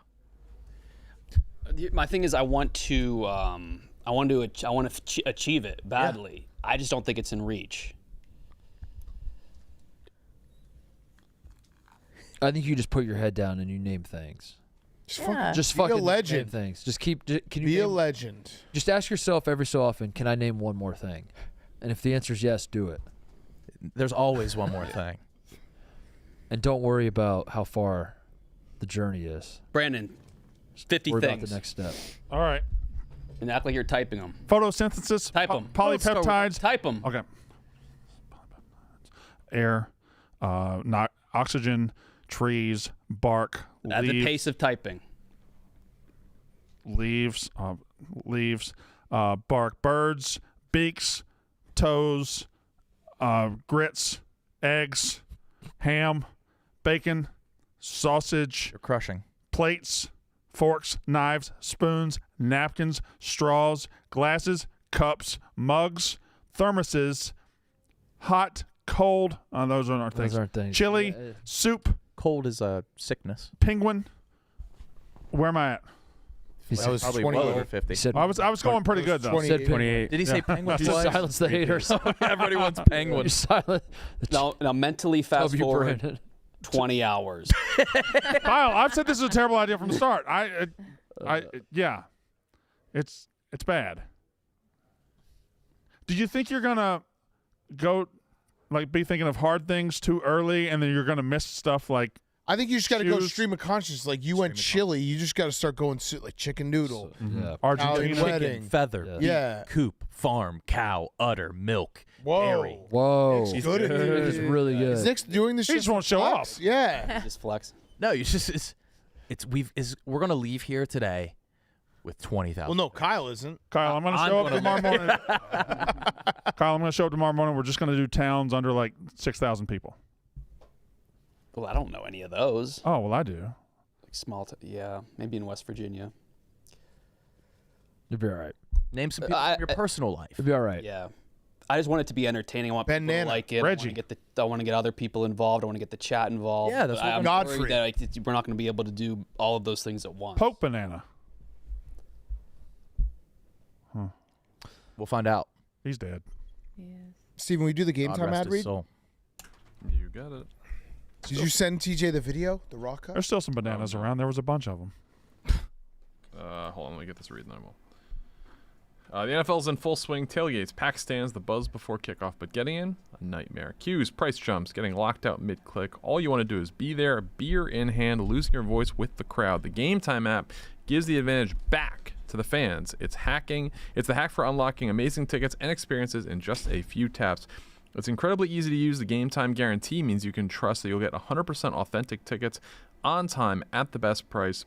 My thing is, I want to achieve it badly. I just don't think it's in reach. I think you just put your head down and you name things. Just Yeah. fucking Just be a fucking name legend. things. Just keep. Can you Be a name, legend. just ask yourself every so often, can I name one more thing? And if the answer is yes, do it. There's always one more thing. And don't worry about how far the journey is. Brandon, 50 Worry things. about the next step. All right. And act like you're typing them. Photosynthesis. Type 'em. Polypeptides. Type them. Okay. Air, not oxygen, trees, bark, At the leaves, pace of typing. leaves, bark, birds, beaks, toes, grits, eggs, ham, bacon, sausage, You're crushing. plates, forks, knives, spoons, napkins, straws, glasses, cups, mugs, thermoses, hot, cold. Those aren't things. Those aren't things. Chili, Yeah. soup, Cold is a sickness. penguin. Where am I at? He That said, was Probably 20. well over 50. he said, I was going pretty good though. 20. said 28. Did he say penguin you twice? silence the haters. Everybody wants You penguins. silence. Now mentally fast you, forward Brandon. 20 hours. Kyle, I've said this is a terrible idea from the start. Yeah, it's bad. Do you think you're gonna go, like, be thinking of hard things too early, and then you're gonna miss stuff like? I think you just got to go Shoes. stream of consciousness. Like you went chili, you just got to start going like chicken noodle. Yeah. Argentina. Italian wedding. Feather, Yeah. beak, Yeah. coop, farm, cow, udder, milk, Whoa. Whoa. Nick's good at it. He's really good. Nick's doing this He shit just for won't show flex. up. Yeah. Just flex. No, you just we're gonna leave here today with 20,000. Well, no, Kyle isn't. Kyle, I'm going to I'm show up gonna tomorrow morning. Kyle, I'm going to show up tomorrow morning. We're just going to do towns under like 6,000 people. Well, I don't know any of those. Oh, well, I do. Like yeah, maybe in West Virginia. You'll be all right. Name some people from your personal life. You'll be all right. Yeah. I just want it to be entertaining. I want Ben people Nana. to like it. Reggie. I want to get other people involved. I want to get the chat involved. Yeah, that's But what I'm Godfrey. worried that we're not going to be able to do all of those things at once. Poke Banana. We'll find out. He's dead. Steven, we do the game God time rest ad his read? soul. You got it. Did you send TJ the video, the rock cut? There's still some bananas around. There was a bunch of them. Hold on, let me get this read and then we'll. The NFL's in full swing. Tailgates, pack stands, the buzz before kickoff, but getting in, a nightmare. Queues, price jumps, getting locked out mid-click. All you want to do is be there, beer in hand, losing your voice with the crowd. The Game Time app gives the advantage back to the fans. It's the hack for unlocking amazing tickets and experiences in just a few taps. It's incredibly easy to use. The Game Time guarantee means you can trust that you'll get 100% authentic tickets on time at the best price.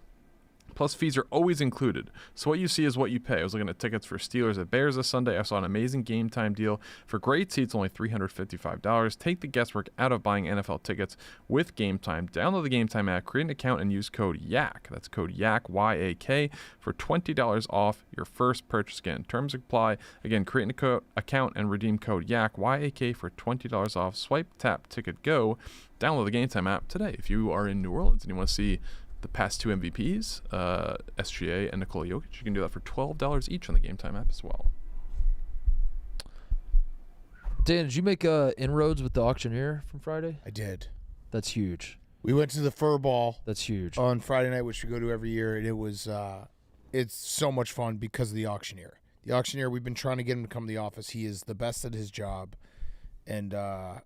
Plus, fees are always included. So what you see is what you pay. I was looking at tickets for Steelers at Bears this Sunday. I saw an amazing Game Time deal. For great seats, only $355. Take the guesswork out of buying NFL tickets with Game Time. Download the Game Time app, create an account, and use code YAK. That's code YAK, Y-A-K, for $20 off your first purchase. Again, terms apply. Again, create an account and redeem code YAK, Y-A-K, for $20 off. Swipe, tap, ticket, go. Download the Game Time app today. If you are in New Orleans and you want to see the past two MVPs, SGA and Nikola Jokic, you can do that for $12 each on the Game Time app as well. Dan, did you make inroads with the auctioneer from Friday? I did. That's huge. We went to the Fur Ball. That's huge. On Friday night, which we go to every year, and it was it's so much fun because of the auctioneer. The auctioneer, we've been trying to get him to come to the office. He is the best at his job, and I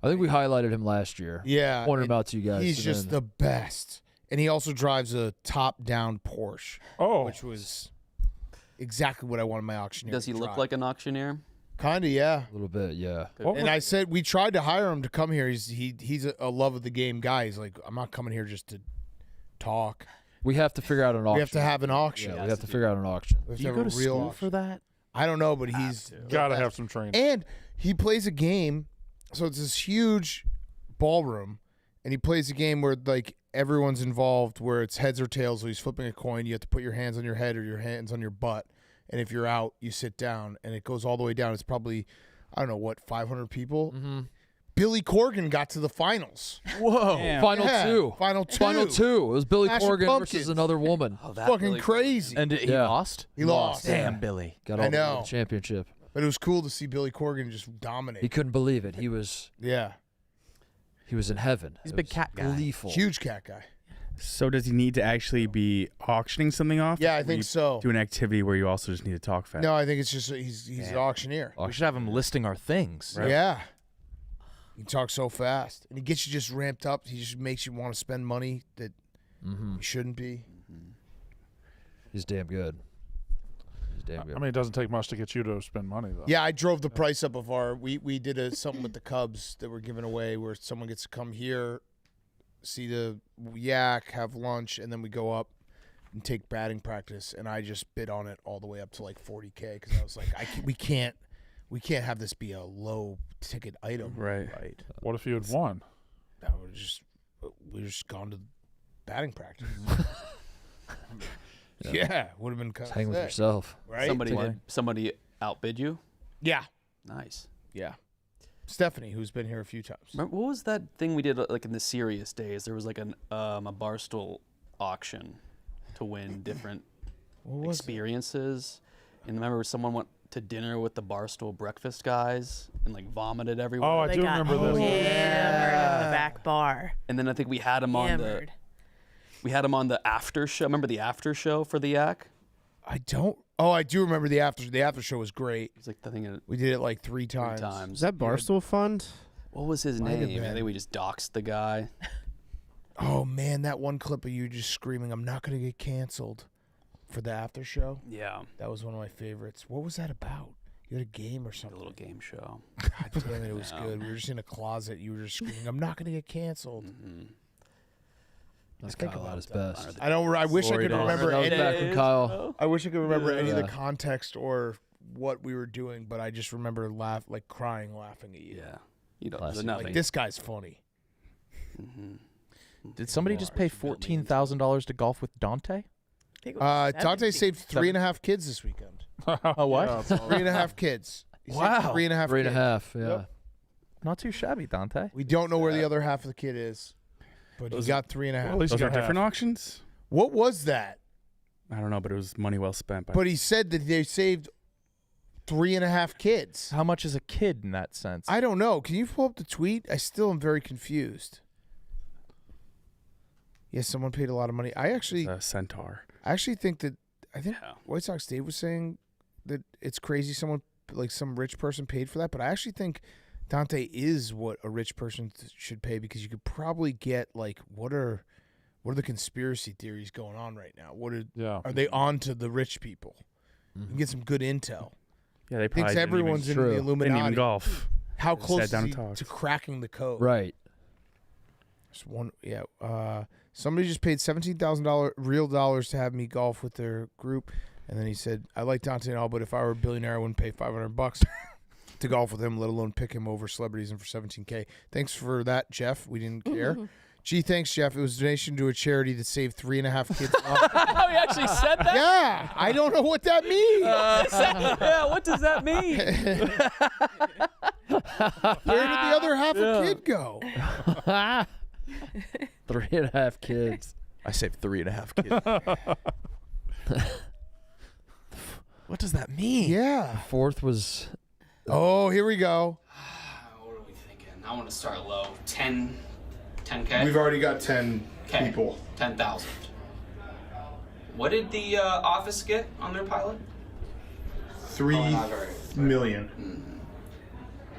think we highlighted him last year. yeah, Pointed and him out to you guys. He's and just then- the best, and he also drives a top-down Porsche, which was exactly what I wanted my auctioneer. Does he look like an auctioneer? Kind of, yeah. A little bit, yeah. And I said we tried to hire him to come here. He's a love of the game guy. He's like, I'm not coming here just to talk. We have to figure out an auction. We have to have an auction. Yeah, we have to figure out an auction. We have Do to you have go a to real school auction. for that? I don't know, but he's Gotta have some training. And he plays a game, so it's this huge ballroom, and he plays a game where like everyone's involved, where it's heads or tails. So he's flipping a coin. You have to put your hands on your head or your hands on your butt, and if you're out, you sit down, and it goes all the way down. It's probably, I don't know what, 500 people. Mm-hmm. Billy Corgan got to the finals. Whoa! Damn. Final Yeah, two. Final two. Final two. It was Billy Smashing Corgan Pumpkins. versus another woman. Oh, that Fucking really- crazy. And he Yeah. lost? He lost. Damn, Billy. Got I all the way to know. the championship. But it was cool to see Billy Corgan just dominate. He couldn't believe it. He was Yeah. in heaven. He's a It big was cat guy. Gleeful. Huge cat guy. So does he need to actually be auctioning something off? Yeah, I Or think you so. Do an activity where you also just need to talk fast. No, I think it's just he's an auctioneer. We should have him listing our things. Yeah. He talks so fast. And he gets you just ramped up. He just makes you want to spend money that you shouldn't be. He's damn good. He's damn good. I mean, it doesn't take much to get you to spend money, though. Yeah, I drove the price up of our we did something with the Cubs that we're giving away where someone gets to come here, see the yak, have lunch, and then we go up and take batting practice, and I just bid on it all the way up to like $40K because I was like, we can't have this be a low ticket item. Right. What if you had won? That we just gone to batting practice. Yeah, would have been kind Just hang with yourself. right? Somebody outbid you. Yeah, Nice. yeah. Stephanie, who's been here a few times. Remember, what was that thing we did like in the serious days? There was like a Barstool auction to win different What was it? experiences. And remember, someone went to dinner with the Barstool breakfast guys and like vomited everywhere. Oh, I They do got remember this. hammered in the back bar. And then I think we had him on Hammered. the after show. Remember the after show for the Yak? I don't. Oh, I do remember the after. The after show was great. It was like the thing We did it like three times. Is that Barstool Fund? What was his Might have name? I been. think we just doxed the guy. Oh man, that one clip of you just screaming, "I'm not gonna get canceled," for the after show. Yeah. That was one of my favorites. What was that about? You had a game or something. A little game show. God damn it, it was good. We were just in a closet. You were just screaming, "I'm not gonna get canceled." That's Kyle at his best. I don't. I wish I could remember That was any. back when Kyle. I wish I could remember any of the Yeah. context or what we were doing, but I just remember crying, laughing at you. Yeah. You know, Classic. there's nothing. Like, this guy's funny. Did somebody just pay $14,000 to golf with Dante? Dante saved 3.5 kids this weekend. Oh, what? 3.5 kids. He saved Wow. 3.5 3 and a kids. half. Yeah. Yep. Not too shabby, Dante. We don't know where the other half of the kid is, but he got 3.5. Well, at least Those you are got different half. auctions? What was that? I don't know, but it was money well spent. But he said that they saved 3.5 kids. How much is a kid in that sense? I don't know. Can you pull up the tweet? I still am very confused. Yes, someone paid a lot of money. I actually Centaur. I think White Sox Dave was saying that it's crazy someone like some rich person paid for that, but I actually think Dante is what a rich person should pay, because you could probably get like what are the conspiracy theories going on right now? Are they on to the rich people? You can get some good intel. Yeah, they Thinks probably everyone's didn't in the even, Illuminati. Didn't even golf. How Just close sat is down he and talked. to cracking the code? Right. Just one, yeah. Somebody just paid $17,000 real dollars to have me golf with their group, and then he said, "I like Dante and all, but if I were a billionaire, I wouldn't pay $500 to golf with him, let alone pick him over celebrities and for $17K." Thanks for that, Jeff. We didn't care. Gee, thanks, Jeff. It was a donation to a charity that saved 3.5 kids. Oh, he actually said that? Yeah, I don't know what that means. Yeah, what does that mean? Where did the other half a kid go? 3.5 kids. I saved 3.5 kids. What does that mean? Yeah. Fourth was. Oh, here we go. What are we thinking? I want to start low. 10K? We've already got 10 people. 10,000. What did the office get on their pilot? 3 million.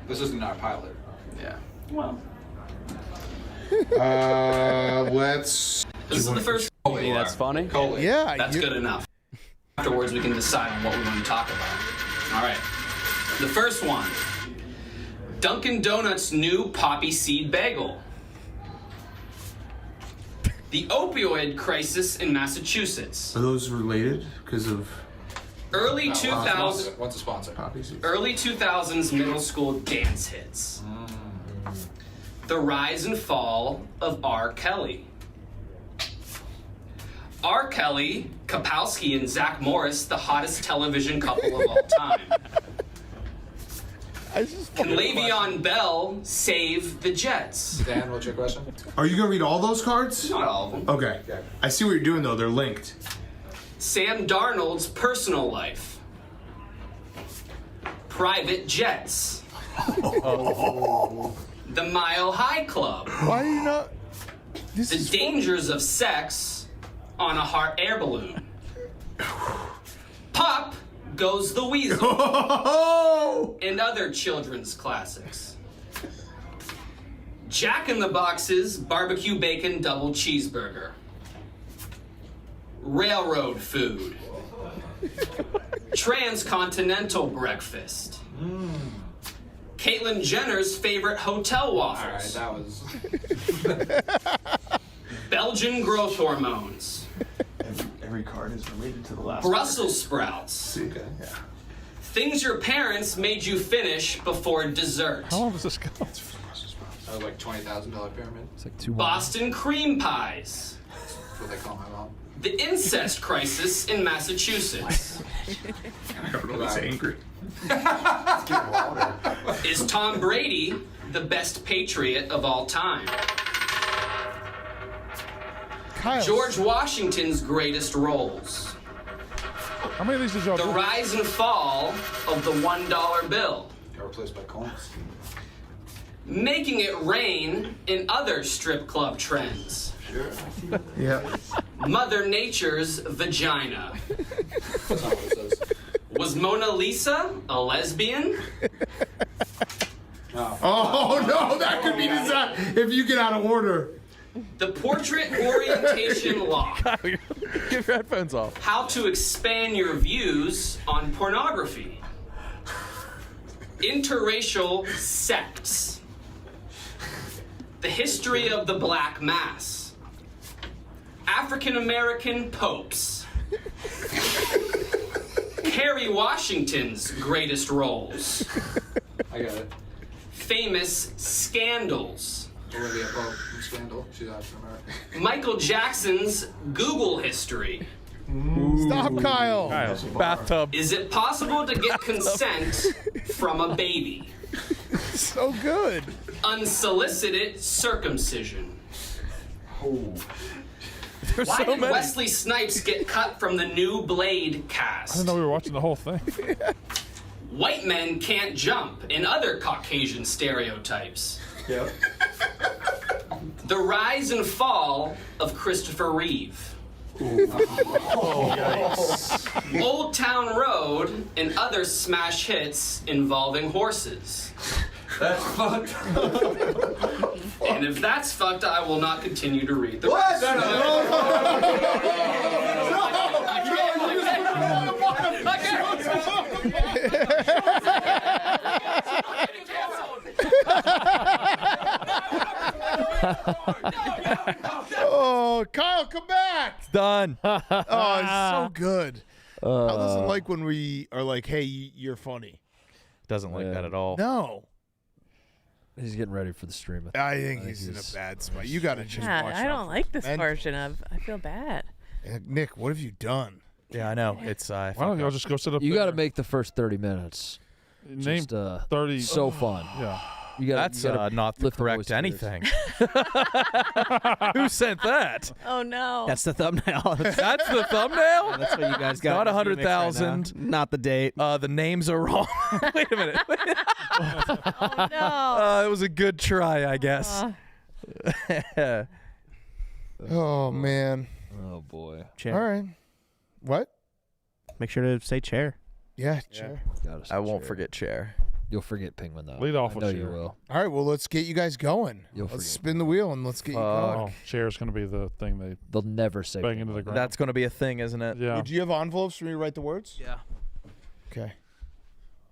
This isn't our pilot. Yeah. Well. Let's. This is the first. Hey, that's funny. Yeah. That's good enough. Afterwards, we can decide on what we want to talk about. All right. The first one. Dunkin' Donuts' new poppy seed bagel. The opioid crisis in Massachusetts. Are those related? Because of. Early 2000s. What's a sponsor? Early 2000s middle school dance hits. The rise and fall of R. Kelly. R. Kelly, Kapowski, and Zach Morris, the hottest television couple of all time. Can Le'Veon Bell save the Jets? Dan, what's your question? Are you gonna read all those cards? Not all of them. Okay. I see what you're doing though. They're linked. Sam Darnold's personal life. Private jets. The Mile High Club. Why do you not? The dangers of sex on a hot air balloon. Pop Goes the Weasel. And other children's classics. Jack in the Box's barbecue bacon double cheeseburger. Railroad food. Transcontinental breakfast. Caitlyn Jenner's favorite hotel waffles. All right, that was. Belgian growth hormones. Every card is related to the last. Brussels sprouts. Okay. Yeah. Things your parents made you finish before dessert. How long does this go? That was like $20,000 pyramid. It's like 2 Boston cream pies. That's what they call my mom. The incest crisis in Massachusetts. Everyone's angry. Is Tom Brady the best Patriot of all time? Kyle. George Washington's greatest roles. How many of these did y'all The do? rise and fall of the $1 bill. Got replaced by coins. Making it rain in other strip club trends. Sure. Yeah. Mother Nature's vagina. That's not what it says. Was Mona Lisa a lesbian? No. Oh no, that could be designed if you get out of order. The portrait orientation lock. Get your headphones off. How to expand your views on pornography. Interracial sects. The history of the Black Mass. African American popes. Kerry Washington's greatest roles. I got it. Famous scandals. Olivia Pope from Scandal. She's African American. Michael Jackson's Google history. Stop, Kyle. Bathtub. Is it possible to get consent from a baby? So good. Unsolicited circumcision. There's Why so did many. Wesley Snipes get cut from the new Blade I cast? didn't know we were watching the whole thing. White men can't jump and other Caucasian stereotypes. Yep. The rise and fall of Christopher Reeve. Old Town Road and other smash hits involving horses. That's fucked. And if that's fucked, I will not continue to read the What? rest. Oh, Kyle, come back. It's done. Oh, it's so good. Kyle doesn't like when we are like, hey, you're funny. Doesn't like that at all. No. He's getting ready for the stream. I think he's in a bad spot. You got to just Yeah, watch I out don't for like this men. version of. I feel bad. Nick, what have you done? Yeah, I know. It's Why don't y'all just go sit up You there? got to make the first 30 minutes. Name Just, 30. So fun. Yeah. You gotta, That's you gotta not the lift the correct voice to yours. anything. Who sent that? Oh no. That's the thumbnail. That's the thumbnail? That's what you guys got. Not in the remix right 100,000. now. Not the date. The names are wrong. Wait a minute. Oh no. It was a good try, I guess. Oh, man. Oh, boy. Chair. All right. What? Make sure to say chair. Yeah, chair. I won't forget chair. You'll forget Penguin, though. Lead off I with know chair. you will. All right, well, let's get you guys going. You'll Let's forget. spin the wheel and let's get you going. Oh, chair's going to be the thing they They'll never say bang into Penguin. the ground. That's going to be a thing, isn't it? Yeah. Do you have envelopes for me to write the words? Yeah. Okay.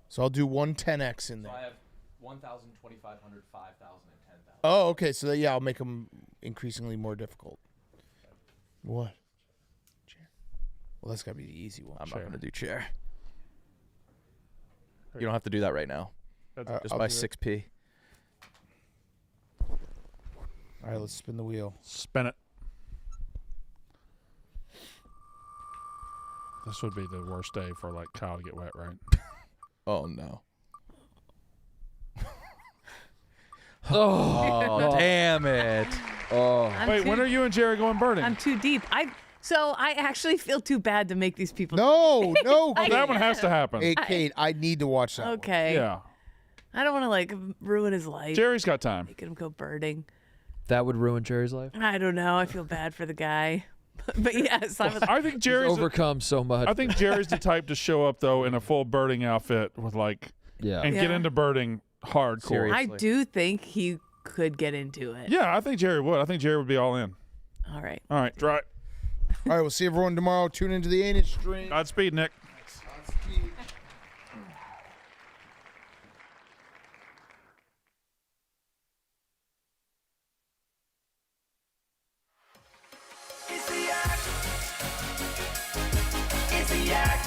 So I'll do 110X in there. I have 1,000, 2,500, 5,000, and 10,000. Oh, okay. So yeah, I'll make them increasingly more difficult. What? Chair. Well, that's got to be the easy one. I'm not going to do chair. You don't have to do that right now. Just I'll by do it. 6p. All right, let's spin the wheel. Spin it. This would be the worst day for like Kyle to get wet, right? Oh, no. Oh, Damn it. Oh. Wait, when are you and Jerry going birding? I'm too deep. So I actually feel too bad to make these people. No, no. I that one has to happen. Hey, Kate, I need to watch that one. Okay. Yeah. I don't want to like ruin his life. Jerry's got time. Making him go birding. That would ruin Jerry's life? I don't know. I feel bad for the guy. But yes, I would. I think He's Jerry's overcome so much. I think Jerry's the type to show up though in a full birding outfit with like Yeah. and get Yeah. into birding hardcore. Seriously. I do think he could get into it. Yeah, I think Jerry would. I think Jerry would be all in. All right. All right, try it. All right, we'll see everyone tomorrow. Tune into the Anus stream. Godspeed, Nick. It's the act. It's the act.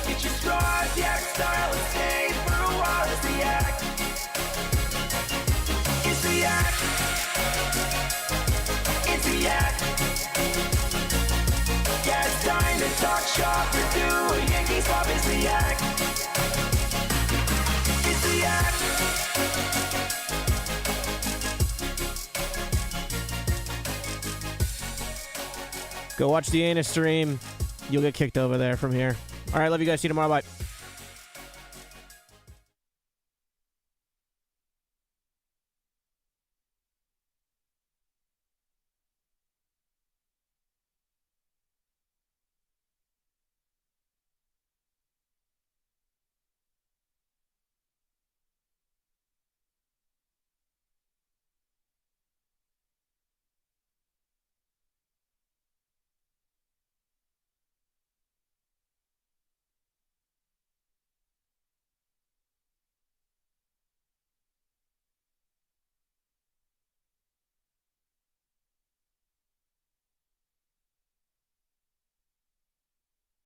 Get your straws, the act style, and stay for a while. It's the act. It's the act. It's the act. Yeah, it's time to talk shop or do a Yankee swap. It's the act. It's the act. Go watch the Anus stream. You'll get kicked over there from here. All right, love you guys. See you tomorrow. Bye.